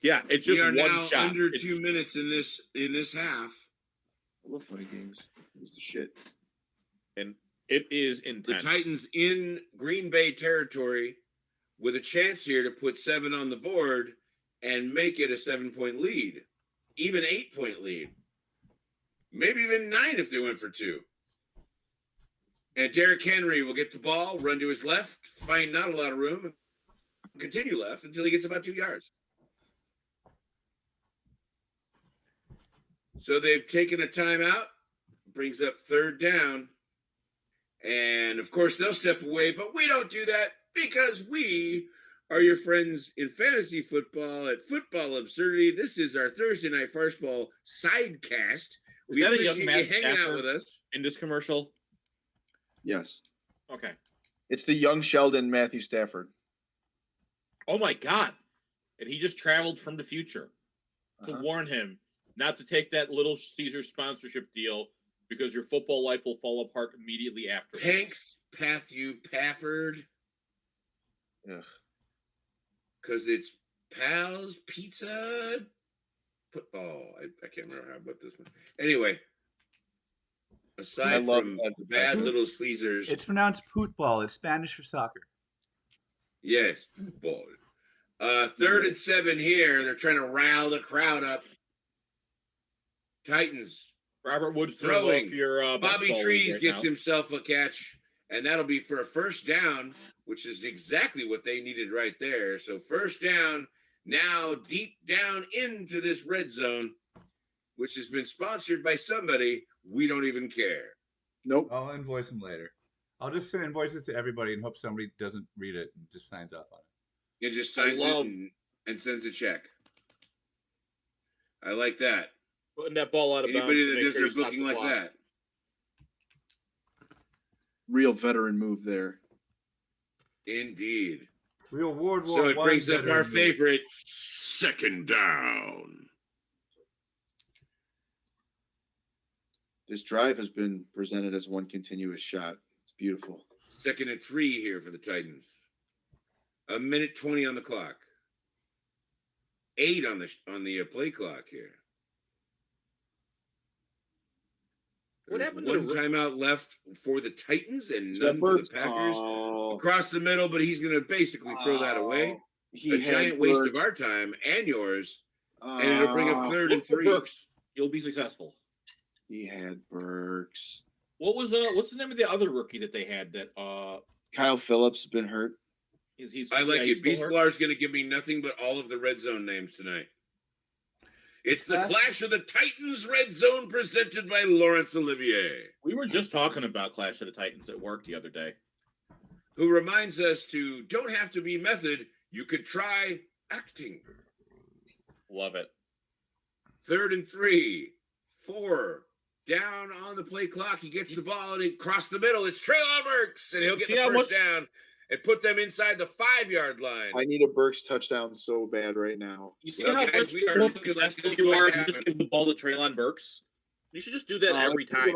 Yeah, it's just one now shot. Under 2 minutes in this half. I love funny games. It's the shit. And it is intense. The Titans in Green Bay territory with a chance here to put 7 on the board and make it a 7-point lead. Even 8-point lead. Maybe even 9 if they went for 2. And Derrick Henry will get the ball, run to his left, find not a lot of room, and continue left until he gets about 2 yards. So they've taken a timeout, brings up 3rd down. And, of course, they'll step away, but we don't do that because we are your friends in fantasy football at Football Absurdity. This is our Thursday Night Farceball Sidecast. We appreciate you hanging out with us. In this commercial? Yes. Okay. It's the young Sheldon Matthew Stafford. Oh, my God. And he just traveled from the future to warn him not to take that Little Caesar sponsorship deal because your football life will fall apart immediately after. Hanks Patthew Pafford. Ugh. Because it's Pals Pizza Football. I can't remember how I put this one. Anyway, aside from bad Little Caesars. It's pronounced pootball. It's Spanish for soccer. Yes, pootball. 3rd and 7 here. They're trying to rile the crowd up. Titans. Robert Woods throwing. Your, Bobby Trees gets himself a catch, and that'll be for a 1st down, which is exactly what they needed right there. So 1st down, now deep down into this red zone, which has been sponsored by somebody we don't even care. Nope. I'll invoice them later. I'll just send invoices to everybody and hope somebody doesn't read it and just signs off on it. It just signs it and sends a check. I like that. Putting that ball out of bounds. Anybody that does their booking like that. Real veteran move there. Indeed. Real World War So it brings up our move. favorite 2nd down. This drive has been presented as one continuous shot. It's beautiful. 2nd and 3 here for the Titans. 1:20 on the clock. 8 on the play clock here. What happened? One timeout left for the Titans and none for the Packers. Across the middle, but he's going to basically throw that away. A giant waste of our time and yours. And it'll bring up 3rd and 3. Burks. He'll be successful. He had Burks. What's the name of the other rookie that they had that Kyle Phillips has been hurt. I like it. B Sklar's going to give me nothing but all of the red zone names tonight. It's the Clash of the Titans Red Zone presented by Laurence Olivier. We were just talking about Clash of the Titans at work the other day. Who reminds us to don't have to be method. You could try acting. Love it. 3rd and 3, 4. Down on the play clock. He gets the ball and across the middle. It's Treylon Burks, and he'll get the first down and put them inside the 5-yard line. I need a Burks touchdown so bad right now. You see how guys, you are just give the ball to Treylon Burks? You should just do that every time.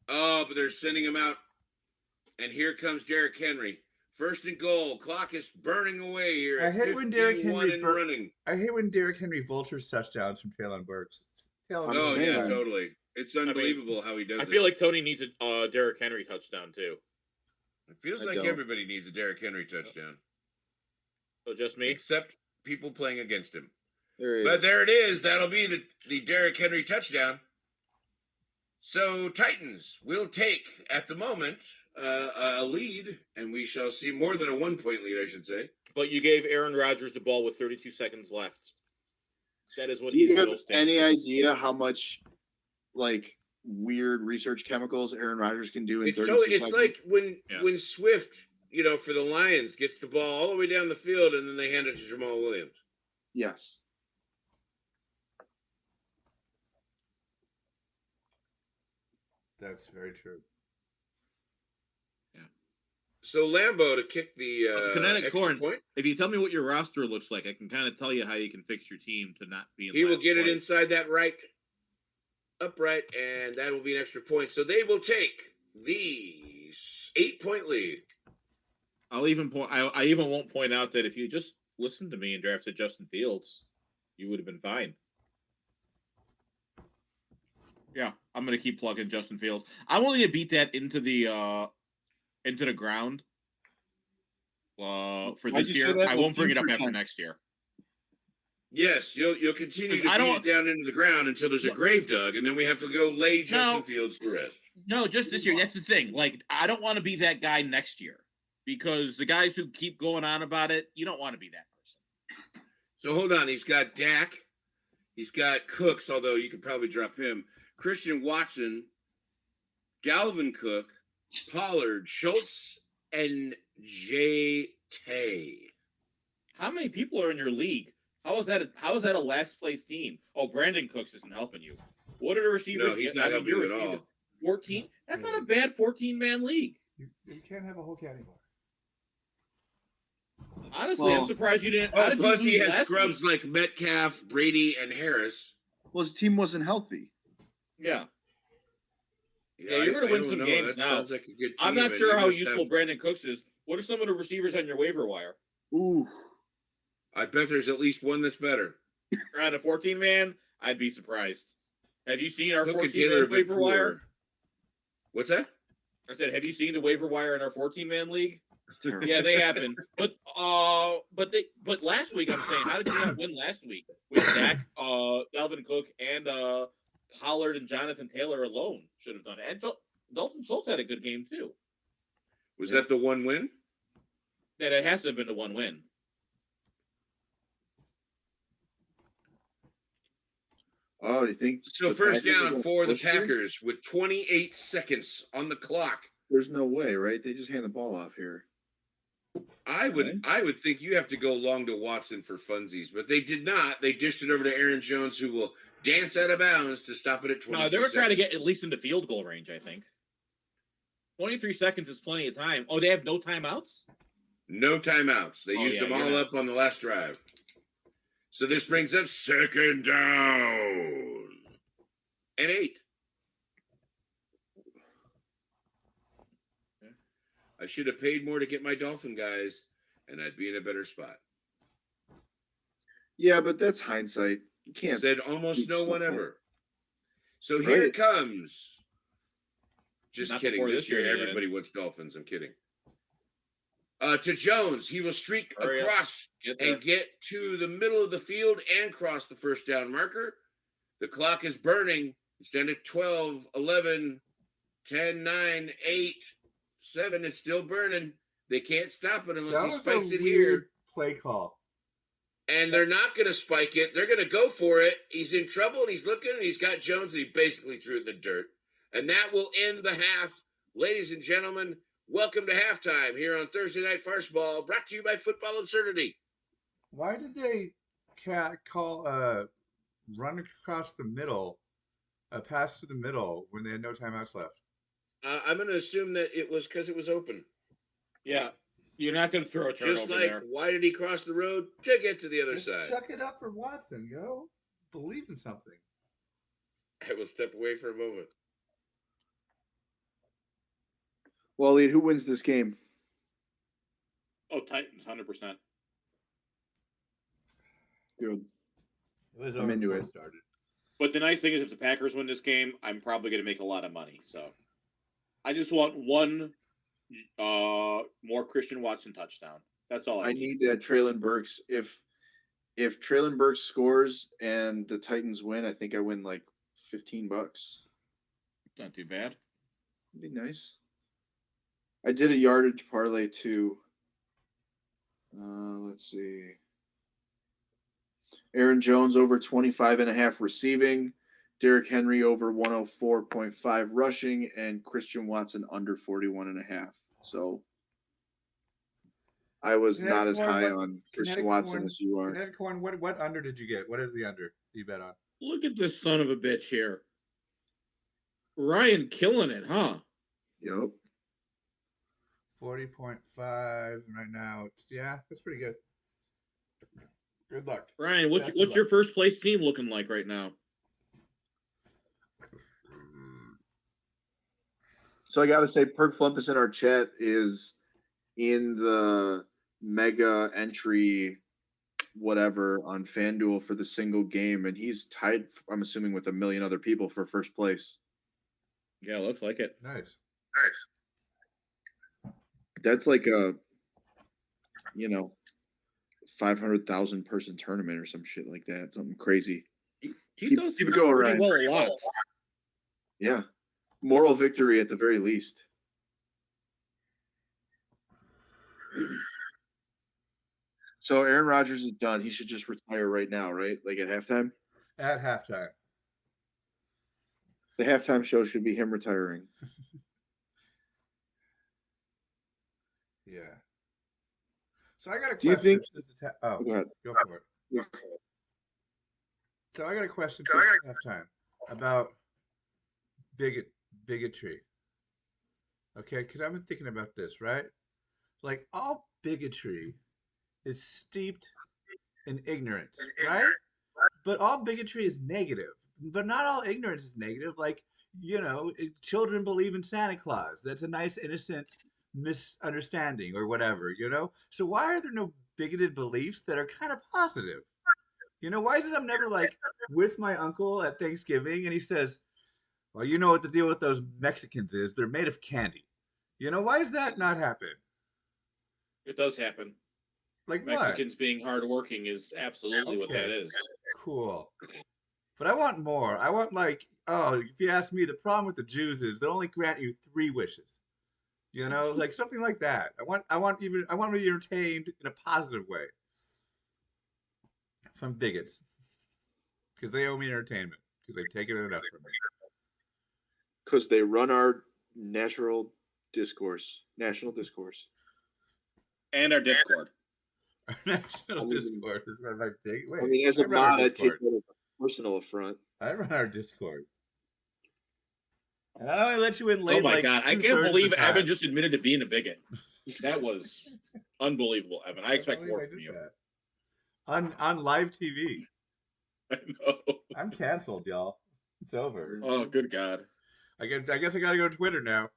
Oh, but they're sending him out. And here comes Derrick Henry. 1st and goal. Clock is burning away here. I hate when Derrick Henry running. I hate when Derrick Henry vultures touchdowns from Treylon Burks. Oh yeah, totally. It's unbelievable how he does it. I feel like Tony needs a Derrick Henry touchdown too. It feels like everybody needs a Derrick Henry touchdown. So just me? Except people playing against him. But there it is. That'll be the Derrick Henry touchdown. So Titans will take, at the moment, a lead, and we shall see more than a 1-point lead, I should say. But you gave Aaron Rodgers the ball with 32 seconds left. That is what. Do you have any idea how much, weird research chemicals Aaron Rodgers can do in 30 seconds? It's like when Swift, for the Lions, gets the ball all the way down the field, and then they hand it to Jamal Williams. Yes. That's very true. Yeah. So Lambeau to kick the Kinetic extra Corn. point. If you tell me what your roster looks like, I can kind of tell you how you can fix your team to not be in. He will get it inside that upright, and that will be an extra point. So they will take the 8-point lead. I'll even point. I even won't point out that if you just listened to me and drafted Justin Fields, you would have been fine. Yeah, I'm gonna keep plugging Justin Fields. I'm only gonna beat that into the ground for this year. I won't bring it up after next year. Yes, you'll continue to beat it down into the ground until there's a grave dug, and then we have to go lay Justin Fields to rest. No, just this year. That's the thing. I don't want to be that guy next year because the guys who keep going on about it, you don't want to be that person. So hold on. He's got Dak. He's got Cooks, although you could probably drop him. Christian Watson, Dalvin Cook, Pollard, Schultz, and J.T. How many people are in your league? How is that a last place team? Oh, Brandon Cooks isn't helping you. What are the receivers? No, he's not helping you at all. 14? That's not a bad 14-man league. You can't have a whole category. Honestly, I'm surprised you didn't. Plus he has scrubs like Metcalf, Brady, and Harris. Well, his team wasn't healthy. Yeah. Yeah, you're going to win some games now. Sounds like a good team, I'm not sure how useful Brandon Cooks is. What are some of the receivers on your waiver wire? Ooh. I bet there's at least one that's better. On a 14-man, I'd be surprised. Have you seen our 14-man waiver wire? What's that? I said, have you seen the waiver wire in our 14-man league? Yeah, they happen. But last week I'm saying, how did you not win last week with Dak, Dalvin Cook, and Pollard and Jonathan Taylor alone should have done it. And Dalton Schultz had a good game too. Was that the one win? That it has to have been the one win. Oh, do you think so? First down for the Packers with 28 seconds on the clock. There's no way, right? They just hand the ball off here. I would think you have to go long to Watson for funsies, but they did not. They dished it over to Aaron Jones, who will dance out of bounds to stop it at 20. No, they were trying to get at least into field goal range, I think. 23 seconds is plenty of time. Oh, they have no timeouts? No timeouts. They used them all up on the last drive. So this brings up 2nd down and 8. I should have paid more to get my Dolphin guys, and I'd be in a better spot. Yeah, but that's hindsight. You can't. Said almost no one ever. So here it comes. Just not kidding. This year, everybody wants Dolphins. I'm kidding. To Jones, he will streak across and get to the middle of the field and cross the first down marker. The clock is burning. It's down to 12, 11, 10, 9, 8, 7. It's still burning. They can't stop it unless he spikes it here. Play call. And they're not going to spike it. They're going to go for it. He's in trouble, and he's looking, and he's got Jones, and he basically threw it in the dirt. And that will end the half. Ladies and gentlemen, welcome to halftime here on Thursday Night Farceball, brought to you by Football Absurdity. Why did they call run across the middle, a pass to the middle when they had no timeouts left? I'm going to assume that it was because it was open. Yeah, you're not going to throw a turnover Just like, there. why did he cross the road to get to the other side? Chuck it up for Watson, yo. Believe in something. I will step away for a moment. Waleed, who wins this game? Oh, Titans, 100%. Good. I'm into it. Started. But the nice thing is, if the Packers win this game, I'm probably going to make a lot of money. So I just want one more Christian Watson touchdown. That's all I need. I need Treylon Burks. If Treylon Burks scores and the Titans win, I think I win like $15. Not too bad. It'd be nice. I did a yardage parlay too. Let's see. Aaron Jones over 25.5 receiving, Derrick Henry over 104.5 rushing, and Christian Watson under 41.5. So I was not as high on Christian Watson as you are. Kinetic Corn, what under did you get? What is the under you bet on? Look at this son of a bitch here. Ryan killing it, huh? Yep. 40.5 right now. Yeah, that's pretty good. Good luck. Ryan, what's your first place team looking like right now? So I got to say, Perk Flumpus in our chat is in the mega entry whatever on FanDuel for the single game, and he's tied, I'm assuming, with a million other people for first place. Yeah, looks like it. Nice. That's like a 500,000 person tournament or some shit like that. Something crazy. He does keep going pretty well a lot. Yeah. Moral victory at the very least. So Aaron Rodgers is done. He should just retire right now, right? Like at halftime? At halftime. The halftime show should be him retiring. Yeah. So I got a question. Do you think? Go ahead. Go for it. So I got a question for halftime about bigotry. Okay, because I've been thinking about this, right? Like all bigotry is steeped in ignorance, right? But all bigotry is negative. But not all ignorance is negative. Like, children believe in Santa Claus. That's a nice, innocent misunderstanding or whatever, So why are there no bigoted beliefs that are kind of positive? Why is it I'm never like with my uncle at Thanksgiving and he says, well, you know what the deal with those Mexicans is? They're made of candy. Why does that not happen? It does happen. Like Mexicans being hardworking is absolutely what that is. Cool. But I want more. I want if you ask me, the problem with the Jews is they only grant you 3 wishes. Like something like that. I want to be entertained in a positive way. From bigots. Because they owe me entertainment. Because they've taken enough from me. Because they run our national discourse. And our Discord. Our national Discord is one of my big. Wait, I mean, as a mod, I take that as a personal affront. I run our Discord. And I let you in late. Oh my god! I can't believe Evan just admitted to being a bigot. That was unbelievable, Evan. I expect more from you. That. On live TV. I know. I'm canceled, y'all. It's over. Oh, good god! I guess I gotta go to Twitter now.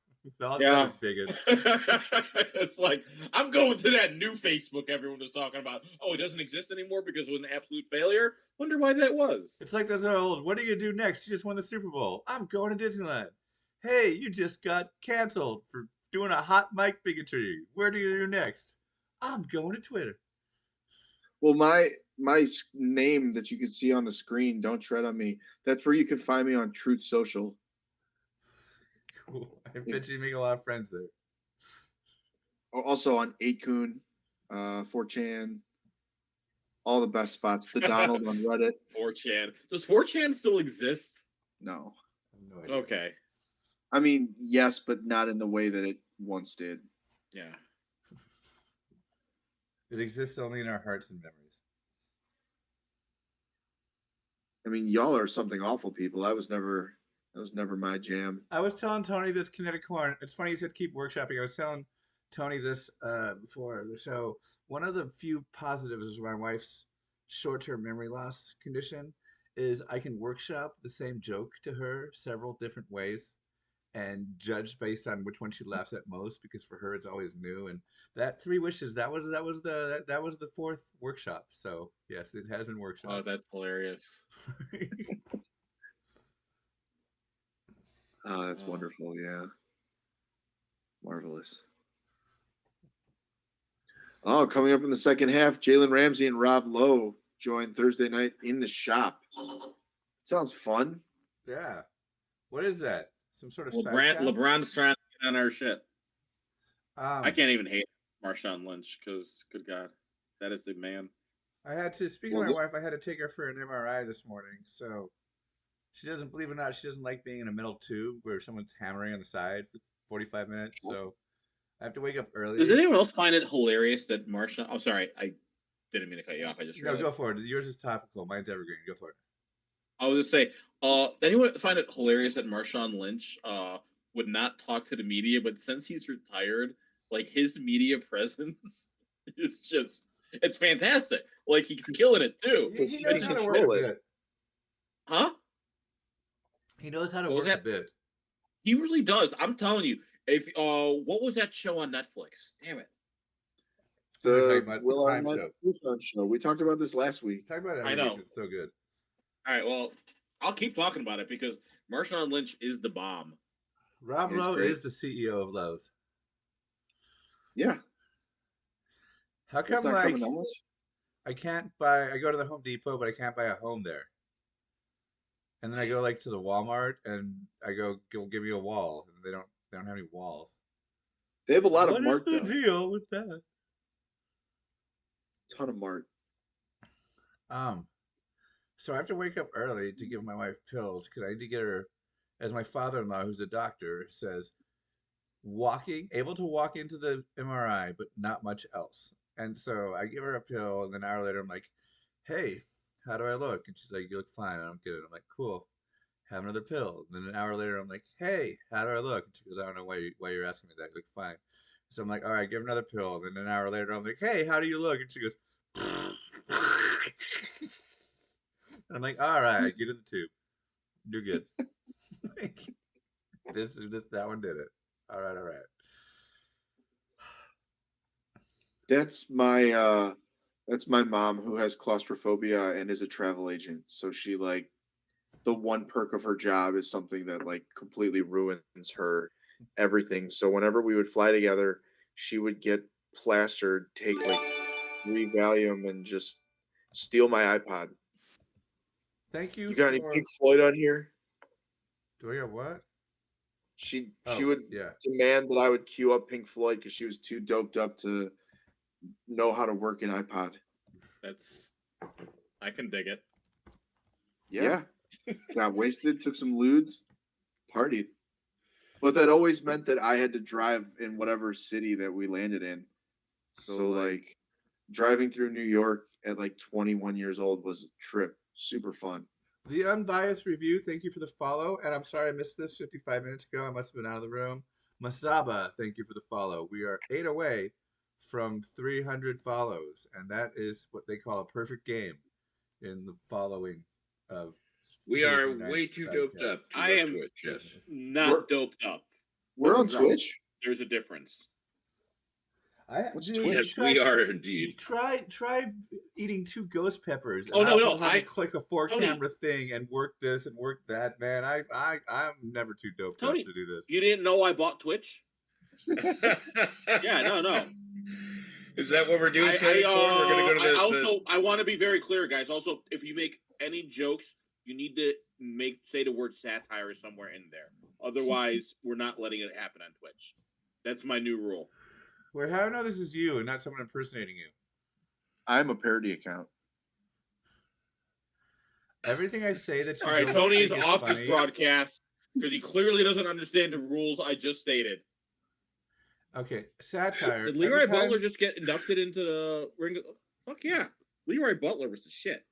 Yeah, bigots. It's like I'm going to that new Facebook everyone was talking about. Oh, it doesn't exist anymore because it was an absolute failure. Wonder why that was. It's like this old. What are you gonna do next? You just won the Super Bowl. I'm going to Disneyland. Hey, you just got canceled for doing a hot mic bigotry. Where do you do next? I'm going to Twitter. Well, my name that you can see on the screen, Don't Tread on Me. That's where you can find me on Truth Social. Cool. I bet you make a lot of friends there. Also on 8kun, 4chan, all the best spots. The Donald on Reddit. 4chan. Does 4chan still exist? No. No idea. Okay. I mean, yes, but not in the way that it once did. Yeah. It exists only in our hearts and memories. I mean, y'all are something awful people. That was never my jam. I was telling Tony this kinetic corn. It's funny you said keep workshopping. I was telling Tony this before the show. One of the few positives of my wife's short-term memory loss condition is I can workshop the same joke to her several different ways and judge based on which one she laughs at most because for her it's always new. And that three wishes that was the fourth workshop. So yes, it has been workshopped. Oh, that's hilarious. Oh, that's wonderful. Yeah. Marvelous. Oh, coming up in the second half, Jalen Ramsey and Rob Lowe join Thursday night in the shop. Sounds fun. Yeah. What is that? Some sort of LeBron's trying to get on our shit. I Um, can't even hate Marshawn Lynch because, good God, that is the man. I had to, speaking of my wife, I had to take her for an MRI this morning. So she doesn't, believe it or not, she doesn't like being in a metal tube where someone's hammering on the side for 45 minutes. So I have to wake up early. Does anyone else find it hilarious that Marshawn? Oh, sorry, I didn't mean to cut you off. I just realized. No, go for it. Yours is topical. Mine's evergreen. Go for it. I was just say, anyone find it hilarious that Marshawn Lynch would not talk to the media, but since he's retired, like his media presence is just it's fantastic. Like he's killing it too. He knows how to work a bit. Huh? He knows how to work a bit. He really does. I'm telling you. If what was that show on Netflix? Damn it. The Will Arnett show. We talked about this last week. Talk about it. I know. It's so good. All right. Well, I'll keep talking about it because Marshawn Lynch is the bomb. Rob Lowe is the CEO of Lowe's. Yeah. How come like I can't buy? I go to the Home Depot, but I can't buy a home there. And then I go like to the Walmart, and I go, give me a wall, and they don't have any walls. They have a lot of Mart. What is the deal with that? Ton of Mart. So I have to wake up early to give my wife pills because I need to get her, as my father-in-law, who's a doctor, says, able to walk into the MRI, but not much else. And so I give her a pill, and then an hour later, I'm like, hey, how do I look? And she's like, you look fine. I don't get it. I'm like, cool. Have another pill. And then an hour later, I'm like, hey, how do I look? And she goes, I don't know why you're asking me that. You look fine. So I'm like, all right, give another pill. And then an hour later, I'm like, hey, how do you look? And she goes, and I'm like, all right, get in the tube. You're good. That one did it. All right. That's my mom who has claustrophobia and is a travel agent. So she like the one perk of her job is something that like completely ruins her everything. So whenever we would fly together, she would get plastered, take like 3 Valium and just steal my iPod. Thank you. You got any Pink Floyd on here? Do I got what? She would demand that I would queue up Pink Floyd because she was too doped up to know how to work an iPod. I can dig it. Yeah. Got wasted, took some lewds, partied. But that always meant that I had to drive in whatever city that we landed in. So like driving through New York at like 21 years old was a trip. Super fun. The Unbiased Review, thank you for the follow. And I'm sorry I missed this 55 minutes ago. I must have been out of the room. Masaba, thank you for the follow. We are 8 away from 300 follows. And that is what they call a perfect game in the following of. We are way too doped up. I am Twitch, yes. not doped up. We're on Twitch. There's a difference. Yes, we are indeed. Try eating 2 ghost peppers. Oh no! I click a 4-camera thing and work this and work that. Man, I'm never too doped up to do this. You didn't know I bought Twitch? Yeah, no. Is that what we're doing? We're gonna go to I want to be very clear, guys. Also, if you make any jokes, you need to say the word satire somewhere in there. Otherwise, we're not letting it happen on Twitch. That's my new rule. Wait, how do I know this is you and not someone impersonating you? I'm a parody account. Everything I say that you all right, Tony's off this broadcast because he clearly doesn't understand the rules I just stated. Okay, satire. Did Leroy Butler just get inducted into the ring? Fuck yeah, Leroy Butler was the shit.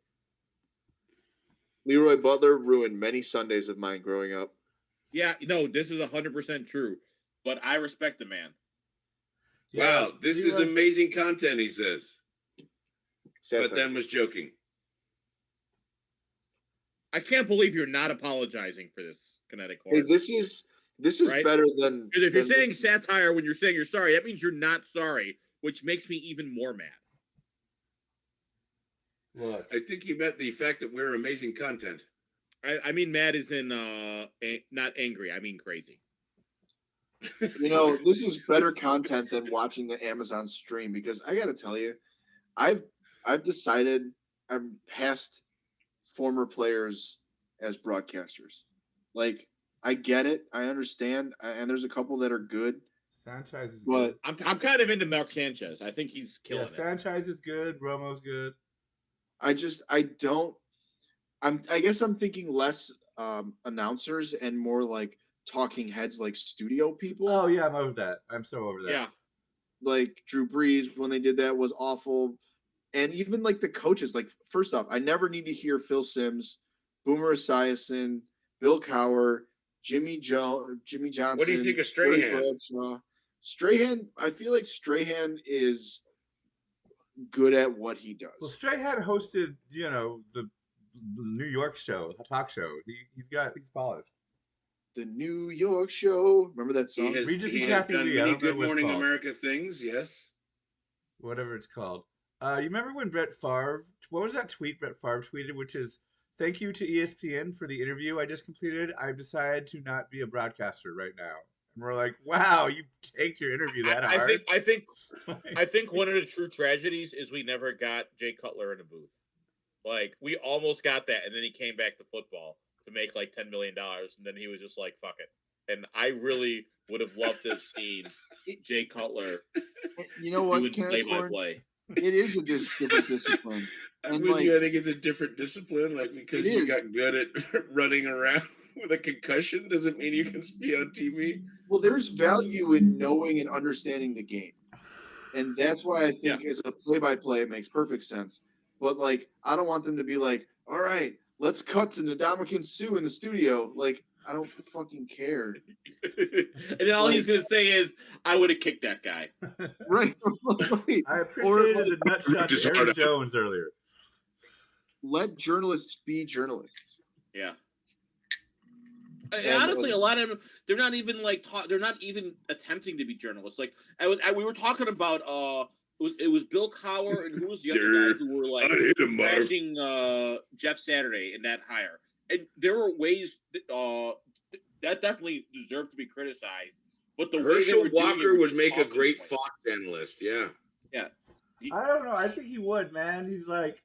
Leroy Butler ruined many Sundays of mine growing up. Yeah, no, this is 100% true. But I respect the man. Yeah, Wow, this is Leroy, amazing content, he says. Satire. But then was joking. I can't believe you're not apologizing for this, Kinetic Hey, Horse. this is Right? better than. Because if you're than- saying satire when you're saying you're sorry, that means you're not sorry, which makes me even more mad. look, I think he meant the fact that we're amazing content. I mean mad is in not angry. I mean crazy. this is better content than watching the Amazon stream because I got to tell you, I've decided I'm past former players as broadcasters. Like I get it, I understand, and there's a couple that are good. Sanchez is But good. I'm kind of into Mark Sanchez. I think he's killing Yeah, it. Sanchez is good. Romo's good. I guess I'm thinking less announcers and more like talking heads, like studio people. Oh yeah, I'm over that. I'm so over that. Yeah. Like Drew Brees when they did that was awful. And even like the coaches, like first off, I never need to hear Phil Simms, Boomer Esiason, Bill Cowher, Jimmy Johnson. What do you think of Strahan? Strahan, I feel like Strahan is good at what he does. Well, Strahan hosted, the New York show, the talk show. He's polished. The New York Show. Remember that song? Regency He has Kathy done Lee. I many don't know Good what it's Morning called. America things, yes. Whatever it's called. You remember when Brett Favre, what was that tweet Brett Favre tweeted, which is, "Thank you to ESPN for the interview I just completed. I've decided to not be a broadcaster right now." And we're like, wow, you tanked your interview that hard. I think one of the true tragedies is we never got Jay Cutler in a booth. Like we almost got that, and then he came back to football to make like $10 million, and then he was just like, "Fuck it." And I really would have loved to have seen Jay Cutler. You know what? Play by play. It is a different discipline. And I think it's a different discipline. Like because you got good at running around with a concussion doesn't mean you can be on TV. Well, there's value in knowing and understanding the game, and that's why I think as a play-by-play, it makes perfect sense. But like, I don't want them to be like, "All right, let's cut to Ndamukong Suh in the studio." Like, I don't fucking care. And then all he's gonna say is, "I would have kicked that guy." Right. I appreciated the nut shot to Aaron Jones earlier. Let journalists be journalists. Yeah. And honestly, a lot of them, they're not even they're not even attempting to be journalists. Like we were talking about it was Bill Cowher and who was the other guy who were like crashing Jeff Saturday in that hire. And there were ways that definitely deserved to be criticized. But the Herschel Walker would make a great Fox analyst. Yeah. Yeah. I don't know. I think he would, man. He's like,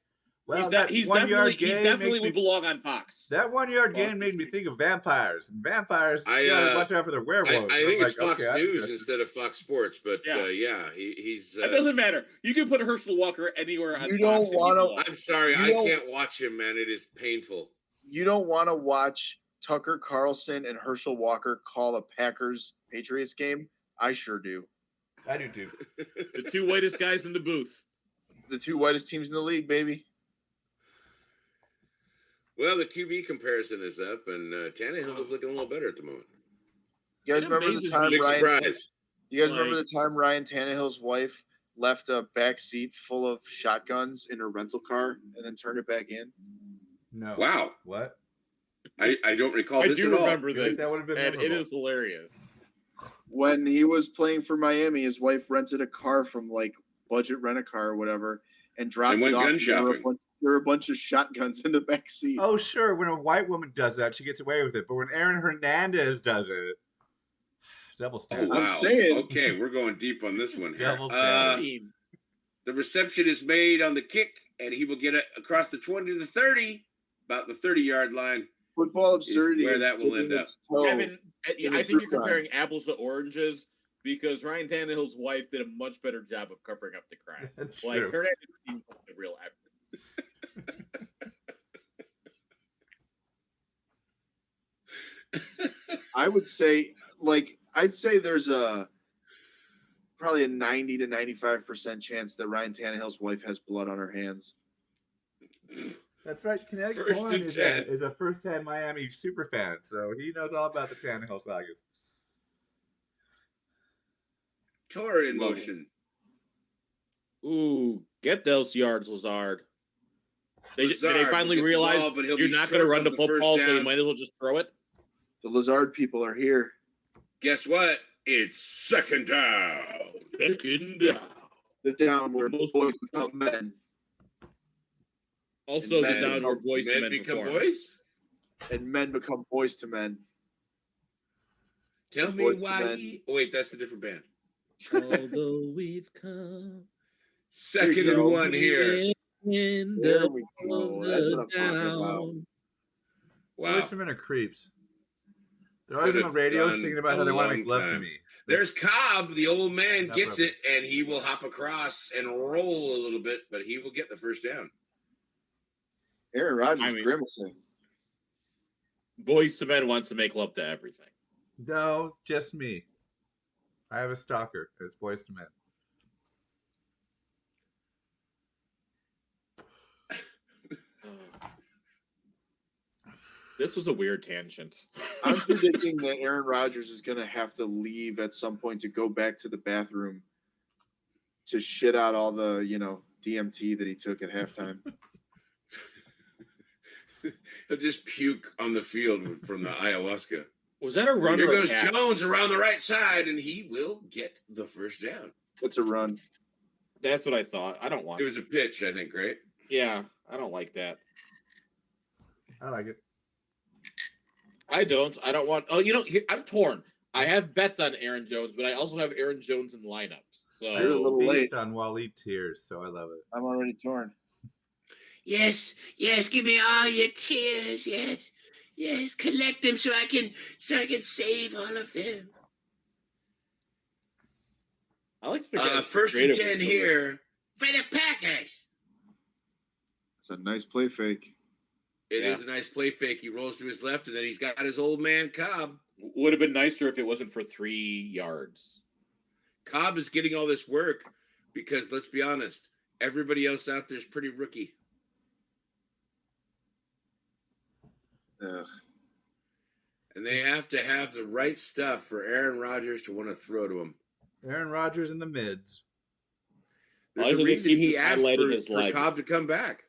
well, he definitely would belong on Fox. That 1 yard gain made me think of vampires. And vampires, you gotta watch out for their werewolves. I think it's Fox News instead of Fox Sports, but he's. It doesn't matter. You can put Herschel Walker anywhere on you Fox. Don't want to. I'm sorry, I can't watch him, man. It is painful. You don't want to watch Tucker Carlson and Herschel Walker call a Packers-Patriots game? I sure do. I do too. The two whitest guys in the booth. The two whitest teams in the league, baby. Well, the QB comparison is up, and Tannehill is looking a little better at the moment. You guys remember the time remember the time Ryan Tannehill's wife left a back seat full of shotguns in her rental car and then turned it back in? No. Wow. What? I don't recall this at all. I do remember this, that would have been and memorable. it is hilarious. When he was playing for Miami, his wife rented a car from like Budget Rent-A-Car or whatever and dropped it off. Gun shopping. There were a bunch of shotguns in the back seat. Oh, sure. When a white woman does that, she gets away with it. But when Aaron Hernandez does it, double standard. Oh, wow. I'm saying. Okay, we're going deep on this one here. Double standard. The reception is made on the kick, and he will get it across the 20 to the 30, about the 30-yard line. Football absurdity where that will end up. Kevin, I think you're comparing apples to oranges because Ryan Tannehill's wife did a much better job of covering up the crime. Like her didn't the real evidence. I would say, I'd say there's probably a 90 to 95% chance that Ryan Tannehill's wife has blood on her hands. That's right. Kinetic First Corn and 10. is a first-hand Miami super fan, so he knows all about the Tannehill sagas. Tor in motion. Ooh, get those yards, Lazard. They finally will get the realize ball, but he'll you're be not going to short run of the the football, first so you down. might as well just throw it. The Lazard people are here. Guess what? It's second down. Second down. The down where boys become men. Also, the men down where become- boys to Men men become perform. boys? And men become boys to men. Tell And me boys to why. men. Oh, wait, that's a different band. Although we've come Second There you and go. 1 here. in There the we go. That's what I'm talking about. down. Wow. Boys to Men are creeps. They're always on Could've the radio done singing about a how they want to long make love to time. me. There's Cobb. The old man Not gets perfect. it, and he will hop across and roll a little bit, but he will get the first down. Aaron Rodgers I mean- grimacing. Boys to men wants to make love to everything. No, just me. I have a stalker. It's Boys to Men. This was a weird tangent. I'm predicting that Aaron Rodgers is going to have to leave at some point to go back to the bathroom to shit out all the, DMT that he took at halftime. He'll just puke on the field from the ayahuasca. Was that a run Here or a goes catch? Jones around the right side, and he will get the first down. It's a run. That's what I thought. I don't want It was a pitch, I think, right? Yeah, I don't like that. I like it. I don't want. Oh, I'm torn. I have bets on Aaron Jones, but I also have Aaron Jones in lineups. So I'm You're a little late. on Waleed tears, so I love it. I'm already torn. Yes, give me all your tears. Yes, collect them so I can save all of them. I like the First and 10 here for the Packers. It's a nice play fake. It is a nice play fake. He rolls to his left, and then he's got his old man Cobb. Would have been nicer if it wasn't for 3 yards. Cobb is getting all this work because, let's be honest, everybody else out there is pretty rookie. Ugh. And they have to have the right stuff for Aaron Rodgers to want to throw to him. Aaron Rodgers in the mids. There's I a think reason he he keeps asked highlighting his for legs. Cobb to come back.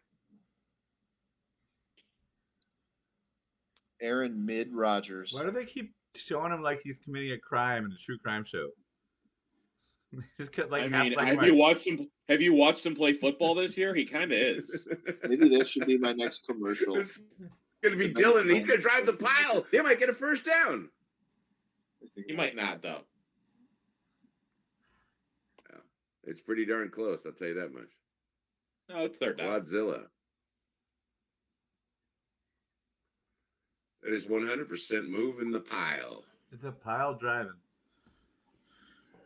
Aaron Mid Rodgers. Why do they keep showing him like he's committing a crime in a true crime show? Just got, like, half black and have you white. watched him? Have you watched him play football this year? He kind of is. Maybe that should be my next commercial. This is going to be Dylan. He's going to drive the pile. They might get a first down. He might not, though. It's pretty darn close, I'll tell you that much. No, it's third down. Godzilla. That is 100% moving the pile. It's a pile driving.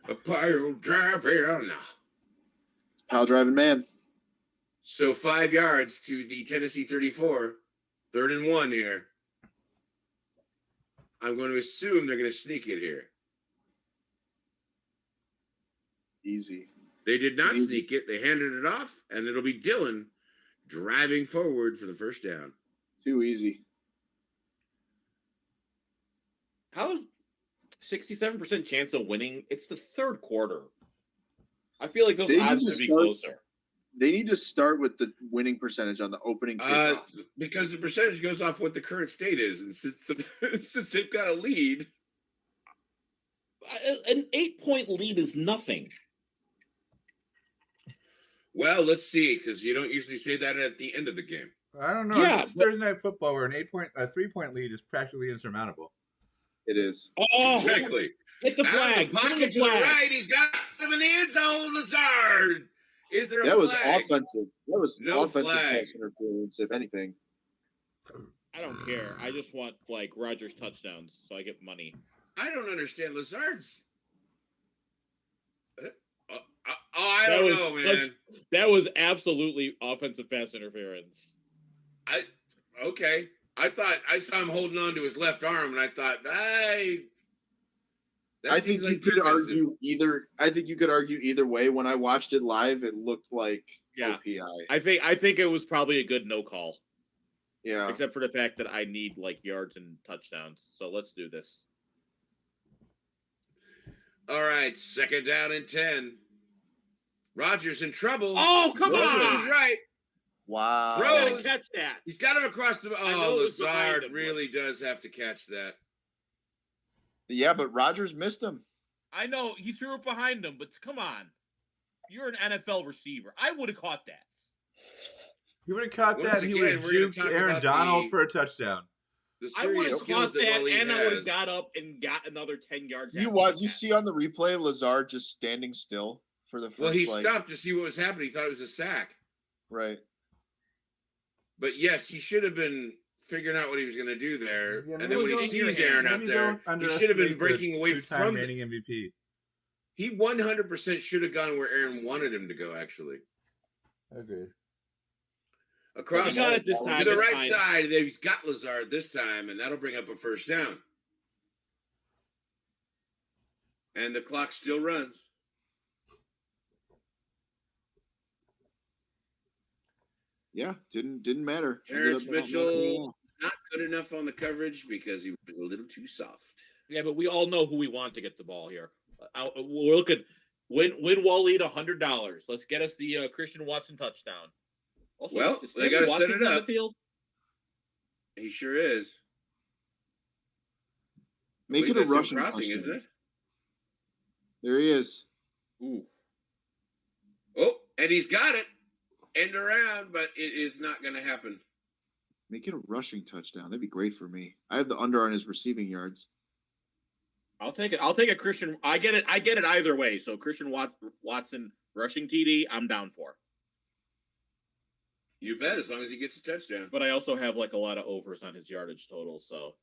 A pile driving. Pile driving man. So 5 yards to the Tennessee 34. 3rd and 1 here. I'm going to assume they're going to sneak it here. Easy. They did not Easy. sneak it. They handed it off, and it'll be Dylan driving forward for the first down. Too easy. How's 67% chance of winning? It's the third quarter. I feel like those They odds need to should be start- closer. They need to start with the winning percentage on the opening kickoff. Because the percentage goes off what the current state is, and since they've got a lead, An 8-point lead is nothing. well, let's see, because you don't usually say that at the end of the game. I don't know. Yeah, It's Thursday Night Football where a 3-point lead is practically insurmountable. It is. Oh, Exactly. hit the Out of flag. the Give him pocket the to the flag. right, he's got him in the end zone. Lazard. Is there a That was flag? offensive. That was No offensive flag. pass interference, if anything. I don't care. I just want like Rodgers touchdowns, so I get money. I don't understand Lazard's. I That don't was- know, man. That was absolutely offensive pass interference. Okay. I thought I saw him holding on to his left arm, and I thought, that I think seems you like could defensive. argue either. I think you could argue either way. When I watched it live, it looked like Yeah. OPI. I think it was probably a good no call. Yeah. Except for the fact that I need like yards and touchdowns. So let's do this. All right, 2nd down and 10. Rodgers in trouble. Oh, come on! He's right. Wow. You gotta Throws. catch that. He's got him across the. I know Oh, it was behind Lazard him, really does have to catch that. Yeah, but Rodgers missed him. I know he threw it behind him, but come on. You're an NFL receiver. I would have caught that. He would have caught Once that. He would again, have we're gonna juked talk Aaron about Donald for a touchdown. The I would serious have skills caught that that, Waleed and I would have has. got up and got another 10 yards. You see on the replay Lazard just standing still for the first Well, he play. stopped to see what was happening. He thought it was a sack. Right. But yes, he should have been figuring out what he was going to do there. Yeah, and then when he sees Aaron out there, he should have been breaking away from the reigning MVP. He 100% should have gone where Aaron wanted him to go, actually. Agreed. Across He got it this time, to the it's right fine. side, they've got Lazard this time, and that'll bring up a first down. And the clock still runs. Yeah, didn't matter. Terrence Ended up Mitchell, not good enough on the coverage because he was a little too soft. Yeah, but we all know who we want to get the ball here. We're looking win Waleed $100. Let's get us the Christian Watson touchdown. Also, Well, is they Sammy gotta set Watkins it on the up. field? He sure is. Make I it a believe that's him rushing crossing, touchdown. isn't it? There he is. Ooh. Oh, and he's got it. End around, but it is not going to happen. Make it a rushing touchdown. That'd be great for me. I have the under on his receiving yards. I'll take it. I'll take a Christian. I get it either way. So Christian Watson rushing TD, I'm down for. You bet, as long as he gets a touchdown. But I also have like a lot of overs on his yardage total, so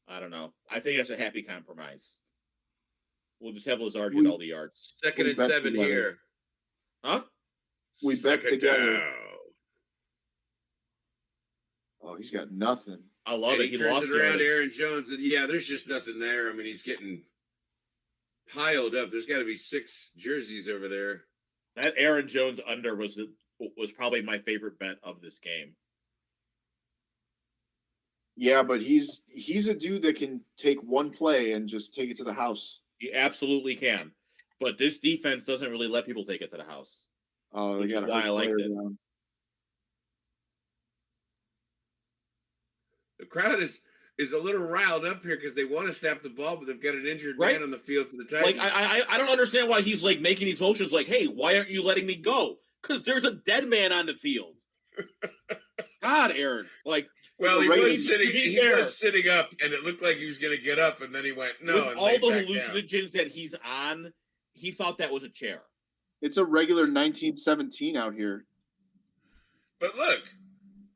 I don't know. I think that's a happy compromise. We'll just have Lazard get all the yards. 2nd and 7 together. here. Huh? We bet 2nd together. down. Oh, he's got nothing. I love And it. he He turns lost it around to yardage. Aaron Jones, and yeah, there's just nothing there. I mean, he's getting piled up. There's got to be 6 jerseys over there. That Aaron Jones under was probably my favorite bet of this game. Yeah, but he's a dude that can take one play and just take it to the house. He absolutely can. But this defense doesn't really let people take it to the house. Oh, they Which got is why I liked it. down. The crowd is a little riled up here because they want to snap the ball, but they've got an injured man on the field for the Titans. Like I don't understand why he's like making these motions like, hey, why aren't you letting me go? Because there's a dead man on the field. God, Aaron. Like, well, he was sitting. He He was sitting up, and it looked like he was going to get up, and then he went no. with And all laid the back hallucinogens that he's on, he thought that was a chair. It's a regular 1917 out here. But look,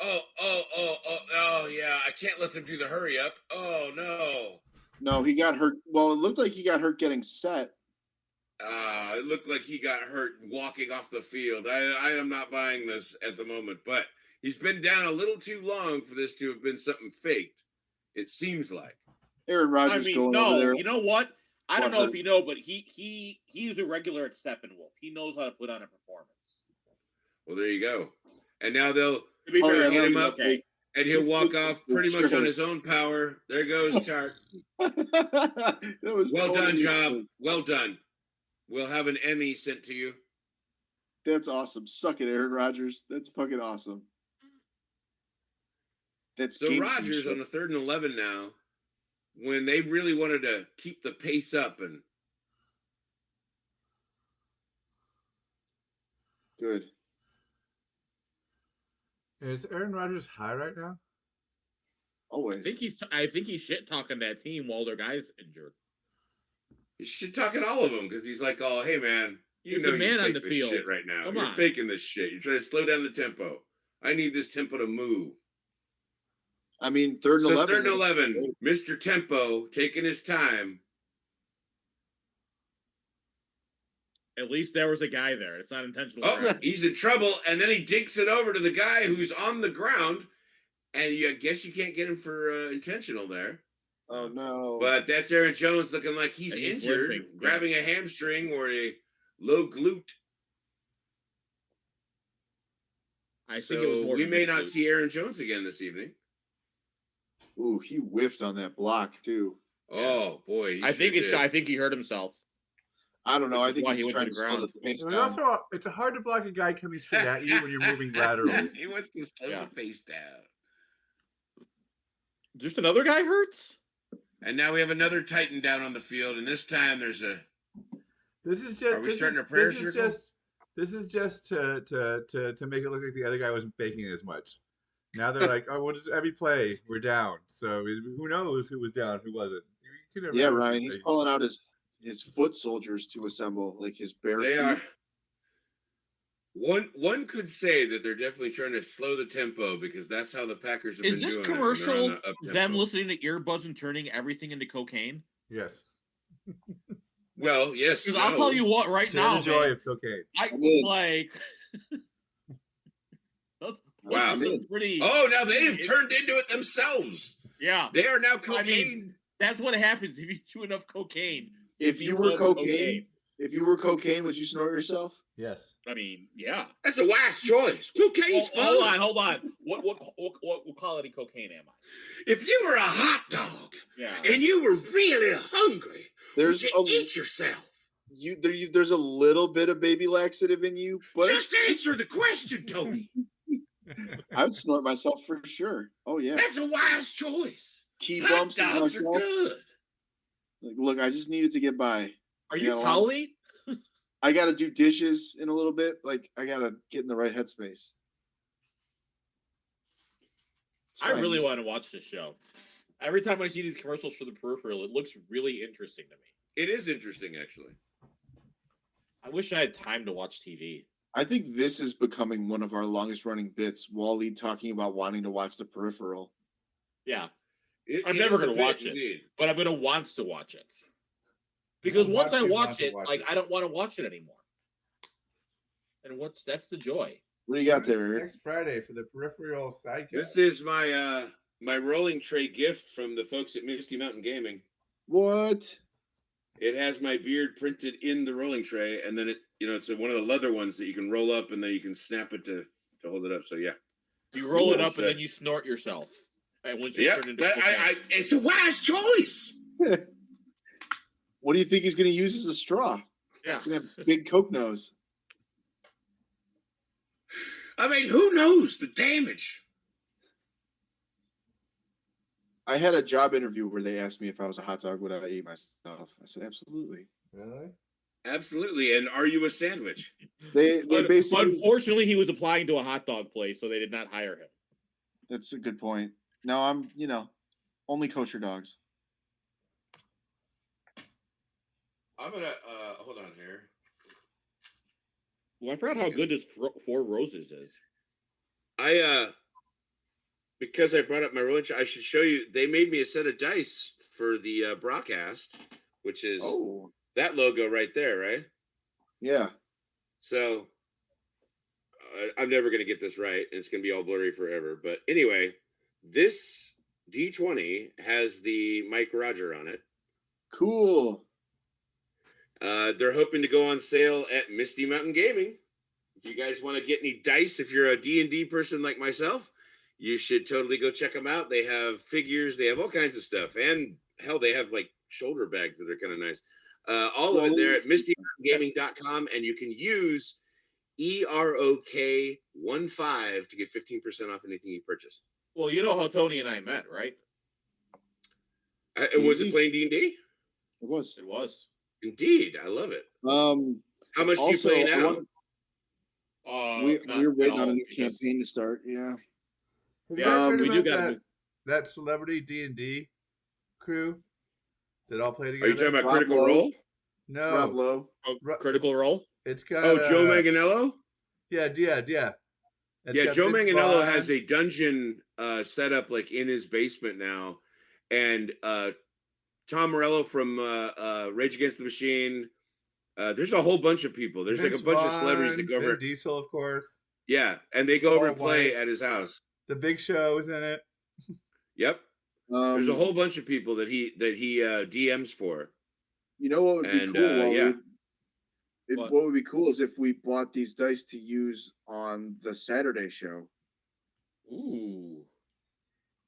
oh, yeah, I can't let them do the hurry up. Oh no. No, he got hurt. Well, it looked like he got hurt getting set. It looked like he got hurt walking off the field. I am not buying this at the moment, but he's been down a little too long for this to have been something faked. It seems like. Aaron Rodgers going over no, there. you know what? I don't know What if you know, but he's a regular at Steppenwolf. He knows how to put on a performance. Well, there you go. And now they'll To be Oh, fair, yeah, get him he's up, okay. and he'll walk off pretty much Sure. on his own power. There goes Chart. That was Well done, totally job. awesome. Well done. We'll have an Emmy sent to you. That's awesome. Suck it, Aaron Rodgers. That's fucking awesome. That's So game Rodgers changer. on the 3rd and 11 now, when they really wanted to keep the pace up, and Good. Is Aaron Rodgers high right now? Always. I think he's shit talking that team while their guy's injured. he's shit talking all of them because he's like, "Oh, hey man, you He's know the man you're on fake the this field. shit right now. Come You're on." faking this shit. You're trying to slow down the tempo. I need this tempo to move." I mean, 3rd and So 11. 3rd and 11, Mr. Tempo taking his time. At least there was a guy there. It's not intentional. Oh, he's in trouble, and then he dinks it over to the guy who's on the ground, and I guess you can't get him for intentional there. Oh, no. But that's Aaron Jones looking like he's And he's injured, limping, yeah. grabbing a hamstring or a low glute. I think it was So more we of a may not glute. see Aaron Jones again this evening. Ooh, he whiffed on that block too. Oh boy, I think he hurt himself. I don't know. I Which is think why he's he went to trying the to slow ground. the pace It was down. also it's hard to block a guy coming straight at you when you're moving laterally. He wants to slow the pace down. Just another guy hurts? And now we have another Titan down on the field, and this time there's a. This is just. Are we starting a prayer circle? This is just to make it look like the other guy wasn't faking as much. Now they're like, oh, what is every play? We're down. So who knows who was down, who wasn't? Yeah, Ryan. He's calling out his foot soldiers to assemble, like his bare feet. Are. One could say that they're definitely trying to slow the tempo because that's how the Packers have been doing. Is this commercial them listening to earbuds and turning everything into cocaine? Yes. Well, yes. Because I'll tell you what, right now, the joy of cocaine. I like. Wow. Oh, now they have turned into it themselves. Yeah. They are now cocaine. I mean, that's what happens if you do enough cocaine. If you were cocaine, would you snort yourself? Yes. I mean, yeah. That's a wise choice. Cocaine's fun. Hold on. What quality cocaine am I? If you were a hot dog and you were really hungry, would you eat yourself? There's a little bit of baby laxative in you, but just answer the question, Tony. I would snort myself for sure. Oh yeah, that's a wise choice. Key bumps hot dogs are good. Like, look, I just needed to get by. Are you Holly? I got to do dishes in a little bit. Like, I got to get in the right headspace. I really want to watch this show. Every time I see these commercials for the peripheral, it looks really interesting to me. It is interesting, actually. I wish I had time to watch TV. I think this is becoming one of our longest running bits. Wally talking about wanting to watch the peripheral. Yeah. I'm never going to watch it, but I'm going to want to watch it. Because once I watch it, I don't want to watch it anymore. And that's the joy. What do you got there, Eric? Next Friday for the peripheral Sidecast. This is my my rolling tray gift from the folks at Misty Mountain Gaming. What? It has my beard printed in the rolling tray, and then it's one of the leather ones that you can roll up, and then you can snap it to hold it up. So yeah, you roll it up, and then you snort yourself. And once you turn into it's a wise choice. What do you think he's going to use as a straw? Yeah, he's going to have big Coke nose. I mean, who knows the damage? I had a job interview where they asked me if I was a hot dog, would I eat myself? I said, absolutely. Really? Absolutely. And are you a sandwich? They basically. Unfortunately, he was applying to a hot dog place, so they did not hire him. That's a good point. No, I'm, only kosher dogs. I'm going to, hold on here. Well, I forgot how good this Four Roses is. Because I brought up my rolling tray, I should show you. They made me a set of dice for the broadcast, which is that logo right there, right? Yeah. So I'm never going to get this right. And it's going to be all blurry forever. But anyway, this D20 has the Mike Roger on it. Cool. They're hoping to go on sale at Misty Mountain Gaming. If you guys want to get any dice, if you're a D&D person like myself, you should totally go check them out. They have figures. They have all kinds of stuff. And hell, they have like shoulder bags that are kind of nice. All of it there at mistymountaingaming.com. And you can use EROK15 to get 15% off anything you purchase. Well, you know how Tony and I met, right? Was it playing D&D? It was. It was. Indeed. I love it. How much do you play now? We're waiting on a new campaign to start. Yeah. Have you guys heard about that celebrity D&D crew that all play together? Are you talking about Critical Role? No. Rob Lowe. Critical Role? It's got Joe Manganiello? Yeah. Yeah, Joe Manganiello has a dungeon set up like in his basement now. And Tom Morello from Rage Against the Machine. There's a whole bunch of people. There's Vince like a bunch of celebrities that go over. Vin Diesel, of course. Yeah, and they go over and play at his house. The Big Show is in it. Yep. There's a whole bunch of people that he DMs for. You know what would be cool? What would be cool is if we bought these dice to use on the Saturday show. Ooh,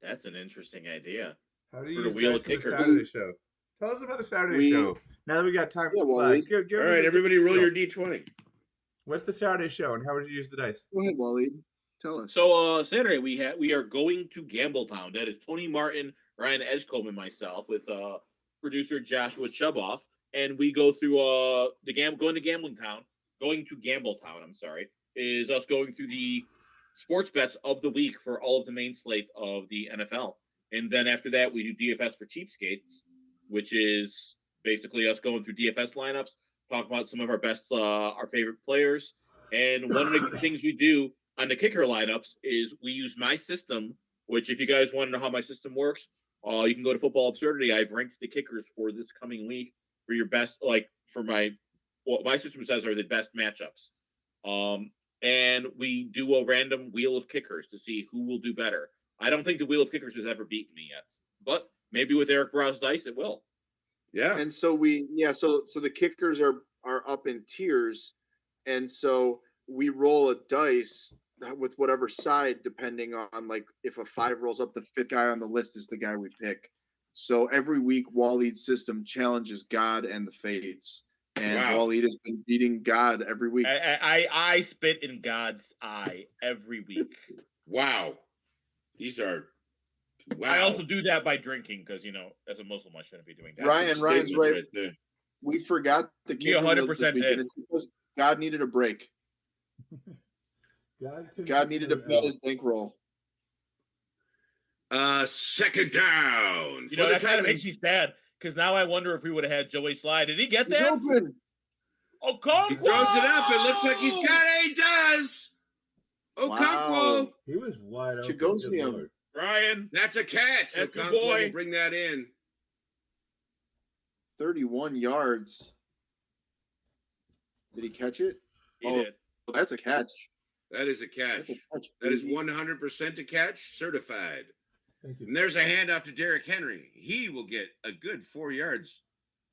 That's an interesting idea. How do you For the use wheel dice of in the kickers. Saturday show? Tell us about the Saturday We- show. Now that we got time Yeah, to fly, Wally. give All me right, the everybody, roll spiel. your d20. What's the Saturday show, and how would you use the dice? Go ahead, Wally. Tell us. So Saturday we are going to Gambletown. That is Tony Martin, Ryan Edgecombe, and myself with producer Joshua Chuboff, and we go through going to Gambletown. I'm sorry, is us going through the sports bets of the week for all of the main slate of the NFL, and then after that we do DFS for cheapskates, which is basically us going through DFS lineups, talk about some of our best, our favorite players, and one of the things we do on the kicker lineups is we use my system, which if you guys want to know how my system works, you can go to Football Absurdity. I've ranked the kickers for this coming week for your best, like for what my system says are the best matchups. And we do a random wheel of kickers to see who will do better. I don't think the wheel of kickers has ever beaten me yet, but maybe with Eric Brow's dice, it will. Yeah. And so so the kickers are up in tiers, and so we roll a dice with whatever side, depending on like if a 5 rolls up, the 5th guy on the list is the guy we pick. So every week, Waleed's system challenges God and the Fates, and Waleed has been beating God every week. I spit in God's eye every week. Wow. These are. Wow. I also do that by drinking because, as a Muslim, I shouldn't be doing that. Ryan's right. We forgot the You 100% did. It's because God needed a break. God needed to pay his bankroll. Second down. That kind of makes me sad because now I wonder if we would have had Joey Slide. Did he get that? Open. Okonkwo! He throws it up. It looks like he's got it. He does. Okonkwo. Wow. He was wide open. Chigosium. Ryan. That's a catch. That's your Okonkwo boy. will bring that in. 31 yards. Did he catch it? He did. That's a catch. That is a catch. That's a catch. That is baby. 100% a catch, certified. Thank you. And there's a handoff to Derrick Henry. He will get a good 4 yards,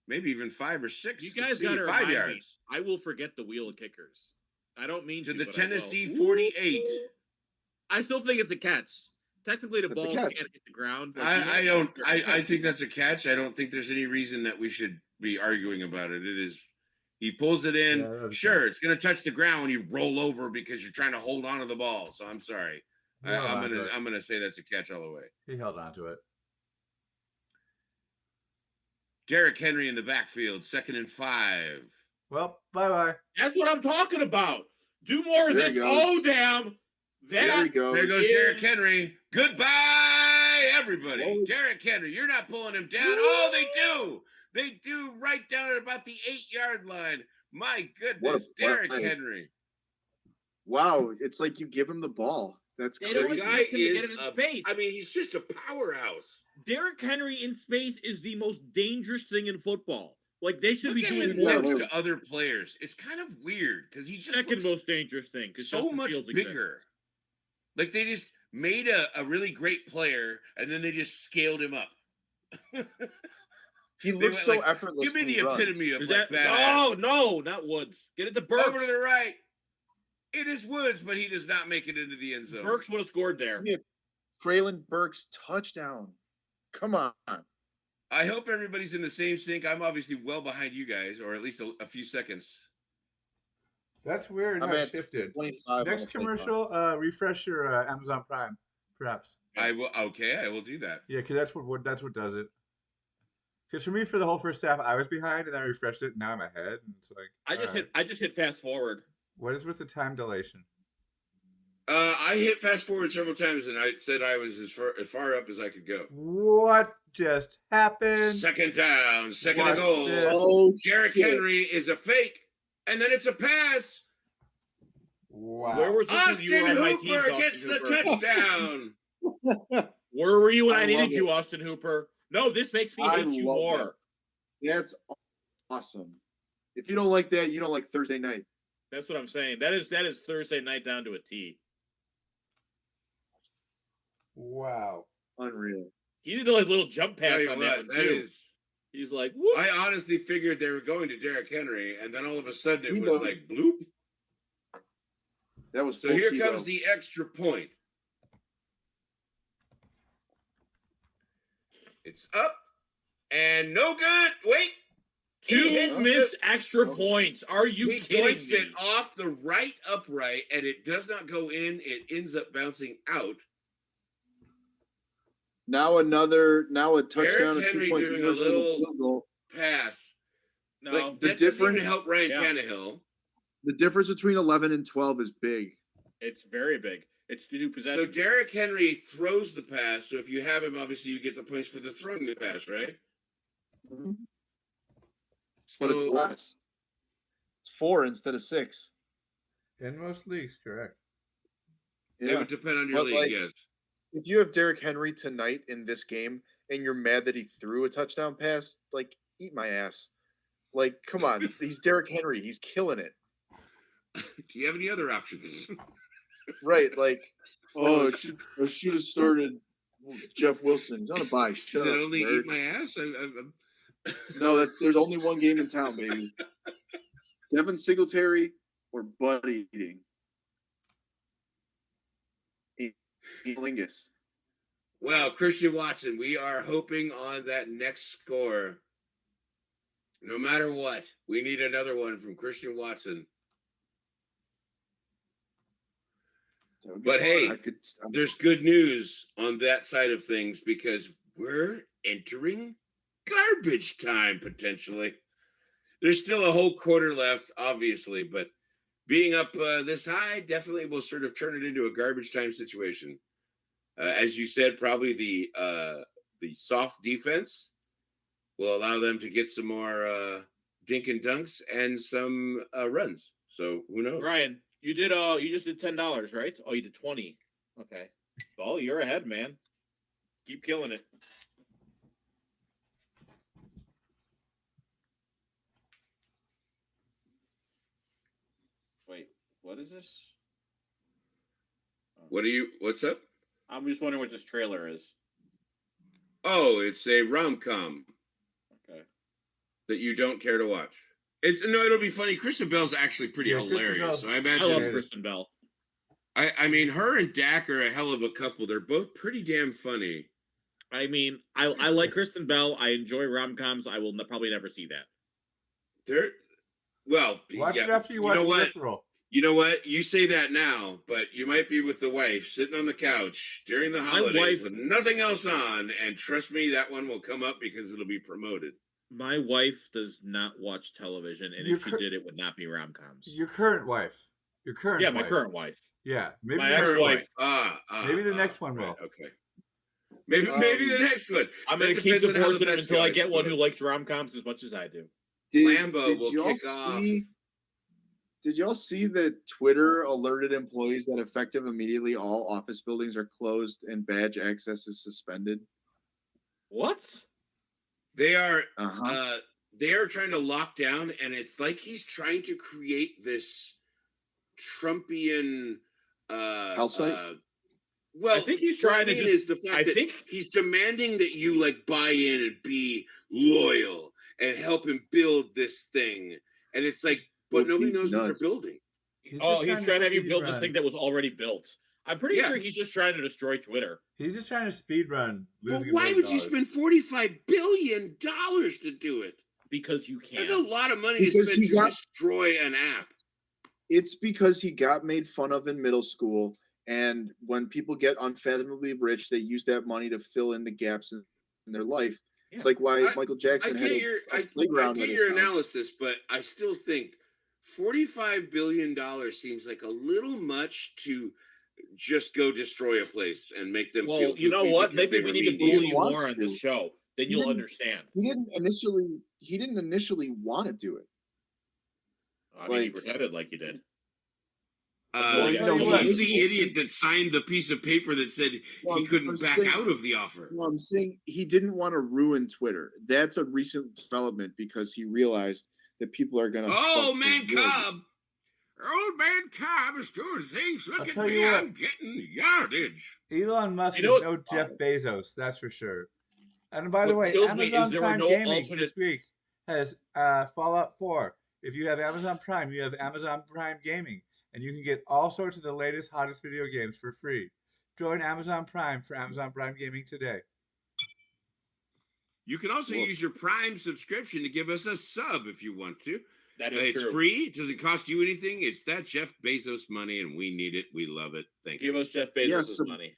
maybe even 5 or 6. You guys got to 5 yards. Me. I will forget the wheel of kickers. I don't mean to to the but Tennessee 48. I still think it's a catch. Technically, the That's a ball catch. can't hit the ground. I think that's a catch. I don't think there's any reason that we should be arguing about it. It is. He pulls it in. Yeah, sure, it's going to touch the ground when you roll over because you're trying to hold on to the ball. So I'm sorry. I'm gonna say that's a catch all the way. He held on to it. Derrick Henry in the backfield, 2nd and 5. Well, bye-bye. That's what I'm talking about. Do more of There this. he goes. Oh, damn. There we go. There goes Derrick Henry. Goodbye, everybody. Oh. Derrick Henry, you're not pulling him down. Oh, they do. They do right down at about the 8-yard line. My goodness, Derrick Henry. Wow, it's like you give him the ball. That's They crazy. don't expect him to get it in space. I mean, he's just a powerhouse. Derrick Henry in space is the most dangerous thing in football. Like, they should be Look at doing him more. next to other players. It's kind of weird because he just Second looks most dangerous thing. 'cause so Justin much Fields bigger. exists. Like they just made a really great player and then they just scaled him up. He looks went so like, effortless. Give me when the he runs. epitome of Is like that, badass. oh, no, not Woods. Get it to Burks. Over to the right. It is Woods, but he does not make it into the end zone. Burks would have scored there. Yeah. Traylon Burks touchdown. Come on. I hope everybody's in the same sync. I'm obviously well behind you guys, or at least a few seconds. That's weird. I'm How it at shifted. 25 on Next the play commercial, refresh your Amazon Prime, perhaps. I will. Okay, I will do that. Yeah, because that's what does it. Because for me, for the whole first half, I was behind, and then I refreshed it. And now I'm ahead, and it's like I just hit fast forward. What is with the time dilation? I hit fast forward several times, and I said I was as far up as I could go. What just happened? Second down, second and Watch goal. this. Oh, Derrick shit. Henry is a fake, and then it's a pass. Wow. Where was this when you were Austin on my team, Hooper Austin gets the Hooper? touchdown. Where were you when I I needed love you, it. Austin Hooper? No, this makes me I hate you love more. That's awesome. If you don't like that, you don't like Thursday night. That's what I'm saying. That is Thursday night down to a T. Wow. Unreal. He did a little jump pass Tell you on what, that one that too. is. He's like, whoop. I honestly figured they were going to Derrick Henry, and then all of a sudden it He was knows. like bloop. That was So full here Tebow. comes the extra point. It's up and no good. Wait. Two missed extra points. Are you he kidding doinks me? it off the right upright, and it does not go in. It ends up bouncing out. Now a touchdown, Derrick a Henry 2-point doing a little pass. No, like, the that difference doesn't even help Ryan Tannehill. The difference between 11 and 12 is big. It's very big. It's 2 possessions. So Derrick Henry throws the pass. So if you have him, obviously you get the points for the throwing the pass, right? Mm-hmm. But it's less. It's 4 instead of 6. In most leagues, correct. Yeah. It would depend on your league, yes. If you have Derrick Henry tonight in this game and you're mad that he threw a touchdown pass, like, eat my ass. Like, come on. He's Derrick Henry. He's killing it. Do you have any other options? Right, like, I should have started Jeff Wilson. He's on a bye. Does it only eat my ass? No, there's only one game in town, baby. Devin Singletary or butt eating. Lingus. Well, Christian Watson, we are hoping on that next score. No matter what, we need another one from Christian Watson. But hey, there's good news on that side of things because we're entering garbage time potentially. There's still a whole quarter left, obviously, but being up this high definitely will sort of turn it into a garbage time situation. As you said, probably the soft defense will allow them to get some more dink and dunks and some runs. So who knows? Ryan, you just did $10, right? Oh, you did 20. Okay. Well, you're ahead, man. Keep killing it. Wait, what is this? What's up? I'm just wondering what this trailer is. Oh, it's a rom-com. Okay. That you don't care to watch. It'll be funny. Kristen Bell's actually pretty hilarious. So I imagine. I love Kristen Bell. I mean, her and Dak are a hell of a couple. They're both pretty damn funny. I mean, I like Kristen Bell. I enjoy rom-coms. I will probably never see that. Watch it after you watch Peripheral. You know what? You say that now, but you might be with the wife sitting on the couch during the holidays with nothing else on, and trust me, that one will come up because it'll be promoted. My wife does not watch television, and if she did, it would not be rom-coms. Your current wife. Yeah, my current wife. Yeah, maybe my ex-wife. Maybe the next one will. Right, okay. Maybe the next one. I'm going to keep divorcing him until I get one who likes rom-coms as much as I do. Lambo will kick off. Did y'all see that Twitter alerted employees that effective immediately all office buildings are closed and badge access is suspended? What? They are they are trying to lock down, and it's like he's trying to create this Trumpian hell site. Well, I think he's trying to is the fact that he's demanding that you like buy in and be loyal and help him build this thing. And it's like, but nobody knows what they're building. He's trying to have you build this thing that was already built. I'm pretty sure he's just trying to destroy Twitter. He's just trying to speed run. But why would you spend $45 billion to do it? Because you can. That's a lot of money to spend to destroy an app. It's because he got made fun of in middle school, and when people get unfathomably rich, they use that money to fill in the gaps in their life. Yeah. It's like why Michael Jackson had I get your analysis, but I still think $45 billion seems like a little much to just go destroy a place and make them feel. Well, you know what? Maybe we need to bully you more on this show. Then you'll understand. He didn't initially want to do it. I mean, he pretended like he did. He's the idiot that signed the piece of paper that said he couldn't back out of the offer. Well, I'm saying he didn't want to ruin Twitter. That's a recent development because he realized that people are going to. Oh, man, Cobb. Old man Cobb is doing things. Look at me, I'm getting yardage. Elon Musk is no Jeff Bezos, that's for sure. And by the way, Amazon Prime Gaming this week has Fallout 4. If you have Amazon Prime, you have Amazon Prime Gaming, and you can get all sorts of the latest, hottest video games for free. Join Amazon Prime for Amazon Prime Gaming today. You can also use your Prime subscription to give us a sub if you want to. That is It's true. free. It doesn't cost you anything. It's that Jeff Bezos money, and we need it. We love it. Thank you. Give us Jeff Bezos' money.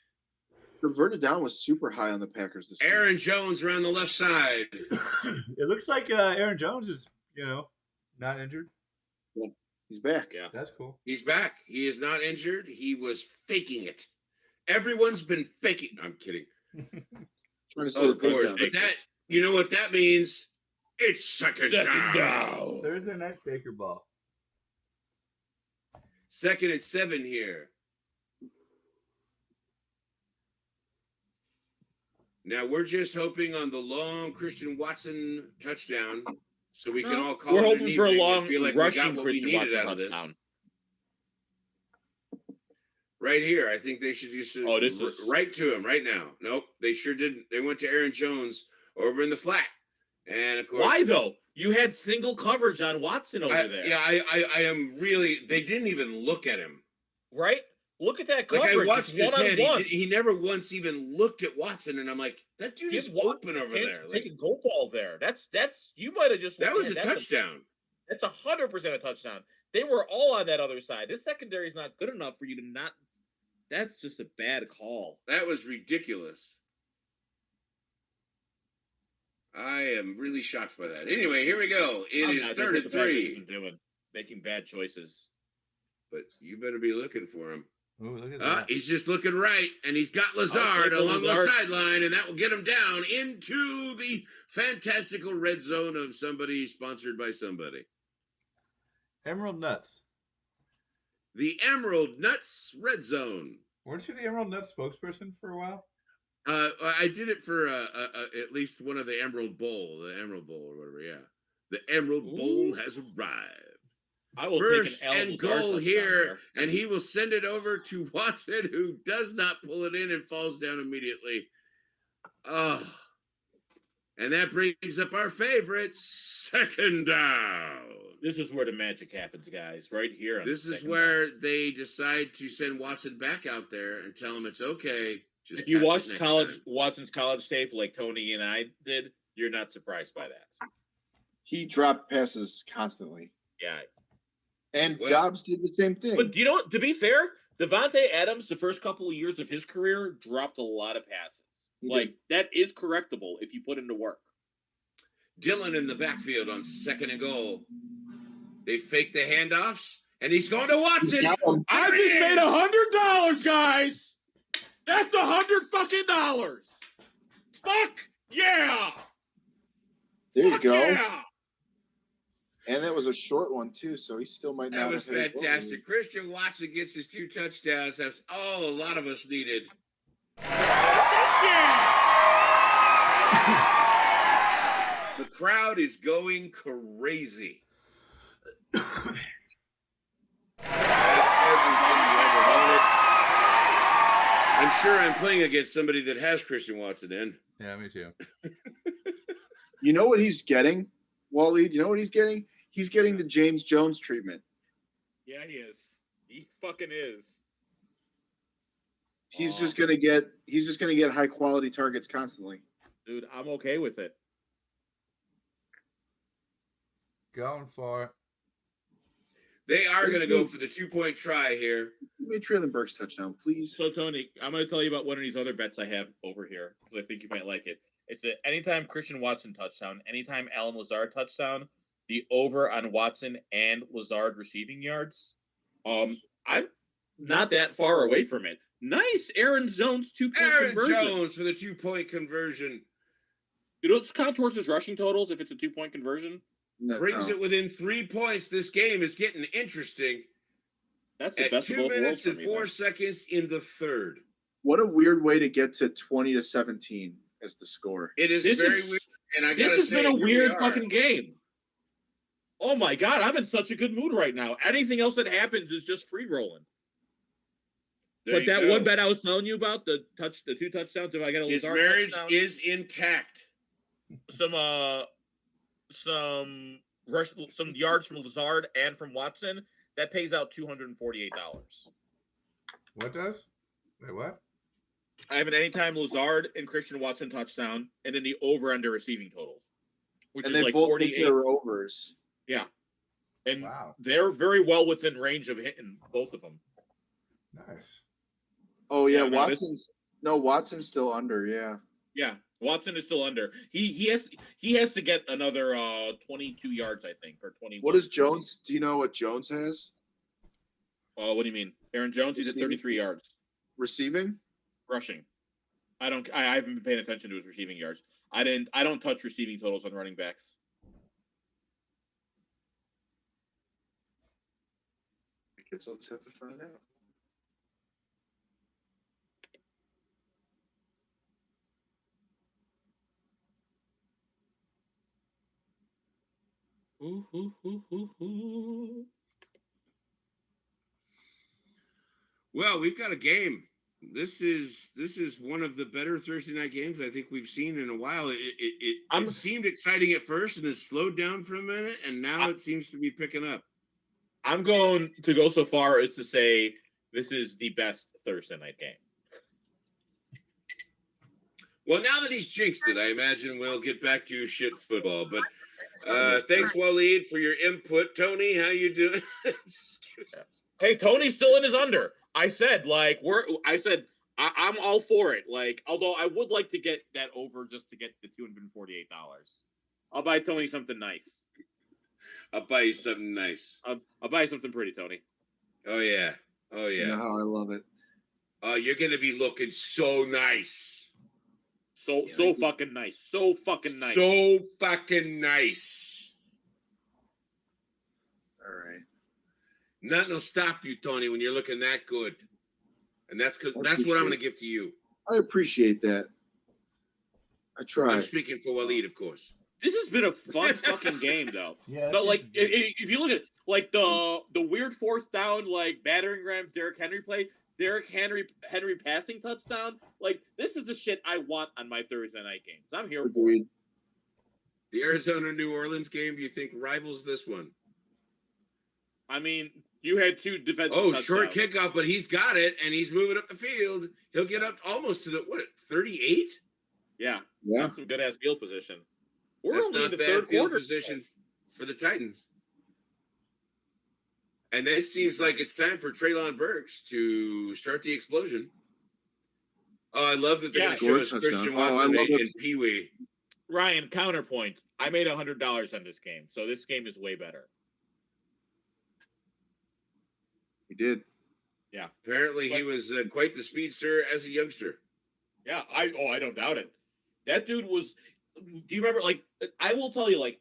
Converted down was super high on the Packers this week. Aaron Jones around the left side. It looks like Aaron Jones is, not injured. Yeah, he's back. Yeah, that's cool. He's back. He is not injured. He was faking it. Everyone's been faking. I'm kidding. Of course, but that you know what that means? It's second down. Thursday night Baker ball. 2nd and 7 here. Now we're just hoping on the long Christian Watson touchdown, so we can all call we're it hoping an for a evening. long I feel like rushing we got what Christian we needed Watson out of this. touchdown. Right here, I think they should just right to him right now. Nope, they sure didn't. They went to Aaron Jones over in the flat, and of course, why though? You had single coverage on Watson over there. Yeah, I am really. They didn't even look at him. Right? Look at that coverage. Like I watched his head. One. He never once even looked at Watson, and I'm like, that dude is open over there. Take a goal ball there. That's you might have just. That was a touchdown. That's 100% a touchdown. They were all on that other side. This secondary is not good enough for you to not. That's just a bad call. That was ridiculous. I am really shocked by that. Anyway, here we go. It is 3rd and 3. Making bad choices. But you better be looking for him. Ooh, look at that. He's just looking right, and he's got Lazard along the sideline, and that will get him down into the fantastical red zone of somebody sponsored by somebody. Emerald Nuts. The Emerald Nuts red zone. Weren't you the Emerald Nuts spokesperson for a while? I did it for at least one of the Emerald Bowl or whatever. Yeah, the Emerald Bowl has arrived. I will First take an and goal here, and he will send it over to Watson, who does not pull it in and falls down immediately. Oh, and that brings up our favorite 2nd down. This is where the magic happens, guys. Right here. This is where they decide to send Watson back out there and tell him it's okay. Just if you watched Watson's college tape like Tony and I did, you're not surprised by that. He dropped passes constantly. Yeah. And Dobbs did the same thing. But you know what? To be fair, Devontae Adams, the first couple of years of his career, dropped a lot of passes. That is correctable if you put into work. Dylan in the backfield on 2nd and goal. They fake the handoffs, and he's going to Watson. I just made $100, guys. That's $100 fucking dollars. Fuck yeah! There you go. Yeah. And that was a short one too, so he still might not. That was fantastic. Christian Watson gets his 2 touchdowns. That's all a lot of us needed. Yeah. The crowd is going crazy. That's everything you ever wanted. I'm sure I'm playing against somebody that has Christian Watson in. Yeah, me too. You know what he's getting, Wally? You know what he's getting? He's getting the James Jones treatment. Yeah, he is. He fucking is. He's just gonna get high quality targets constantly. Dude, I'm okay with it. Going for it. They are going to go for the 2-point try here. Give me a Traylon Burks touchdown, please. So, Tony, I'm going to tell you about one of these other bets I have over here because I think you might like it. It's the anytime Christian Watson touchdown, anytime Allen Lazard touchdown, the over on Watson and Lazard receiving yards. I'm not that far away from it. Nice Aaron Jones 2-point conversion. Aaron Jones for the 2-point conversion. You know, let's count towards his rushing totals if it's a 2-point conversion. Brings it within 3 points. This game is getting interesting. That's the at best 2 minutes and 4 seconds in the 3rd. What a weird way to get to 20-17 as the score. It is very weird. And I this has been a weird fucking game. Oh my God, I'm in such a good mood right now. Anything else that happens is just free rolling. But that one bet I was telling you about, the 2 touchdowns, if I get a his marriage is intact. Some yards from Lazard and from Watson, that pays out $248. What does? Wait, what? I have an anytime Lazard and Christian Watson touchdown, and then the over-under receiving totals, which And is they like both 48. hit their overs. Yeah. And Wow. they're very well within range of hitting both of them. Nice. Oh yeah, Yeah, Watson's still under. Yeah. Yeah, Watson is still under. He has to get another 22 yards, I think, or 21. What is Jones? Do you know what Jones has? What do you mean? Aaron Jones, he's at 33 yards. Receiving? Rushing. I haven't been paying attention to his receiving yards. I don't touch receiving totals on running backs. I guess I'll just have to find out. Well, we've got a game. This is one of the better Thursday night games I think we've seen in a while. It seemed exciting at first and then slowed down for a minute, and now it seems to be picking up. I'm going to go so far as to say this is the best Thursday night game. Well, now that he's jinxed it, I imagine we'll get back to shit football. But thanks, Waleed, for your input. Tony, how you doing? Hey, Tony's still in his under. I said I'm all for it. Like, although I would like to get that over just to get the $248. I'll buy Tony something nice. I'll buy you something nice. I'll buy you something pretty, Tony. Oh yeah. You know how I love it. Oh, you're gonna be looking so nice. So fucking nice. So fucking nice. So fucking nice. All right. Nothing will stop you, Tony, when you're looking that good. And that's what I'm going to give to you. I appreciate that. I try. I'm speaking for Waleed, of course. This has been a fun fucking game, though. Yeah. But like, if you look at like the weird fourth down, like battering ram Derrick Henry play, Derrick Henry passing touchdown, like this is the shit I want on my Thursday night games. I'm here for it. The Arizona New Orleans game, do you think rivals this one? I mean, you had two defensive touchdowns. Short kickoff, but he's got it, and he's moving up the field. He'll get up almost to the, 38? Yeah. That's some good-ass field position. We're That's only not in the bad third field quarter position for the Titans. And this seems like it's time for Treylon Burks to start the explosion. Oh, I love that they're going to show us Christian Watson and Pee Wee. Ryan, counterpoint. I made $100 on this game, so this game is way better. He did. Yeah. Apparently, he was quite the speedster as a youngster. Yeah, I don't doubt it. That dude was. Do you remember? Like, I will tell you, like,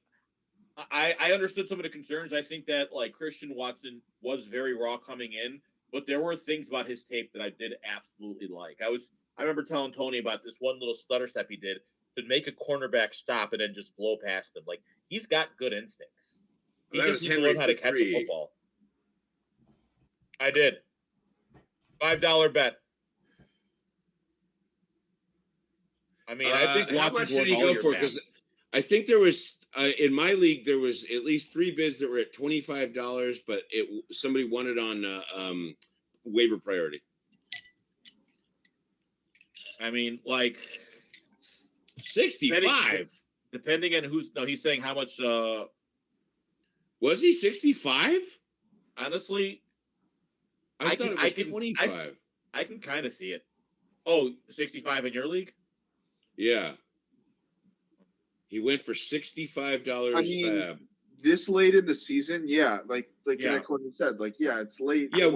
I understood some of the concerns. I think that like Christian Watson was very raw coming in, but there were things about his tape that I did absolutely like. I remember telling Tony about this one little stutter step he did to make a cornerback stop and then just blow past him. Like, he's got good instincts. He just needs to learn how to catch a football. I did. $5 bet. I mean, I think how much did he go for? Because I think there was in my league there was at least 3 bids that were at $25, but somebody won it on waiver priority. I mean, like 65. Depending on who's he's saying how much. Was he 65? Honestly, I thought it was 25. I can kind of see it. Oh, 65 in your league? Yeah. He went for $65 fab. This late in the season, like Courtney said, it's late. Yeah,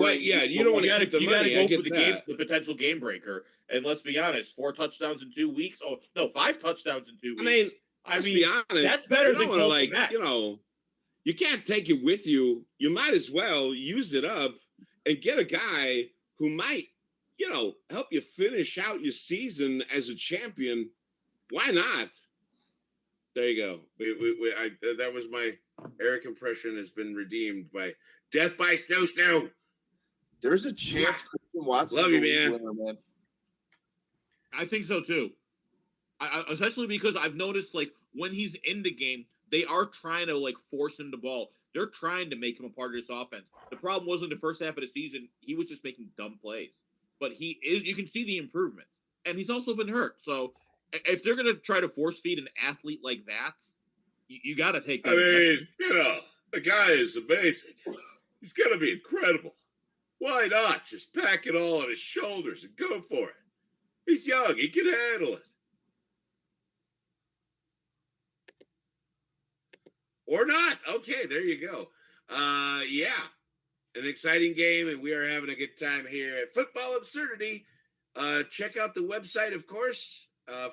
you don't want to keep the money. I get that. The potential game breaker. And let's be honest, 4 touchdowns in 2 weeks. Oh no, 5 touchdowns in 2 weeks. I mean, be honest, that's better than you can't take it with you. You might as well use it up and get a guy who might, help you finish out your season as a champion. Why not? There you go. That was my Eric impression has been redeemed by Death by Snow. There's a chance Christian Watson. Love you, man. Man. I think so too. Especially because I've noticed, like, when he's in the game, they are trying to force him the ball. They're trying to make him a part of this offense. The problem was in the first half of the season, he was just making dumb plays. But he is. You can see the improvement, and he's also been hurt. So if they're going to try to force feed an athlete like that, you got to take that. I mean, the guy is amazing. He's going to be incredible. Why not just pack it all on his shoulders and go for it? He's young. He can handle it. Or not. Okay, there you go. Yeah, an exciting game, and we are having a good time here at Football Absurdity. Check out the website, of course,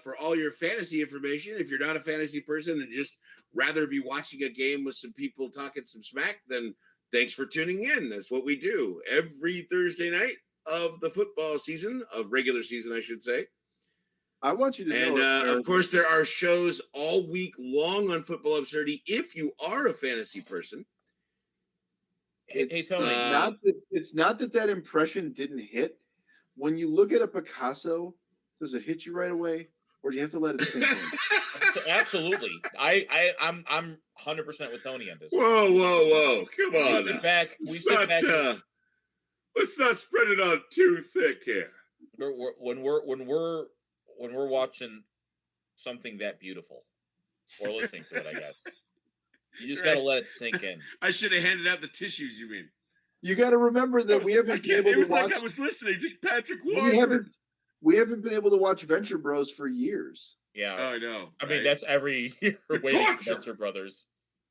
for all your fantasy information. If you're not a fantasy person and just rather be watching a game with some people talking some smack, then thanks for tuning in. That's what we do every Thursday night of the football season, of regular season, I should say. I want you to know. And of course, there are shows all week long on Football Absurdity if you are a fantasy person. Hey, Tony. It's not that impression didn't hit. When you look at a Picasso, does it hit you right away, or do you have to let it sink in? Absolutely. I'm 100% with Tony on this. Whoa! Come on. Let's not spread it out too thick here. When we're watching something that beautiful, or listening to it, I guess you just got to let it sink in. I should have handed out the tissues. You mean? You got to remember that we haven't been able to watch. It was like I was listening to Patrick Warburton. We haven't been able to watch Venture Bros for years. Yeah, I know. I mean, that's every year waiting for Venture Brothers.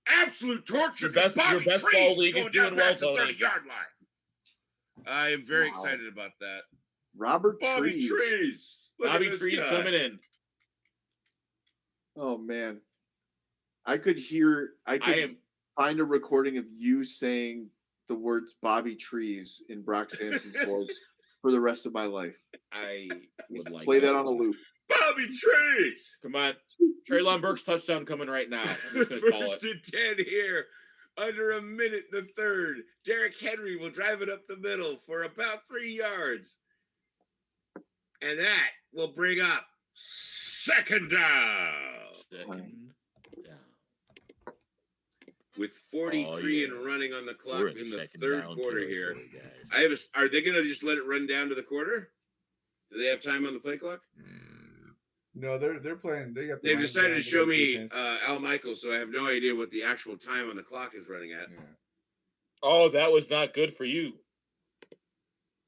Absolute torture. Your best ball league is doing well, Tony. 30-yard line. I am very excited about that. Bobby Trees. Bobby Trees coming in. Oh man, I could find a recording of you saying the words Bobby Trees in Brock Sampson's voice for the rest of my life. I would like play that on a loop. Bobby Trees. Come on, Treylon Burks touchdown coming right now. First and 10 here. Under a minute in the third. Derrick Henry will drive it up the middle for about 3 yards. And that will bring up second down. With 43 and running on the clock in the third quarter here. Are they going to just let it run down to the quarter? Do they have time on the play clock? No, they're playing. They've decided to show me Al Michaels, so I have no idea what the actual time on the clock is running at. Yeah. Oh, that was not good for you.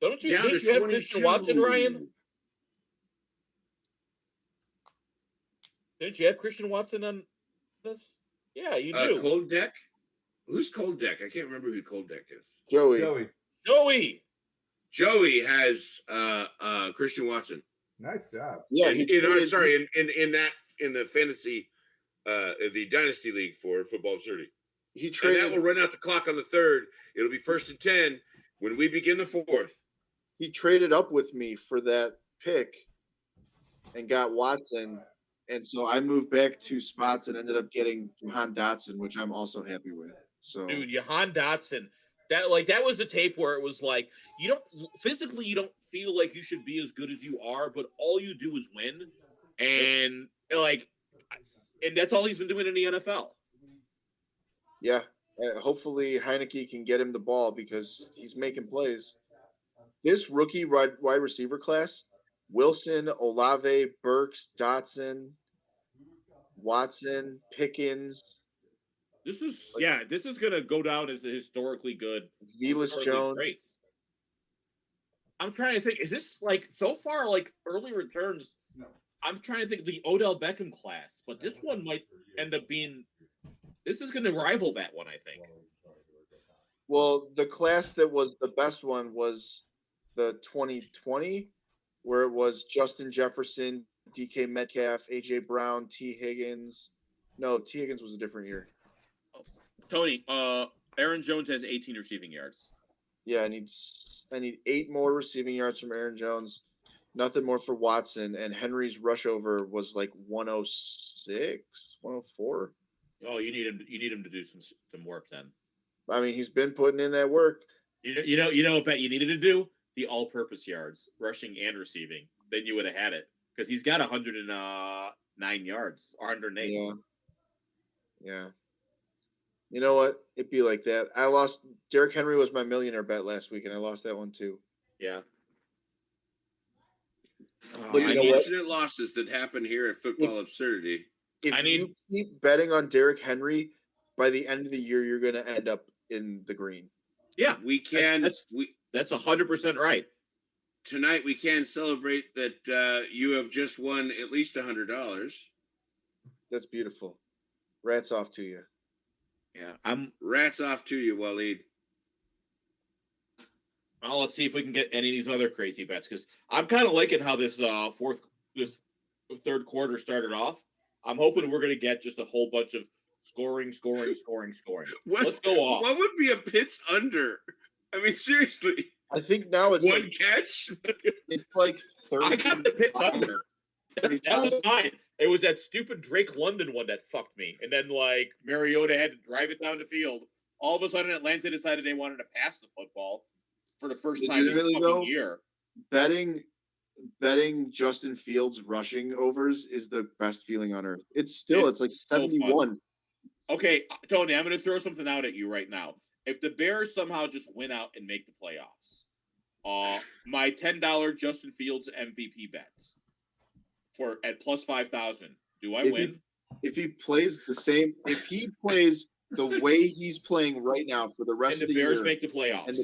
Don't you think you have Christian Watson, Ryan? Didn't you have Christian Watson on this? Yeah, you do. Cold Deck? Who's Cold Deck? I can't remember who Cold Deck is. Joey. Joey has Christian Watson. Nice job. Yeah, in the fantasy, the Dynasty League for Football Absurdity. And that will run out the clock on the third. It'll be 1st and 10 when we begin the fourth. He traded up with me for that pick and got Watson. And so I moved back 2 spots and ended up getting Jahan Dotson, which I'm also happy with. So, dude, Jahan Dotson, that was the tape where it was like you don't feel like you should be as good as you are, but all you do is win, and that's all he's been doing in the NFL. Yeah, hopefully Heineke can get him the ball because he's making plays. This rookie wide receiver class. Wilson, Olave, Burks, Dotson, Watson, Pickens. This is gonna go down as a historically good. Velus Jones. Great. I'm trying to think. Is this so far early returns? No. I'm trying to think the Odell Beckham class, but this one might end up being. This is going to rival that one, I think. Well, the class that was the best one was the 2020. Where it was Justin Jefferson, DK Metcalf, AJ Brown, T. Higgins. No, T. Higgins was a different year. Tony, Aaron Jones has 18 receiving yards. Yeah, I need 8 more receiving yards from Aaron Jones. Nothing more for Watson. And Henry's rush over was 106, 104. Oh, you need him to do some work then. I mean, he's been putting in that work. You know what bet you needed to do? The all-purpose yards, rushing and receiving. Then you would have had it because he's got 109 yards or 108. Yeah. You know what? It'd be like that. I lost. Derrick Henry was my millionaire bet last week, and I lost that one too. Yeah. But you know what? Unfortunate losses that happen here at Football Absurdity. If you keep betting on Derrick Henry, by the end of the year, you're going to end up in the green. Yeah, we can. That's 100% right. Tonight we can celebrate that you have just won at least $100. That's beautiful. Rats off to you. Yeah, rats off to you, Waleed. Well, let's see if we can get any of these other crazy bets, because I'm kind of liking how this third quarter started off. I'm hoping we're going to get just a whole bunch of scoring. Let's go off. What would be a Pitts under? I mean, seriously. I think now it's one catch. It's like 30. I got the Pitts under. That was fine. It was that stupid Drake London one that fucked me. And then, like, Mariota had to drive it down the field. All of a sudden, Atlanta decided they wanted to pass the football for the first time this fucking year. Betting Justin Fields rushing overs is the best feeling on earth. It's like 71. Okay, Tony, I'm going to throw something out at you right now. If the Bears somehow just win out and make the playoffs, my $10 Justin Fields MVP bets at plus 5,000. Do I win? If he plays the way he's playing right now for the rest of the year, and the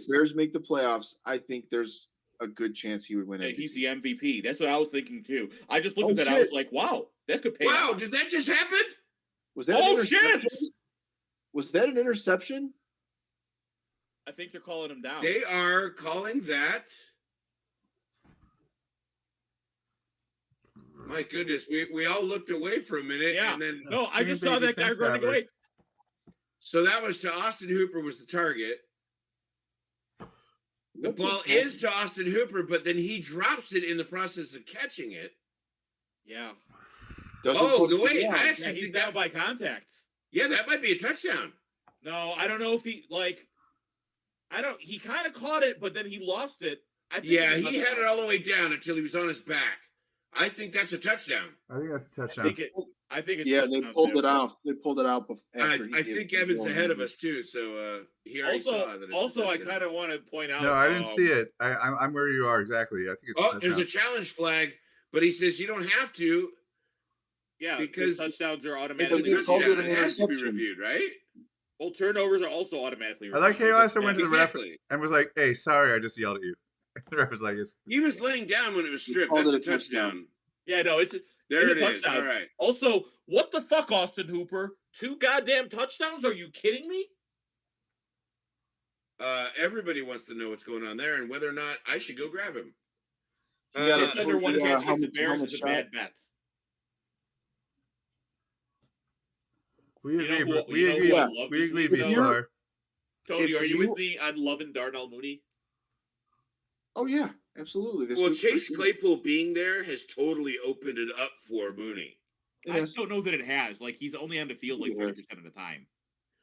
Bears make the playoffs, I think there's a good chance he would win it. He's the MVP. That's what I was thinking too. I just looked at that. I was like, wow, that could pay. Wow, did that just happen? Was that shit! Was that an interception? I think they're calling him down. They are calling that. My goodness, we all looked away for a minute, and then I just saw that guy running away. So that was to Austin Hooper was the target. The ball is to Austin Hooper, but then he drops it in the process of catching it. Yeah. Wait, I actually think he's down by contact. Yeah, that might be a touchdown. No, I don't know if he he kind of caught it, but then he lost it. He had it all the way down until he was on his back. I think that's a touchdown. I think that's a touchdown. I think it's they pulled it off. They pulled it out after I think Evan's ahead of us too, so he already saw that. Also, I kind of want to point out. No, I didn't see it. I'm where you are exactly. I think it's there's a challenge flag, but he says you don't have to. Yeah, because touchdowns are automatically it has to be reviewed, right? Well, turnovers are also automatically reviewed. I like how he also went to the ref and was like, "Hey, sorry, I just yelled at you." The ref was like, he was laying down when it was stripped. That's a touchdown. Yeah, no, it's there. It is. All right. Also, what the fuck, Austin Hooper? 2 goddamn touchdowns? Are you kidding me? Everybody wants to know what's going on there and whether or not I should go grab him. Under one catch against the Bears is a bad bet. We agree, B-Star. Tony, are you with me on loving Darnell Mooney? Oh, yeah, absolutely. Chase Claypool being there has totally opened it up for Mooney. I don't know that it has. Like, he's only on the field like 30% of the time.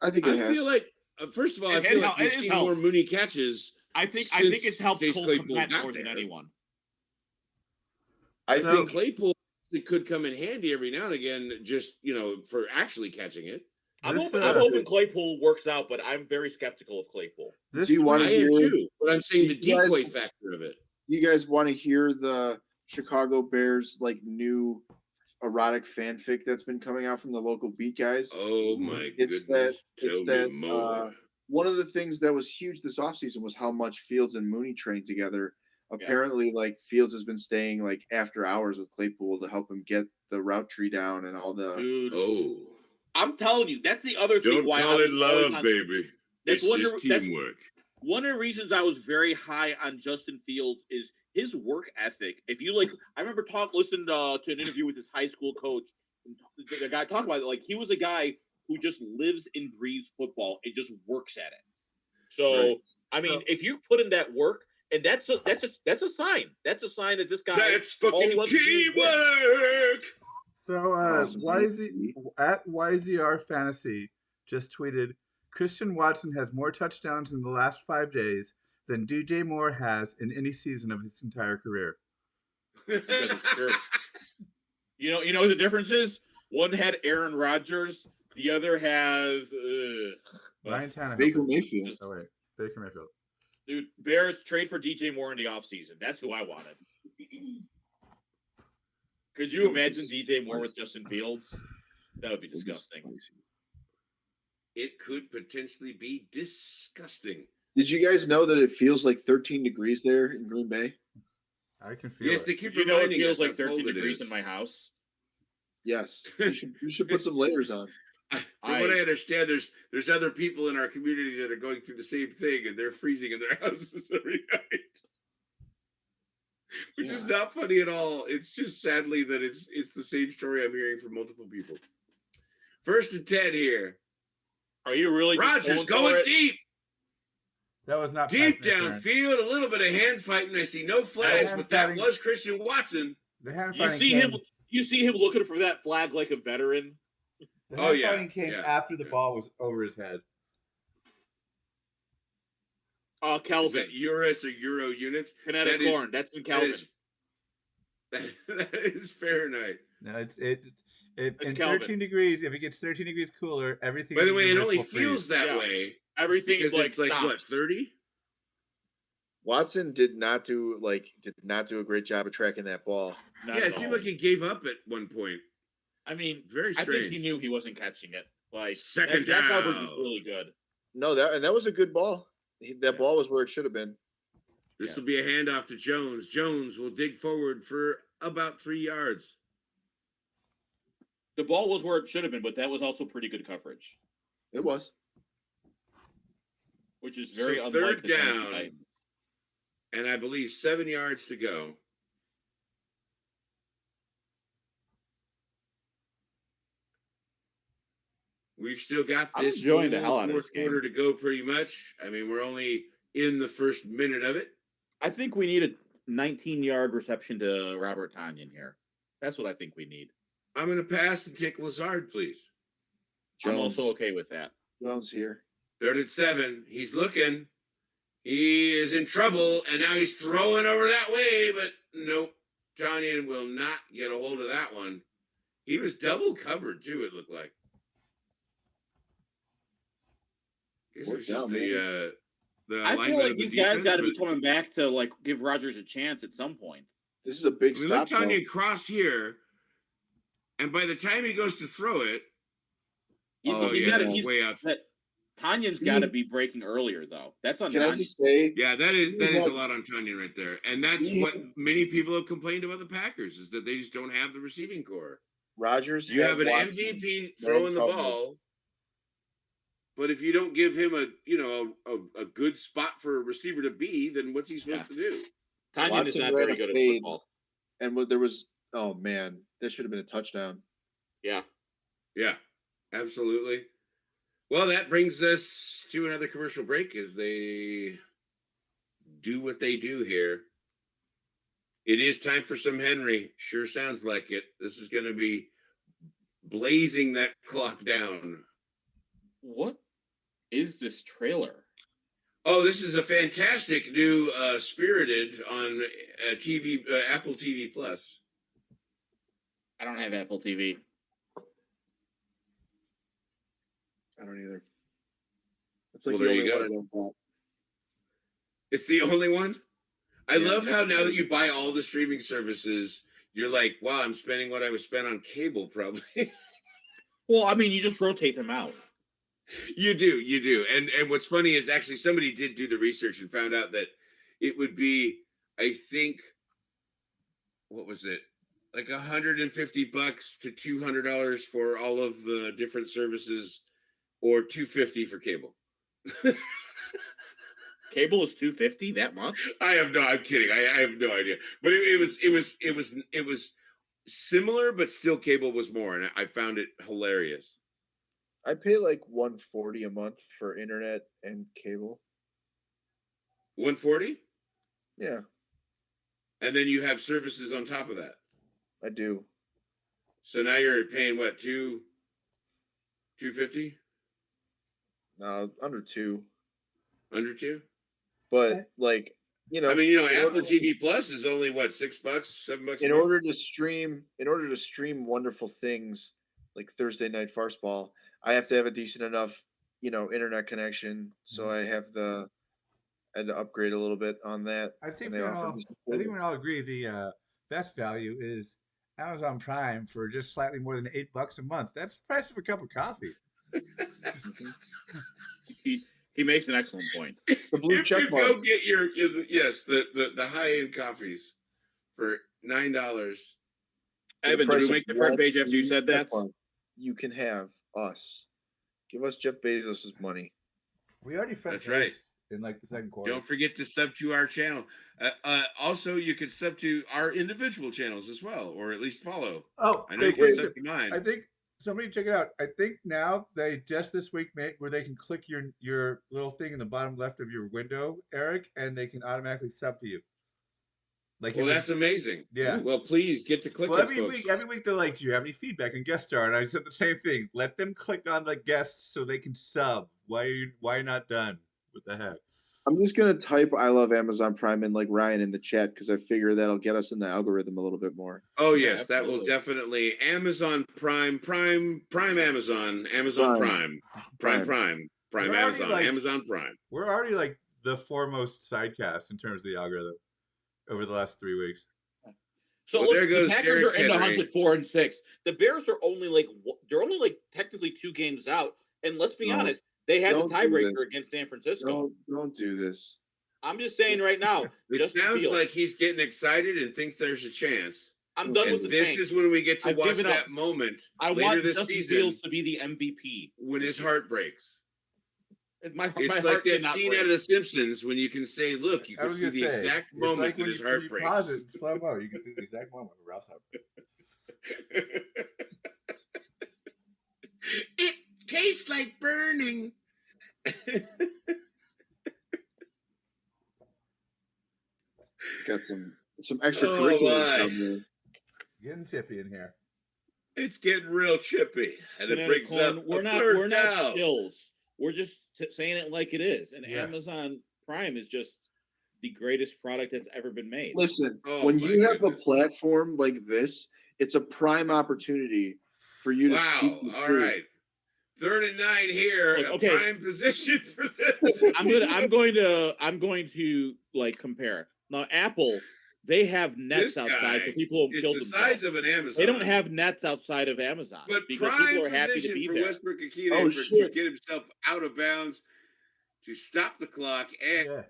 I think it has. I feel like, first of all, I feel like we've seen more Mooney catches. I think it's helped Cole Kmet more than anyone. I think Claypool could come in handy every now and again, just, for actually catching it. I'm hoping Claypool works out, but I'm very skeptical of Claypool. I am too, but I'm saying the decoy factor of it. You guys want to hear the Chicago Bears new erotic fanfic that's been coming out from the local beat guys? Oh my goodness! Tell me more. One of the things that was huge this offseason was how much Fields and Mooney trained together. Apparently, Fields has been staying after hours with Claypool to help him get the route tree down and all the. Dude, I'm telling you, that's the other thing. Don't call it love, baby. It's just teamwork. One of the reasons I was very high on Justin Fields is his work ethic. If you I remember listening to an interview with his high school coach. The guy talked about it. He was a guy who just lives and breathes football and just works at it. So, I mean, if you put in that work. And that's a sign. That's a sign that this guy. That's fucking teamwork. So at YZR Fantasy just tweeted, Christian Watson has more touchdowns in the last 5 days than DJ Moore has in any season of his entire career. You know what the difference is? One had Aaron Rodgers, the other has Ryan Tannehill. Baker Mayfield. Oh wait, Baker Mayfield. Dude, Bears trade for DJ Moore in the offseason. That's who I wanted. Could you imagine DJ Moore with Justin Fields? That would be disgusting. It could potentially be disgusting. Did you guys know that it feels like 13 degrees there in Green Bay? I can feel Yes, it. they keep You know it reminding feels us like how 13 cold it degrees is. in my house. Yes. You should put some layers on. From what I understand, there's other people in our community that are going through the same thing, and they're freezing in their houses every night. Which is not funny at all. It's just sadly that it's the same story I'm hearing from multiple people. 1st and 10 here. Are you really Rodgers going deep? That was not Deep pass interference. downfield, a little bit of hand fighting. I see no flags, but that was Christian Watson. The hand You fighting see came, him. You see him looking for that flag like a veteran. The hand fighting came after the ball was over his head. Kelvin. Is that Euros or Euro units? Kinetic corn. That's in Kelvin. That is Fahrenheit. No, it's in Kelvin. 13 degrees. If it gets 13 degrees cooler, everything. By the way, it only will feels freeze. that way. Everything is it's like what, 30? Watson did not do a great job of tracking that ball. Yeah, it seemed like he gave up at one point. I mean, very strange. I think he knew he wasn't catching it. Like second that down, coverage was really good. No, that was a good ball. That ball was where it should have been. This will be a handoff to Jones. Jones will dig forward for about 3 yards. The ball was where it should have been, but that was also pretty good coverage. It was. Which is very unlike 3rd the down, and I believe 7 yards to go. We've still got this enjoying the hell out of this fourth quarter to go pretty much. I mean, we're only in the first minute of it. I think we need a 19-yard reception to Robert Tonyan here. That's what I think we need. I'm going to pass and take Lazard, please. I'm also okay with that. Jones here. 3rd and 7. He's looking. He is in trouble, and now he's throwing over that way, but nope. Tonyan will not get a hold of that one. He was double covered, too, it looked like. I guess it's just the I feel like these guys got to be coming back to like give Rodgers a chance at some point. This is a big stop. Look Tonyan cross here, and by the time he goes to throw it, he's way outside. Tonyan's got to be breaking earlier though. That's on. Can I just say? Yeah, that is a lot on Tonyan right there, and that's what many people have complained about the Packers is that they just don't have the receiving core. Rodgers, you have an MVP throwing the ball. But if you don't give him a good spot for a receiver to be, then what's he supposed to do? Tonyan is not very good at football. And there was, oh man, that should have been a touchdown. Yeah, absolutely. Well, that brings us to another commercial break as they do what they do here. It is time for some Henry. Sure sounds like it. This is going to be blazing that clock down. What is this trailer? Oh, this is a fantastic new Spirited on TV, Apple TV Plus. I don't have Apple TV. I don't either. It's like there you go. It's the only one? I love how now that you buy all the streaming services, you're like, wow, I'm spending what I would spend on cable probably. Well, I mean, you just rotate them out. You do. And what's funny is actually somebody did do the research and found out that it would be, I think, what was it? Like $150 to $200 for all of the different services, or $250 for cable. Cable is $250? That much? I'm kidding. I have no idea. But it was similar, but still cable was more, and I found it hilarious. I pay like $140 a month for internet and cable. $140? Yeah. And then you have services on top of that. I do. So now you're paying what, $250? No, under $2. Under $2? But like, I mean, Apple TV Plus is only what, $6, $7? In order to stream wonderful things like Thursday Night Farceball, I have to have a decent enough, internet connection. So I had to upgrade a little bit on that. I think we all agree the best value is Amazon Prime for just slightly more than $8 a month. That's the price of a cup of coffee. He makes an excellent point. The blue If check you mark. go get the high end coffees for $9. Evan, did we make the front page after you said that? You can have us. Give us Jeff Bezos' money. We already front That's right. in like the second quarter. Don't forget to sub to our channel. Also, you can sub to our individual channels as well, or at least follow. Oh, I know you can sub to mine. I think somebody check it out. I think now they just this week made where they can click your little thing in the bottom left of your window, Eric, and they can automatically sub to you. Like, well, that's amazing. Yeah. Well, please get to click. Well, every week they're like, "Do you have any feedback and guest star?" And I said the same thing. Let them click on the guests so they can sub. Why not done? What the heck? I'm just gonna type "I love Amazon Prime" and like Ryan in the chat because I figure that'll get us in the algorithm a little bit more. Oh yes, that will definitely. Amazon Prime, Amazon Prime, Amazon, Amazon Prime. We're already like the foremost sidecast in terms of the algorithm over the last 3 weeks. So look, the Packers are in the hunt at 4-6. The Bears are only like technically 2 games out. And let's be honest, they had the tiebreaker against San Francisco. Don't do this. I'm just saying right now. It sounds like he's getting excited and thinks there's a chance. I'm done with this is when we get to watch that moment. I later want this Justin season Fields to be the MVP when his heart breaks. It's like that scene out of The Simpsons when you can say, "Look, you can see the exact moment like that his heart breaks." Pause it, slow-mo, you can see the exact moment when Ralph's heart breaks. It tastes like burning. Got some extracurriculars. Getting chippy in here. It's getting real chippy, and it brings up. We're not chills. We're just saying it like it is. And Amazon Prime is just the greatest product that's ever been made. Listen, when you have a platform like this, it's a prime opportunity for you to speak the all truth. Right. 3rd and 9 here. Okay. A prime position for this. I'm going to like compare. Now Apple, they have nets outside for people who killed themselves. The size of an Amazon. They don't have nets outside of Amazon, but because prime people are happy to be for there. Westbrook Akina to get himself out of bounds to stop the clock, and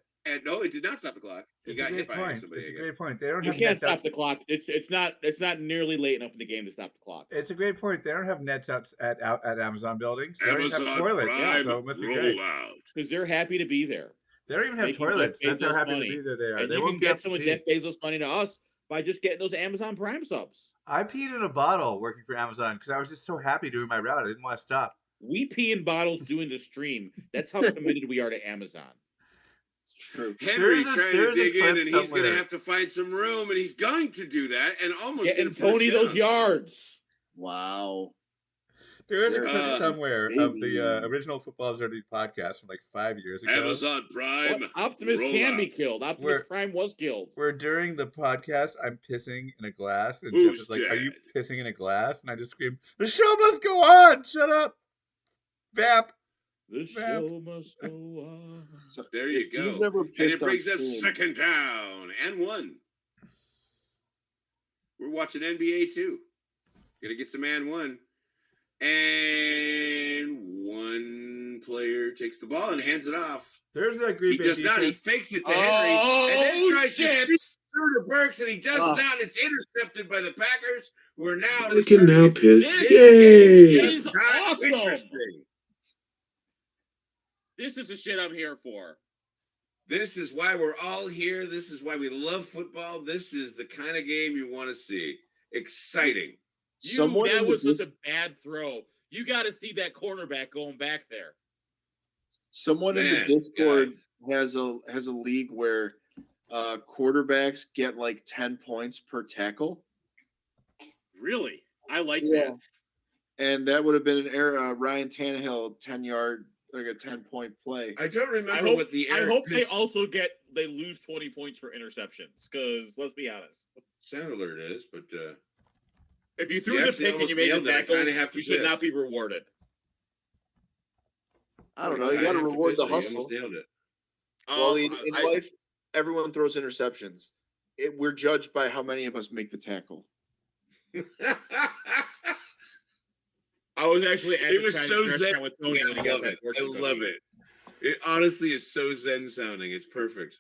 no, it did not stop the clock. He got hit by somebody. It's a great point. They don't. You can't stop the clock. It's not nearly late enough in the game to stop the clock. It's a great point. They don't have nets out at Amazon buildings. They Amazon don't have toilets. Prime so it must be great. Because they're happy to be there. They don't even have toilets. They're happy to be there. They are. And they you won't can get some of Jeff Bezos' money to us by just getting those Amazon Prime subs. I peed in a bottle working for Amazon because I was just so happy doing my route. I didn't want to stop. We pee in bottles doing the stream. That's how committed we are to Amazon. True. Henry's trying to dig in, and he's going to have to find some room, and he's going to do that, and almost getting Tony those yards. Wow. There is a clip somewhere of the original Football Absurdity podcast from like 5 years ago. Amazon Prime. Well, Optimus can be killed. Optimus Prime was killed. Where during the podcast, I'm pissing in a glass, and Jeff is like, "Are you pissing in a glass?" And I just scream, "The show must go on! Shut up, Vamp!" The show must go on. So there you go. And it brings us 2nd down and 1. We're watching NBA too. Gonna get some and 1. And one player takes the ball and hands it off. There's that Green Bay defense. He does not. He fakes it to Henry and then tries to shoot through to Burks, and he does not. It's intercepted by the Packers. We're now. I can now piss. Yay! This is awesome. Interesting. This is the shit I'm here for. This is why we're all here. This is why we love football. This is the kind of game you want to see. Exciting. That was such a bad throw. You got to see that cornerback going back there. Someone in the Discord has a league where quarterbacks get like 10 points per tackle. Really? I like that. And that would have been an Ryan Tannehill 10-yard, like a 10-point play. I don't remember what the I hope they lose 20 points for interceptions, because let's be honest. Sound alert is, but if you threw the pick and you made the tackle, you should not be rewarded. I don't know. You got to reward the hustle. Almost nailed it. Well, in life, everyone throws interceptions. We're judged by how many of us make the tackle. I was actually at It the was Chinese so restaurant zen. with Tony when he I got love that it. I fortune love cookie. it. It honestly is so zen sounding. It's perfect.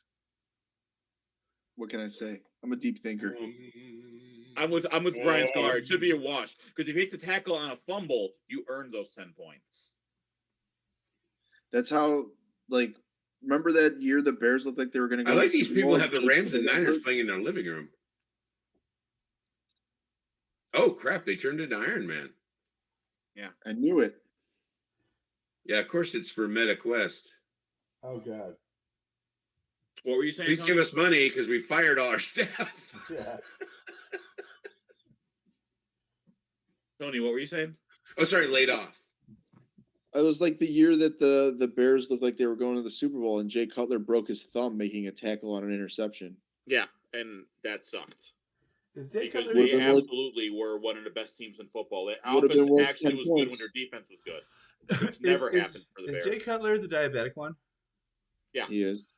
What can I say? I'm a deep thinker. I'm with Brian Stoller. It should be a wash because if you make the tackle on a fumble, you earn those 10 points. That's how, like, remember that year the Bears looked like they were going to go. I like to the these Super people Bowl have the just Rams and before they Niners hurt? playing in their living room. Oh crap! They turned into Iron Man. I knew it. Yeah, of course it's for MetaQuest. Oh God. What were you saying? Please Tony? give us money because we fired all our staff. Yeah. Tony, what were you saying? Oh, sorry, laid off. It was like the year that the Bears looked like they were going to the Super Bowl, and Jay Cutler broke his thumb making a tackle on an interception. Yeah, and that sucked. Is Jay Because Cutler? they absolutely were one of the best teams in football. Their Would have been offense worth actually 10 was good when points. their defense was good. Which never happened for the Is Bears. Jay Cutler the diabetic one? Yeah. He is.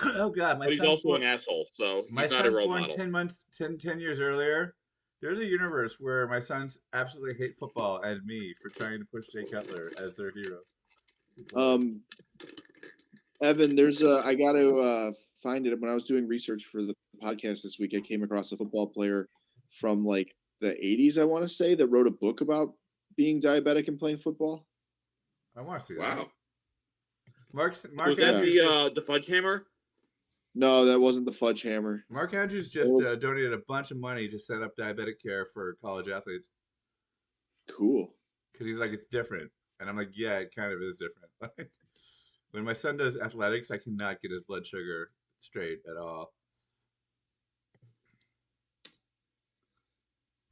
Oh God, my But he's son's also born, an asshole, so my he's not a son's role born model. 10 years earlier. There's a universe where my sons absolutely hate football and me for trying to push Jay Cutler as their hero. Evan, there's I got to find it. When I was doing research for the podcast this week, I came across a football player from like the 80s, I want to say, that wrote a book about being diabetic and playing football. I want to see that. Wow. Mark Was that Andrews the Fudge Hammer? No, that wasn't the Fudge Hammer. Mark Andrews just donated a bunch of money to set up diabetic care for college athletes. Cool. Because he's like, it's different. And I'm like, yeah, it kind of is different. When my son does athletics, I cannot get his blood sugar straight at all.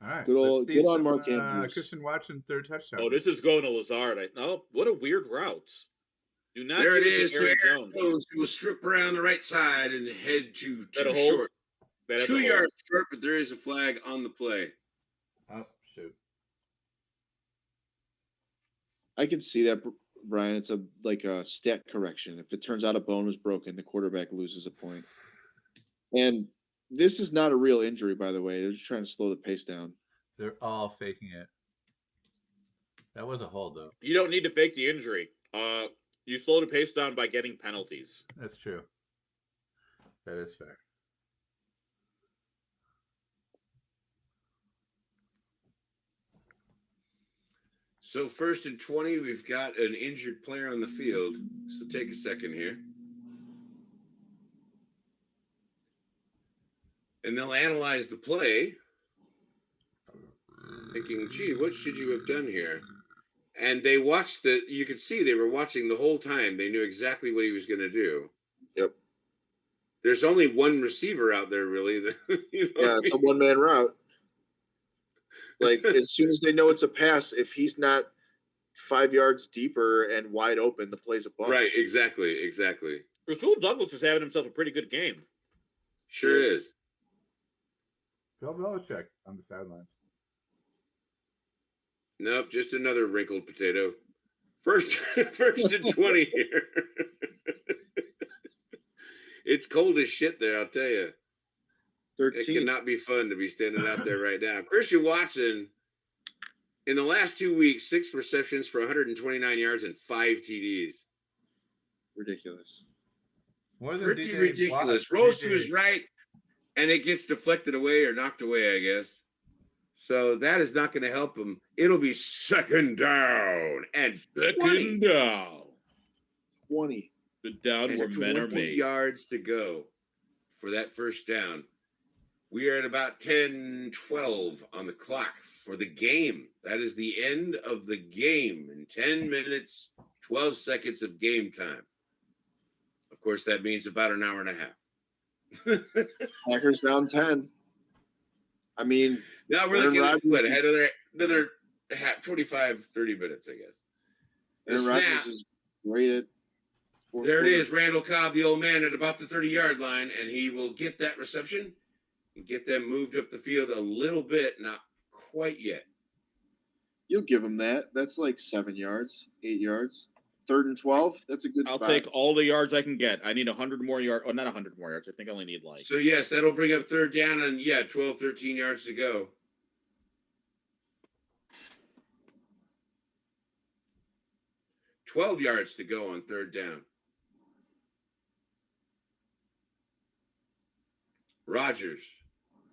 All right. Good on Mark Andrews. Christian Watson, third touchdown. Oh, this is going to Lazard. No, what a weird route. Do not There it give is. to Aaron Jones. He will strip around the right side and head to That a too hold? short. That is a 2 hold. yards short, but there is a flag on the play. Oh, shoot. I can see that, Brian. It's like a stat correction. If it turns out a bone was broken, the quarterback loses a point. And this is not a real injury, by the way. They're just trying to slow the pace down. They're all faking it. That was a hold, though. You don't need to fake the injury. You slow the pace down by getting penalties. That's true. That is fair. So 1st and 20, we've got an injured player on the field. So take a second here. And they'll analyze the play, thinking, gee, what should you have done here? And they watched you could see they were watching the whole time. They knew exactly what he was going to do. Yep. There's only one receiver out there, really. Yeah, it's a one-man route. Like, as soon as they know it's a pass, if he's not 5 yards deeper and wide open, the play's a bust. Right, exactly. Rasul Douglas is having himself a pretty good game. Sure is. Bill Belichick on the sidelines. Nope, just another wrinkled potato. First and 20 here. It's cold as shit there, I'll tell you. 13. It cannot be fun to be standing out there right now. Christian Watson, in the last 2 weeks, 6 receptions for 129 yards and 5 TDs. Ridiculous. More than Pretty DJ ridiculous. Watt. Rolls to his right, and it gets deflected away or knocked away, I guess. So that is not going to help him. It'll be second down and 20. down. 20. The down And where men are 20 made. yards to go for that first down. We are at about 10-12 on the clock for the game. That is the end of the game in 10 minutes, 12 seconds of game time. Of course, that means about an hour and a half. Packers down 10. I mean, Now we're Aaron looking at Rodgers- another 25, 30 minutes, I guess. The Aaron snap. Rodgers is rated. There it is, Randall Cobb, the old man, at about the 30-yard line, and he will get that reception and get them moved up the field a little bit, not quite yet. You'll give him that. That's like 7 yards, 8 yards. 3rd and 12. That's a good I'll spot. take all the yards I can get. I need 100 more yards. Oh, not 100 more yards. I think I only need like. So, yes, that'll bring up third down and, 12, 13 yards to go. 12 yards to go on third down. Rodgers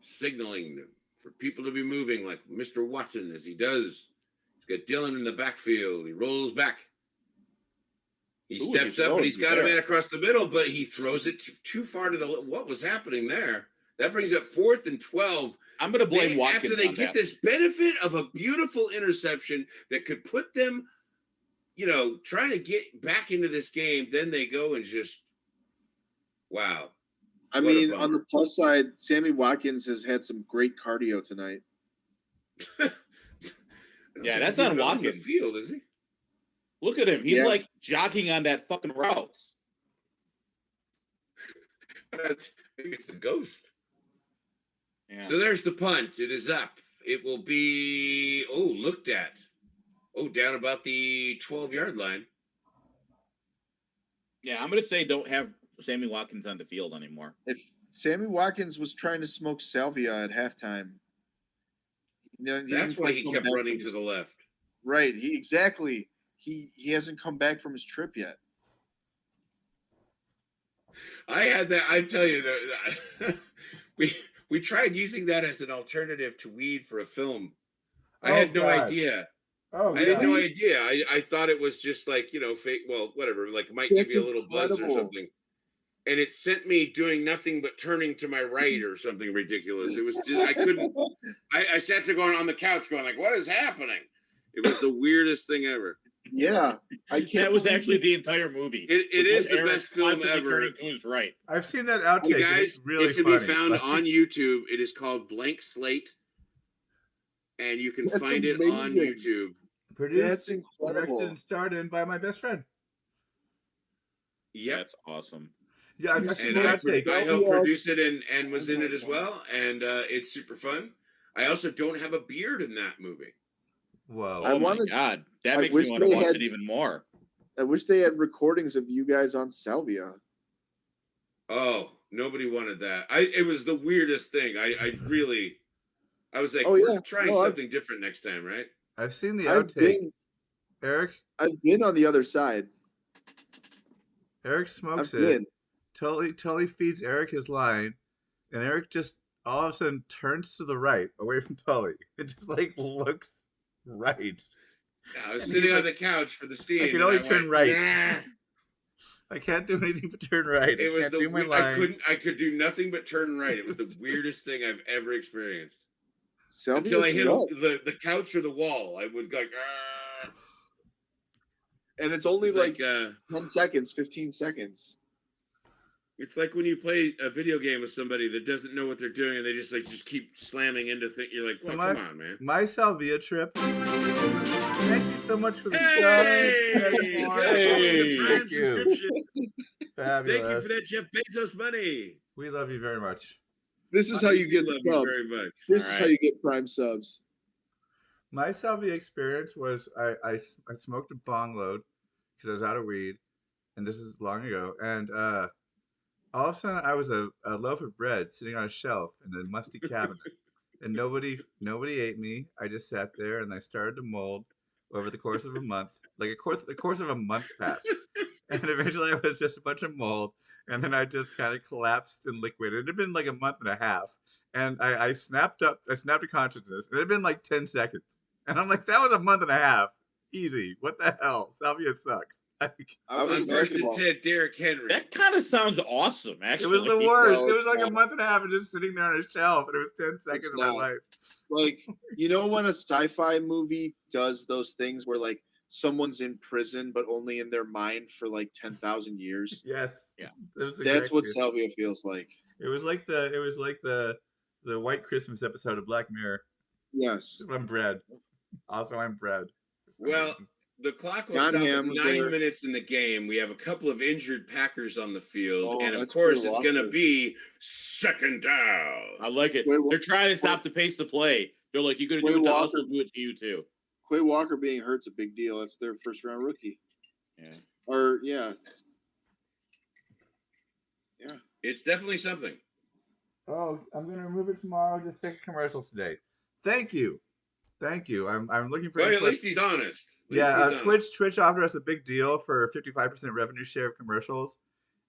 signaling for people to be moving like Mr. Watson as he does. He's got Dillon in the backfield. He rolls back. He steps up and he's got a man across the middle, but he throws it too far to the. What was happening there? That brings up 4th and 12. I'm going to blame Watkins after they get this benefit of a beautiful interception that could put them, trying to get back into this game. Then they go and just, wow. I mean, on the plus side, Sammy Watkins has had some great cardio tonight. Yeah, that's not Watkins. On the field, is he? Look at him. He's like jogging on that fucking route. Maybe it's the ghost. Yeah. So there's the punt. It is up. It will be, looked at. Down about the 12-yard line. Yeah, I'm going to say don't have Sammy Watkins on the field anymore. If Sammy Watkins was trying to smoke salvia at halftime, that's why he kept running to the left. Right. Exactly. He hasn't come back from his trip yet. I had that. I tell you that we tried using that as an alternative to weed for a film. I had no idea. Oh, I had no idea. I thought it was just like, fake. Well, whatever. Like it might give you a little buzz or something. And it sent me doing nothing but turning to my right or something ridiculous. It was just, I couldn't. I sat there going on the couch going like, what is happening? It was the weirdest thing ever. Yeah, I can't. That was actually the entire movie. It is the best film ever. Turning to his right. I've seen that outtake. Hey guys, really it can funny. be found on YouTube. It is called Blank Slate, and you can find it on YouTube. Produced, That's incredible. Directed and starred in by my best friend. Yeah, that's awesome. Yeah, I've seen the outtake. I helped produce it and was in it as well, and it's super fun. I also don't have a beard in that movie. Whoa! Oh my God, that makes me want to watch it even more. I wish they had recordings of you guys on salvia. Oh, nobody wanted that. It was the weirdest thing. I was like, we're trying something different next time, right? I've seen the outtake. Eric? I've been on the other side. Eric smokes it. Tully feeds Eric his line, and Eric just all of a sudden turns to the right, away from Tully. It just like looks right. I was sitting on the couch for the scene. I can only turn right. Nah. I can't do anything but turn right. It was I could do nothing but turn right. It was the weirdest thing I've ever experienced. Until I hit the couch or the wall, I would like. And it's only like 10 seconds, 15 seconds. It's like when you play a video game with somebody that doesn't know what they're doing and they just keep slamming into things. You're like, well, come on, man. My salvia trip. Thank you so much for the Thank you. Fabulous. Thank you for that Jeff Bezos money. We love you very much. This is how you get subs. Very much. This is how you get Prime subs. My salvia experience was I smoked a bong load because I was out of weed, and this is long ago, and all of a sudden I was a loaf of bread sitting on a shelf in a musty cabinet, and nobody ate me. I just sat there and I started to mold over the course of a month. Like the course of a month passed, and eventually I was just a bunch of mold, and then I just kind of collapsed in liquid. It had been like a month and a half, and I snapped to consciousness, and it had been like 10 seconds, and I'm like, that was a month and a half, easy. What the hell? Salvia sucks. I was first and 10, Derrick Henry. That kind of sounds awesome, actually. It was the worst. It was like a month and a half and just sitting there on a shelf, and it was 10 seconds of my life. Like, when a sci-fi movie does those things where like someone's in prison but only in their mind for like 10,000 years? Yes. Yeah. That's what salvia feels like. It was like the White Christmas episode of Black Mirror. Yes. I'm bread. Also, I'm bread. Well, the clock will stop at 9 minutes in the game. We have a couple of injured Packers on the field. And, of course, it's going to be second down. I like it. They're trying to stop the pace of play. They're like, you're going to do it to us, we'll do it to you, too. Quay Walker being hurt's a big deal. That's their first-round rookie. Yeah. It's definitely something. Oh, I'm going to remove it tomorrow. Just take commercials today. Thank you. Thank you. I'm looking for Well, at input. least he's honest. Twitch offered us a big deal for 55% revenue share of commercials,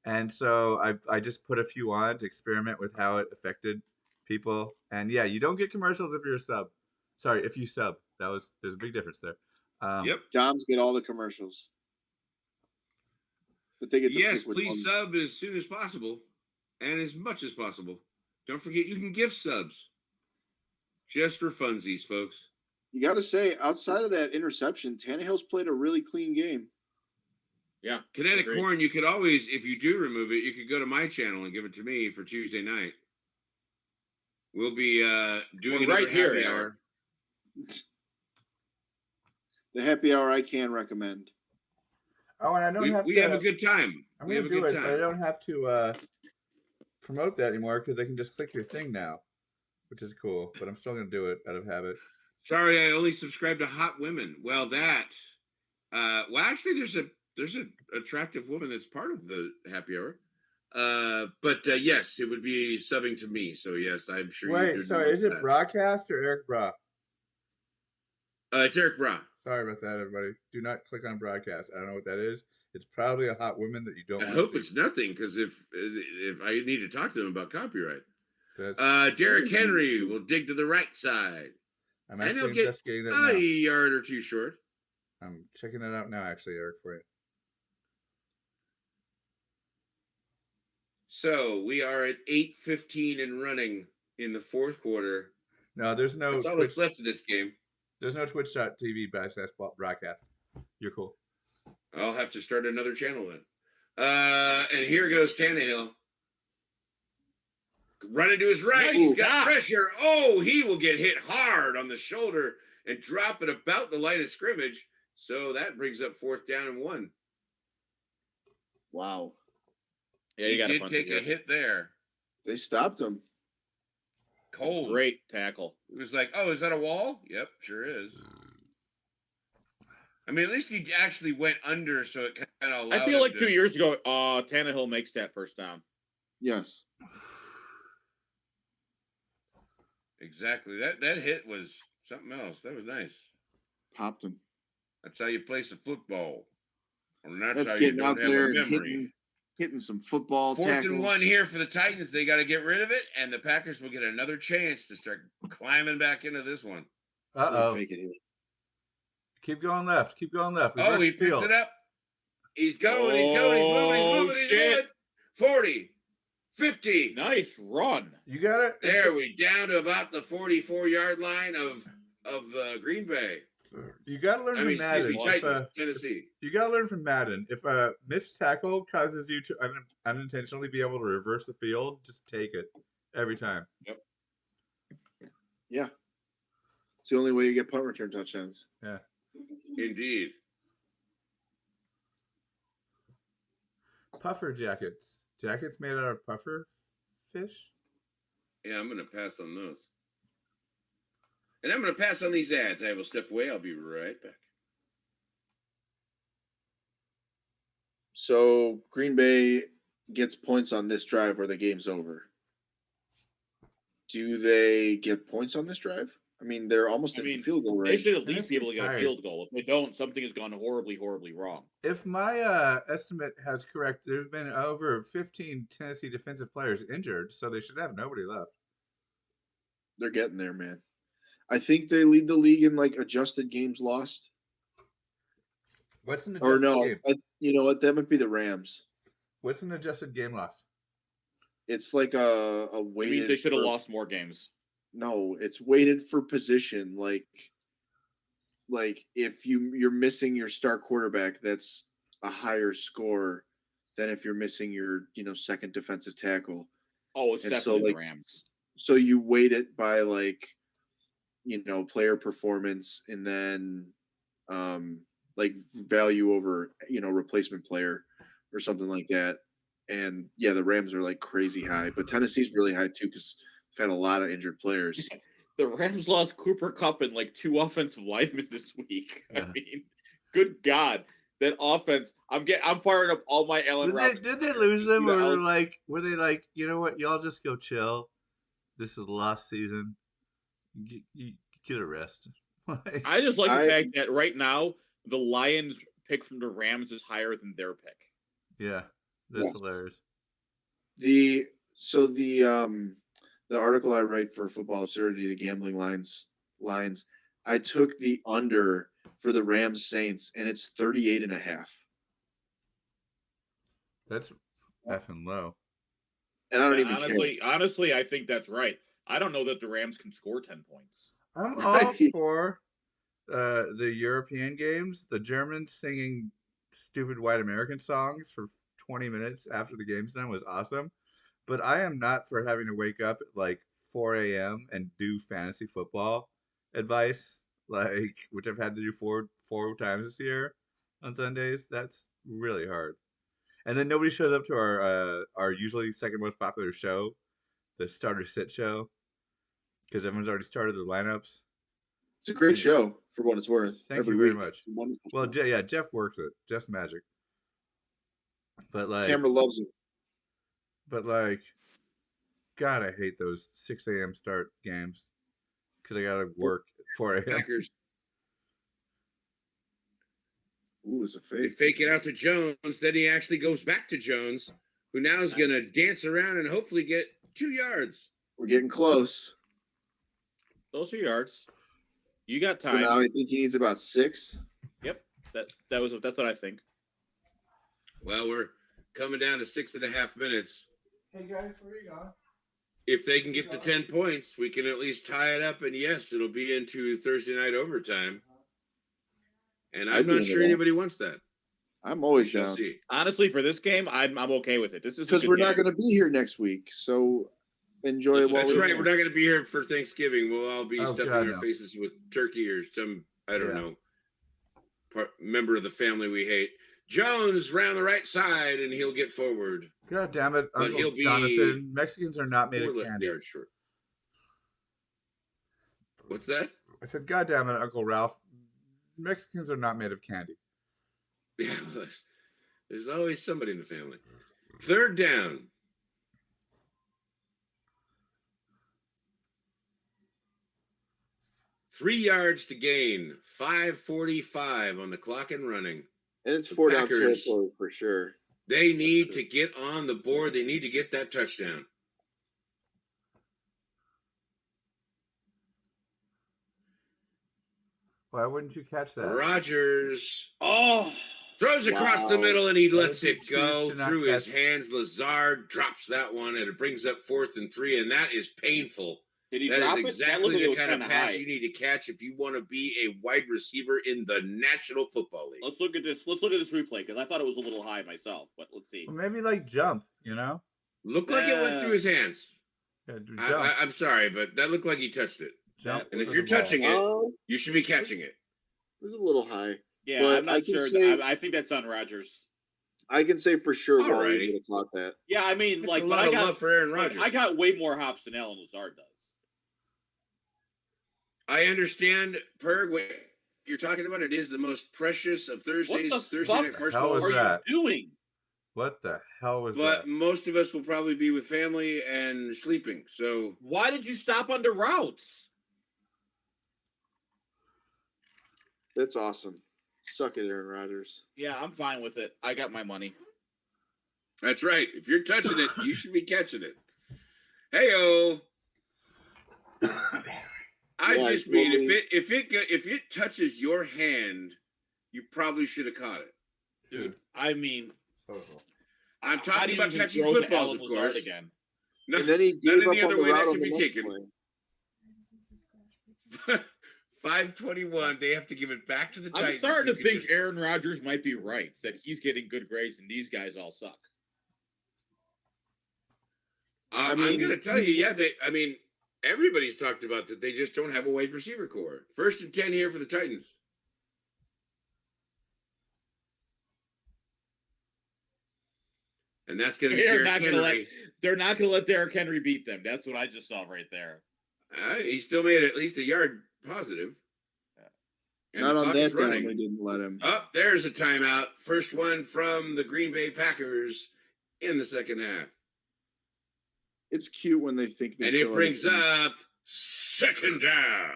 and so I just put a few on to experiment with how it affected people. And yeah, you don't get commercials if you're a sub. Sorry, if you sub. There's a big difference there. Yep. Doms get all the commercials, but they get to Yes, pick which please one. sub as soon as possible and as much as possible. Don't forget you can gift subs just for funsies, folks. You got to say, outside of that interception, Tannehill's played a really clean game. Yeah. Kinetic Corn, you could always, if you do remove it, you could go to my channel and give it to me for Tuesday night. We'll be doing right here, happy hour. The happy hour I can recommend. Oh, and I don't we have a good time. I'm gonna do it, but I don't have to promote that anymore because I can just click your thing now, which is cool. But I'm still gonna do it out of habit. Sorry, I only subscribe to hot women. Well, actually, there's an attractive woman that's part of the happy hour. But yes, it would be subbing to me. So yes, I'm sure. Wait, sorry, is it Broadcast or Eric Bra? It's Eric Bra. Sorry about that, everybody. Do not click on Broadcast. I don't know what that is. It's probably a hot woman that you don't. I hope it's nothing, because if I need to talk to them about copyright, Derrick Henry will dig to the right side. I'm actually investigating that now. A yard or two short. I'm checking that out now, actually, Eric, for you. So we are at 8:15 and running in the fourth quarter. No, there's no. That's all that's left of this game. There's no twitch.tv/broadcast. You're cool. I'll have to start another channel then. And here goes Tannehill. Running to his right. He's got pressure. Oh, he will get hit hard on the shoulder and drop it about the line of scrimmage. So that brings up 4th down and 1. Wow. Yeah, he did take a hit there. They stopped him. Cold. Great tackle. It was like, oh, is that a wall? Yep, sure is. I mean, at least he actually went under, so it kind of allowed I feel like 2 years ago, Tannehill makes that first down. Yes. Exactly. That hit was something else. That was nice. Popped him. That's how you play some football. Or that's how you getting don't out have there a memory. Hitting some football. 4th tackles. and 1 here for the Titans. They got to get rid of it, and the Packers will get another chance to start climbing back into this one. Uh-oh. Keep going left. Keep going left. Reverse he picked it up. He's going. He's going. He's moving. He's moving. 40. 50. Nice run. You got it. There we down to about the 44-yard line of Green Bay. You got to learn from Madden. Titans, Tennessee. You got to learn from Madden. If a missed tackle causes you to unintentionally be able to reverse the field, just take it every time. Yep. Yeah. It's the only way you get punt return touchdowns. Yeah. Indeed. Puffer jackets. Jackets made out of puffer fish? Yeah, I'm going to pass on those. And I'm going to pass on these ads. I will step away. I'll be right back. So Green Bay gets points on this drive or the game's over. Do they get points on this drive? I mean, they're almost at field goal range. They should at least be able to get a field goal. If they don't, something has gone horribly, horribly wrong. If my estimate has correct, there's been over 15 Tennessee defensive players injured, so they should have nobody left. They're getting there, man. I think they lead the league in adjusted games lost. What's an adjusted game? You know what? That might be the Rams. What's an adjusted game loss? It's like a weighted. It means they should have lost more games. No, it's weighted for position. Like if you're missing your star quarterback, that's a higher score than if you're missing your second defensive tackle. Oh, it's definitely the Rams. So you weight it by player performance and then value over replacement player or something like that. And yeah, the Rams are crazy high, but Tennessee's really high too because they've had a lot of injured players. The Rams lost Cooper Kupp and 2 offensive linemen this week. Yeah. I mean, good God, that offense! I'm firing up all my Allen Robinson. Did they lose them, or were they you know what? Y'all just go chill. This is the last season. You get a rest. Like, I just like the fact that right now the Lions' pick from the Rams is higher than their pick. yeah, that's hilarious. The article I write for Football Absurdity, the gambling lines, I took the under for the Rams Saints, and it's 38.5. That's effing low. And I don't even care. Honestly, I think that's right. I don't know that the Rams can score 10 points. I'm all for the European games. The Germans singing stupid white American songs for 20 minutes after the game's done was awesome. But I am not for having to wake up at like 4 a.m. and do fantasy football advice, like which I've had to do four times this year on Sundays. That's really hard. And then nobody shows up to our usually second most popular show, the starter sit show, because everyone's already started the lineups. It's a great show for what it's worth. Thank you very much. Well, yeah, Jeff works it. Jeff's magic. But like, camera loves it. But like, God, I hate those 6 a.m. start games because I gotta work at 4 a.m. Packers. Ooh, it's a fake. They fake it out to Jones. Then he actually goes back to Jones, who now is going to dance around and hopefully get 2 yards. We're getting close. Those are yards. You got time. So now I think he needs about 6. Yep, that's what I think. Well, we're coming down to 6.5 minutes. Hey guys, where are you going? If they can get the 10 points, we can at least tie it up, and yes, it'll be into Thursday night overtime. And I'm not sure anybody wants that. I'm always down. See. Honestly, for this game, I'm okay with it. This is because we're not going to be here next week, so enjoy. That's right. We're not going to be here for Thanksgiving. We'll all be stuffing our faces with turkey or some know member of the family we hate. Jones round the right side, and he'll get forward. God damn it, Uncle he'll be Jonathan. Mexicans are not made of candy. Short. What's that? I said, God damn it, Uncle Ralph. Mexicans are not made of candy. Yeah, there's always somebody in the family. 3rd down. Three yards to gain. 5:45 on the clock and running. And it's 4 down territory for sure. They need to get on the board. They need to get that touchdown. Why wouldn't you catch that? Rodgers. Throws across the middle, and he lets it go through his hands. Lazard drops that one, and it brings up 4th and 3, and that is painful. Did he that drop is exactly the kind of pass you need to catch if you want to be a wide receiver in the National Football League. Let's look at this replay, because I thought it was a little high myself, but let's see. Well, maybe like jump, Looked like it went through his hands. Yeah, I'm sorry, but that looked like he touched it. Jump. And if you're touching it, you should be catching it. It was a little high. Yeah, I'm not sure. I think that's on Rodgers. I can say for sure Wally would have caught that. Yeah, I mean, that's a lot of love for Aaron Rodgers. I got way more hops than Alan Lazard does. I understand, Perg, what you're talking about. It is the most precious of Thursday night first ball. What are you doing? What the hell was that? But most of us will probably be with family and sleeping. So why did you stop under routes? That's awesome. Suck it, Aaron Rodgers. Yeah, I'm fine with it. I got my money. That's right. If you're touching it, you should be catching it. Hey-o. I just mean if it touches your hand, you probably should have caught it, dude. I mean, I'm talking about catching footballs, of course. Again. No, and then he gave not any up other on way the that route can be taken. 5:21. They have to give it back to the Titans. I'm starting to think Aaron Rodgers might be right that he's getting good grades and these guys all suck. I'm going to tell you, everybody's talked about that. They just don't have a wide receiver core. 1st and 10 here for the Titans. And that's going to be Derrick Henry. They're not going to let Derrick Henry beat them. That's what I just saw right there. He still made at least a yard positive. And not on that running. They didn't let him. There's a timeout. First one from the Green Bay Packers in the second half. It's cute when they think. And it brings up 2nd down.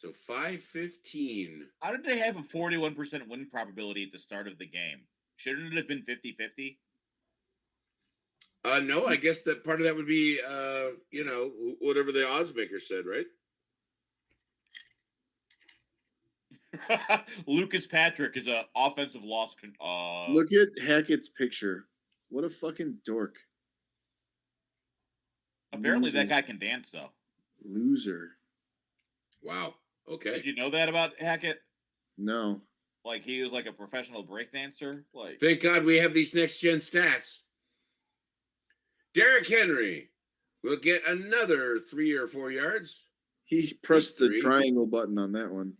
So 5:15. How did they have a 41% win probability at the start of the game? Shouldn't it have been 50-50? No, I guess that part of that would be, whatever the odds maker said, right? Lucas Patrick is an offensive loss. Look at Hackett's picture. What a fucking dork. Apparently, that guy can dance, though. Loser. Wow. Okay. Did you know that about Hackett? No. Like, he was like a professional breakdancer? Like, Thank God we have these next-gen stats. Derrick Henry will get another 3 or 4 yards. He pressed the triangle button on that one.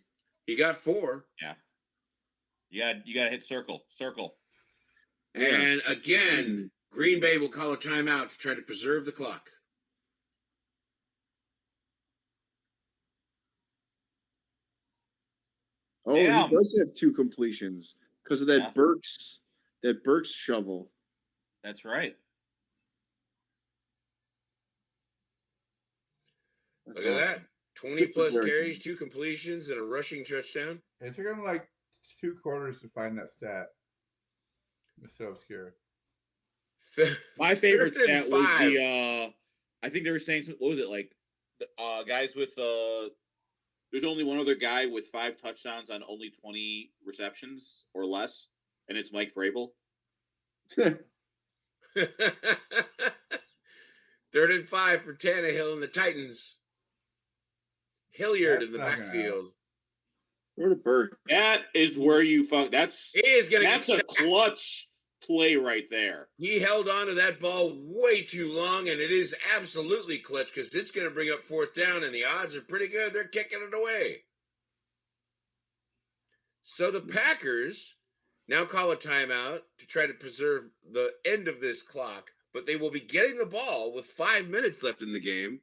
He got 4. Yeah. You got to hit circle. Circle. And again, Green Bay will call a timeout to try to preserve the clock. Oh, Damn. he does have 2 completions because of that Burks shovel. That's right. Look at that. 20-plus carries, 2 completions, and a rushing touchdown. It took him like 2 quarters to find that stat. It's so obscure. My favorite stat was the, I think they were saying, what was it, like, guys with, there's only one other guy with 5 touchdowns on only 20 receptions or less, and it's Mike Vrabel. 3rd and 5 for Tannehill and the Titans. Hilliard in the backfield. Where to Burke? That is where you that's a clutch play right there. He held on to that ball way too long, and it is absolutely clutch because it's going to bring up 4th down, and the odds are pretty good. They're kicking it away. So the Packers now call a timeout to try to preserve the end of this clock, but they will be getting the ball with 5 minutes left in the game.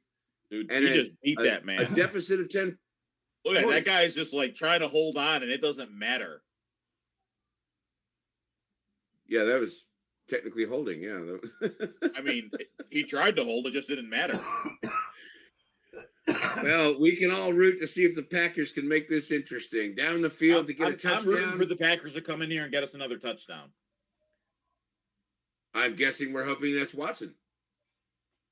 Dude, and he just beat that man. A deficit of 10. Look at that guy's just like trying to hold on, and it doesn't matter. Yeah, that was technically holding. Yeah, that was I mean, he tried to hold; it just didn't matter. Well, we can all root to see if the Packers can make this interesting. Down the field to get a touchdown. I'm rooting for the Packers to come in here and get us another touchdown. I'm guessing we're hoping that's Watson.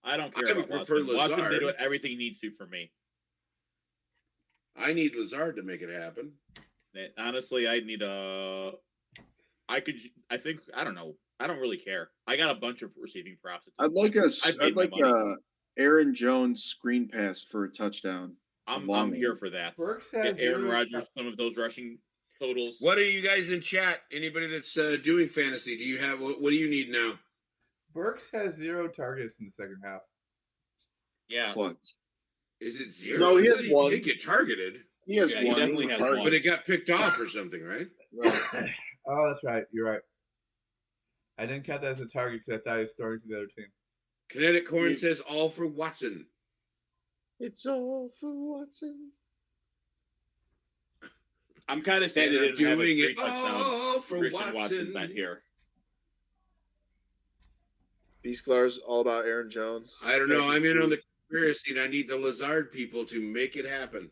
I don't care. I would prefer Watson. Lazard. Watson did everything he needs to for me. I need Lazard to make it happen. Honestly, I need a. I don't know. I don't really care. I got a bunch of receiving props. I'd like Aaron Jones screen pass for a touchdown. I'm here for that. Burks has Aaron Rodgers some of those rushing totals. What are you guys in chat? Anybody that's doing fantasy? Do you have what do you need now? Burks has 0 targets in the second half. Yeah. What? Is it 0? No, he has 1. He did get targeted. He has 1. He definitely has 1. But it got picked off or something, right? Right. Oh, that's right. You're right. I didn't count that as a target because I thought he was throwing to the other team. Kinetic Corn says all for Watson. It's all for Watson. I'm kind of sad they didn't have a all for Watson not here. B-Sklar's all about Aaron Jones. I don't know. I'm in on the conspiracy, and I need the Lazard people to make it happen.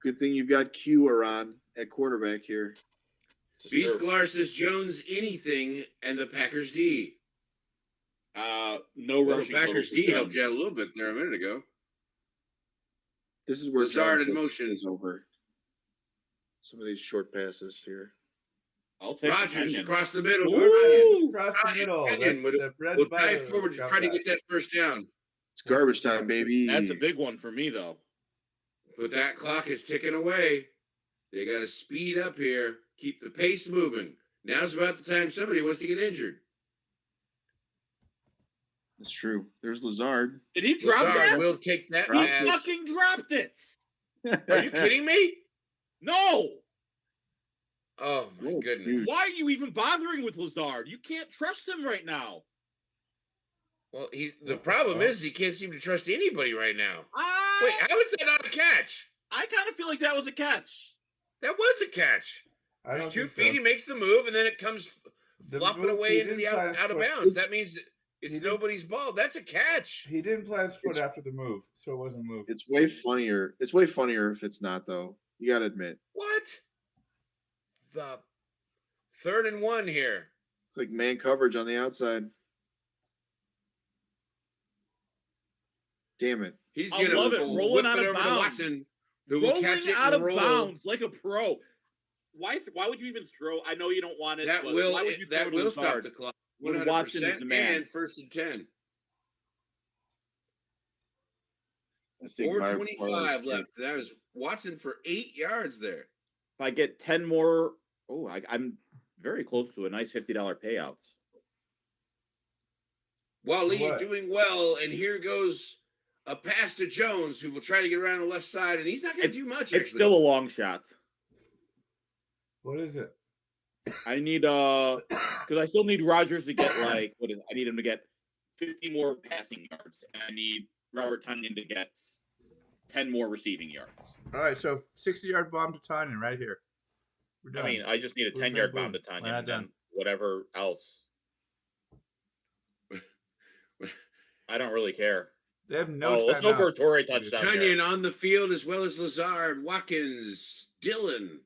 Good thing you've got Q around at quarterback here. B-Sklar says Jones anything and the Packers D. No rushing. The Packers D helped you out a little bit there a minute ago. This is where Lazard in motion is over. Some of these short passes here. I'll take Rodgers across the middle. Across the middle. We'll dive forward to try to get that first down. It's garbage time, baby. That's a big one for me, though. But that clock is ticking away. They got to speed up here. Keep the pace moving. Now's about the time somebody wants to get injured. That's true. There's Lazard. Did he drop that? We'll take that He pass. fucking dropped it. Are you kidding me? No. Oh, my goodness. Dude. Why are you even bothering with Lazard? You can't trust him right now. Well, the problem is he can't seem to trust anybody right now. Wait, how is that not a catch? I kind of feel like that was a catch. That was a catch. I There's don't 2 think so. feet. He makes the move, and then it comes flopping away into the out of bounds. That means It's nobody's ball. That's a catch. He didn't plant his foot after the move, so it wasn't a move. It's way funnier. It's way funnier if it's not, though. You got to admit. What? The 3rd and 1 here. It's like man coverage on the outside. Damn it. He's I going love it. to Rolling whip out it of over to bounds. Watson, who will catch it out and of roll. bounds like a pro. Why would you even throw? I know you don't want it. That but will why would you that throw will to stop Lazard the clock. when Watson is the 100% man? and 1st and 10. I think 4:25 left. That was Watson for 8 yards there. If I get 10 more, I'm very close to a nice $50 payouts. Wally What? doing well, and here goes a pass to Jones, who will try to get around the left side, and he's not going to do much. It's still a long shot. What is it? I need because I still need Rodgers to get I need him to get 50 more passing yards, and I need Robert Tonyan to get 10 more receiving yards. All right, so 60-yard bomb to Tanyan right here. We're done. I mean, I just need a Boom, 10-yard boom, bomb to boom. Tonyan, We're not and then done. whatever else. I don't really care. They have no let's go timeout. for a Torrey touchdown. Tonyan Here. on the field, as well as Lazard, Watkins, Dillon,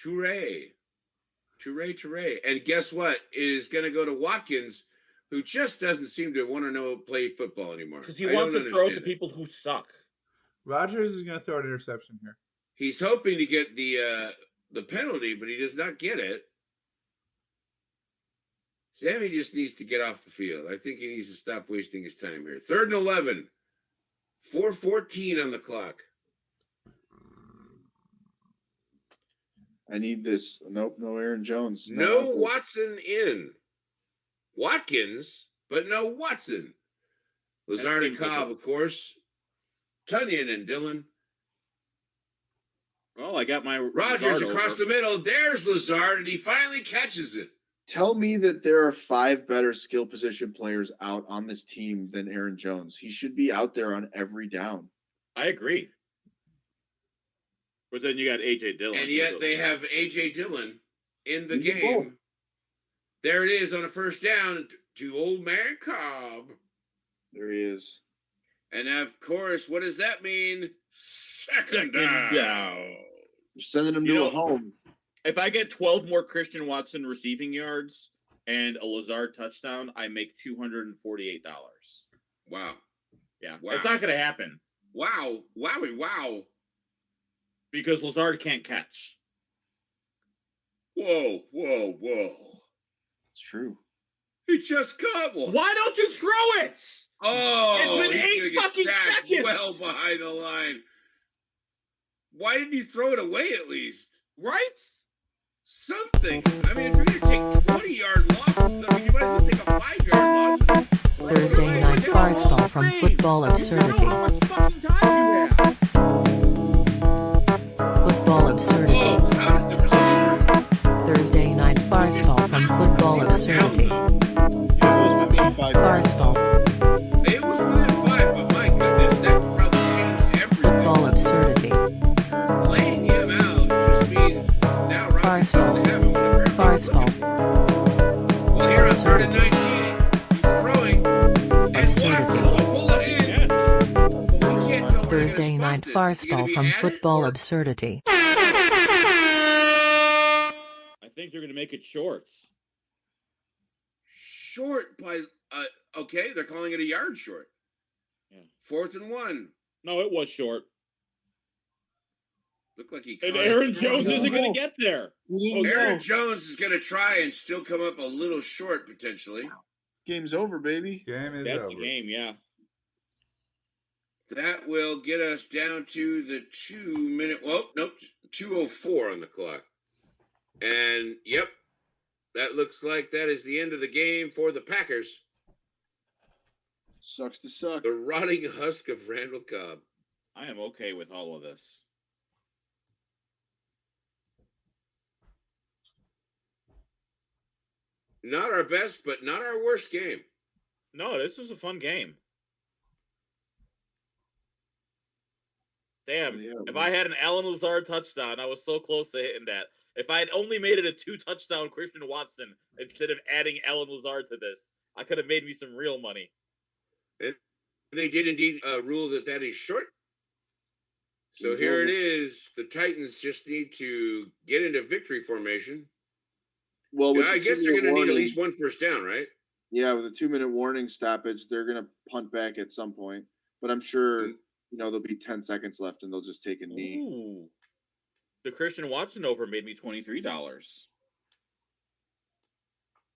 Toure. And guess what? It is going to go to Watkins, who just doesn't seem to want to play football anymore. Because he wants to throw to people who suck. Rodgers is going to throw an interception here. He's hoping to get the penalty, but he does not get it. Sammy just needs to get off the field. I think he needs to stop wasting his time here. 3rd and 11. 4:14 on the clock. I need this. Nope, no Aaron Jones. No Watson in. Watkins, but no Watson. Lazard and Cobb, of course. Tonyan and Dillon. Well, I got my Rodgers across the middle. There's Lazard, and he finally catches it. Tell me that there are 5 better skill position players out on this team than Aaron Jones. He should be out there on every down. I agree. But then you got A.J. Dillon. And yet they have A.J. Dillon in the game. There it is on a 1st down to old man Cobb. There he is. And of course, what does that mean? Second down. You're sending him to a home. If I get 12 more Christian Watson receiving yards and a Lazard touchdown, I make $248. Wow. Yeah. Wow. It's not going to happen. Wow. Wowie, wow. Because Lazard can't catch. Whoa. It's true. He just got one. Why don't you throw it? Oh, It's been he's 8 gonna get fucking sacked seconds. well behind the line. Why didn't you throw it away at least? Right? Something. I mean, if you're going to take 20-yard losses, I mean, you might as well take a 5-yard loss. Thursday Night Farceball from Football Absurdity. How much fucking time do you have? Football Absurdity. Oh, how did the receiver? Thursday Night Farceball from Football Absurdity. Farceball. It was within 5, but my goodness, that probably changed everything. Football Absurdity. Laying him out just means now Rodgers doesn't have him whenever he Farceball. Well, here on 3rd and 19, he's throwing. And Absurdity. Watson will pull it in. But we can't tell where they're gonna Thursday spot Night this. Is he gonna Farceball be from at it, Football or- Absurdity. I think you're going to make it short. Short by, okay, they're calling it a yard short. Yeah. 4th and 1. No, it was short. Looked like he And caught Aaron it. Jones isn't going to get there. Aaron Jones is going to try and still come up a little short potentially. Game's over, baby. Game is That's over. the game, yeah. That will get us down to the 2-minute. Well, nope, 2:04 on the clock. And yep, that looks like that is the end of the game for the Packers. Sucks to suck. The rotting husk of Randall Cobb. I am okay with all of this. Not our best, but not our worst game. No, this was a fun game. Damn, Yeah, if I had an Alan Lazard touchdown, I was so close to hitting that. If I had only made it a 2-touchdown Christian Watson instead of adding Alan Lazard to this, I could have made me some real money. And they did indeed rule that is short. So here it is. The Titans just need to get into victory formation. Well, I guess they're going to need at least one first down, right? Yeah, with a 2-minute warning stoppage, they're going to punt back at some point. But I'm sure, there'll be 10 seconds left and they'll just take a knee. Ooh. The Christian Watson over made me $23.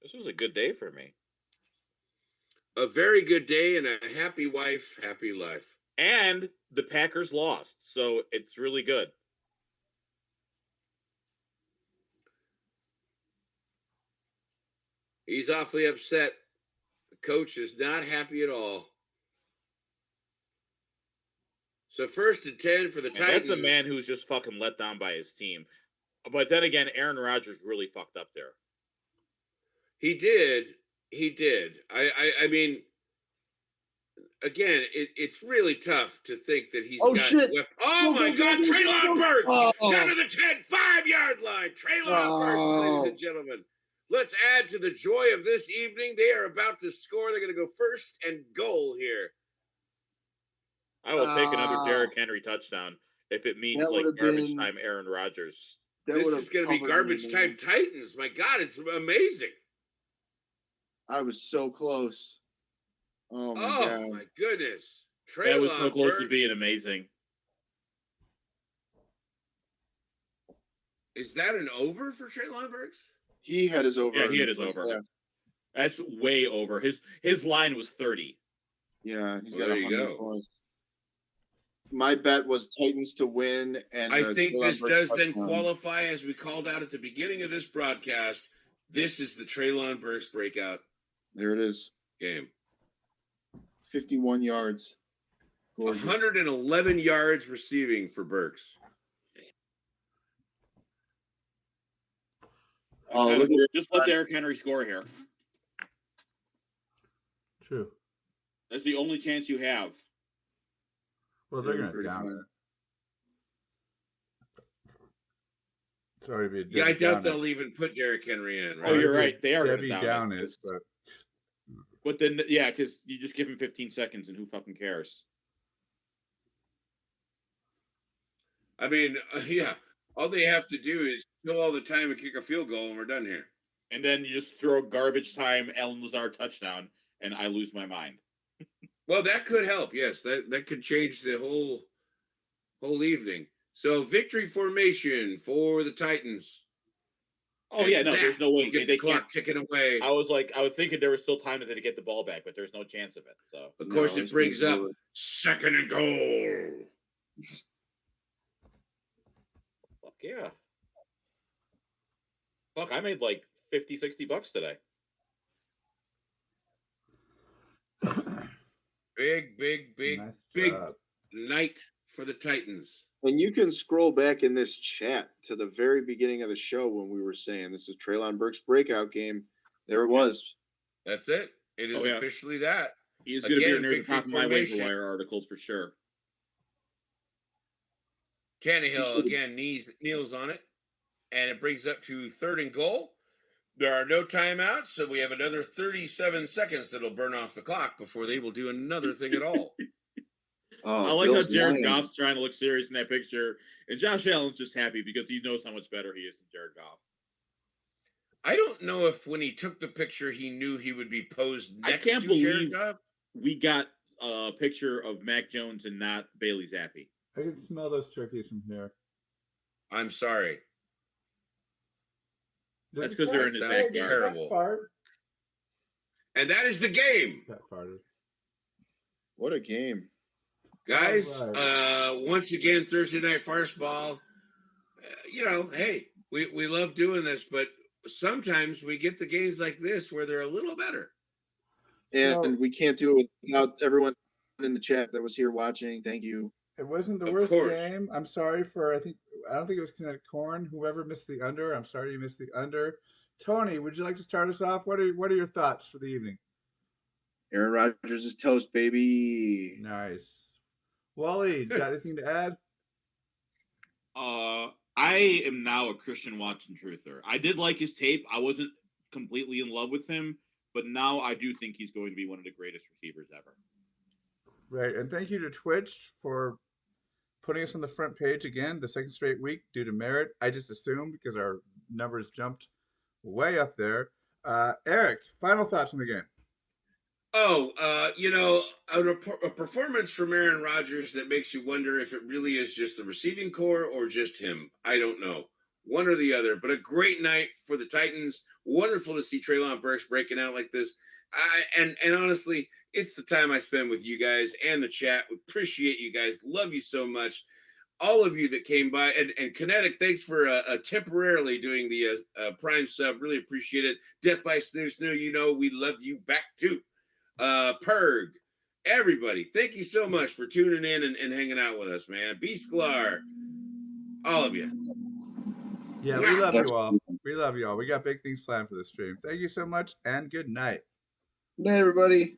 This was a good day for me. A very good day and a happy wife, happy life. And the Packers lost, so it's really good. He's awfully upset. The coach is not happy at all. So 1st and 10 for the Titans. That's a man who's just fucking let down by his team. But then again, Aaron Rodgers really fucked up there. He did. I mean, again, it's really tough to think that he's got. Shit. Oh my God, Treylon Burks down to the 10-5-yard line. Treylon Burks, ladies and gentlemen. Let's add to the joy of this evening. They are about to score. They're going to go 1st and goal here. I will take another Derrick Henry touchdown if it means like garbage time Aaron Rodgers. This is going to be garbage time Titans. My God, it's amazing. I was so close. Oh, my goodness. That was so close to being amazing. Is that an over for Treylon Burks? He had his over. Yeah, he had his over. Half. That's way over. His line was 30. Yeah, he's got 100 points. My bet was Titans to win, and I think this does then qualify, as we called out at the beginning of this broadcast. This is the Treylon Burks breakout. There it is. Game. 51 yards. Gorgeous. 111 yards receiving for Burks. Just let Derrick Henry score here. True. That's the only chance you have. Well, they're going to down it. It's already been. Yeah, I doubt they'll even put Derrick Henry in. Right? Oh, you're right. They are going to down it. But then, yeah, because you just give him 15 seconds, and who fucking cares? I mean, yeah. All they have to do is kill all the time and kick a field goal, and we're done here. And then you just throw garbage time, Allen Lazard touchdown, and I lose my mind. Well, that could help. Yes, that could change the whole evening. So victory formation for the Titans. Oh yeah, no, there's no way get the clock ticking away. I was thinking there was still time to get the ball back, but there's no chance of it. So of course it brings up 2nd and goal. Fuck yeah. Fuck, I made like $50-$60 today. Big night for the Titans. And you can scroll back in this chat to the very beginning of the show when we were saying this is Treylon Burks' breakout game. There it was. That's it. It is officially that. He's going to be near the top of my waiver wire articles for sure. Tannehill again kneels on it, and it brings up to 3rd and goal. There are no timeouts, so we have another 37 seconds that'll burn off the clock before they will do another thing at all. I like how Jared Goff's trying to look serious in that picture, and Josh Allen's just happy because he knows how much better he is than Jared Goff. I don't know if when he took the picture, he knew he would be posed next to Jared Goff. I can't believe we got a picture of Mac Jones and not Bailey Zappi. I can smell those turkeys from here. I'm sorry. That's because they're in his backyard. Terrible. And that is the game. That farted. What a game. Guys, once again, Thursday Night Farceball. Hey, we love doing this, but sometimes we get the games like this where they're a little better. And we can't do it without everyone in the chat that was here watching. Thank you. It wasn't the worst game. I'm sorry for, I don't think it was Kinetic Corn. Whoever missed the under, I'm sorry you missed the under. Tony, would you like to start us off? What are your thoughts for the evening? Aaron Rodgers is toast, baby. Nice. Wally, got anything to add? I am now a Christian Watson truther. I did like his tape. I wasn't completely in love with him, But now I do think he's going to be one of the greatest receivers ever. Right, and thank you to Twitch for putting us on the front page again, the second straight week due to merit. I just assumed because our numbers jumped way up there. Eric, final thoughts on the game. A performance from Aaron Rodgers that makes you wonder if it really is just the receiving core or just him. I don't know. One or the other, but a great night for the Titans. Wonderful to see Treylon Burks breaking out like this. And honestly, it's the time I spend with you guys and the chat. We appreciate you guys. Love you so much. All of you that came by. And Kinetic, thanks for temporarily doing the Prime sub. Really appreciate it. Death by Snoo, we love you back too. Perg, everybody, thank you so much for tuning in and hanging out with us, man. B Sklar, all of you. Yeah, we love you all. We love you all. We got big things planned for the stream. Thank you so much, and good night. Good night, everybody.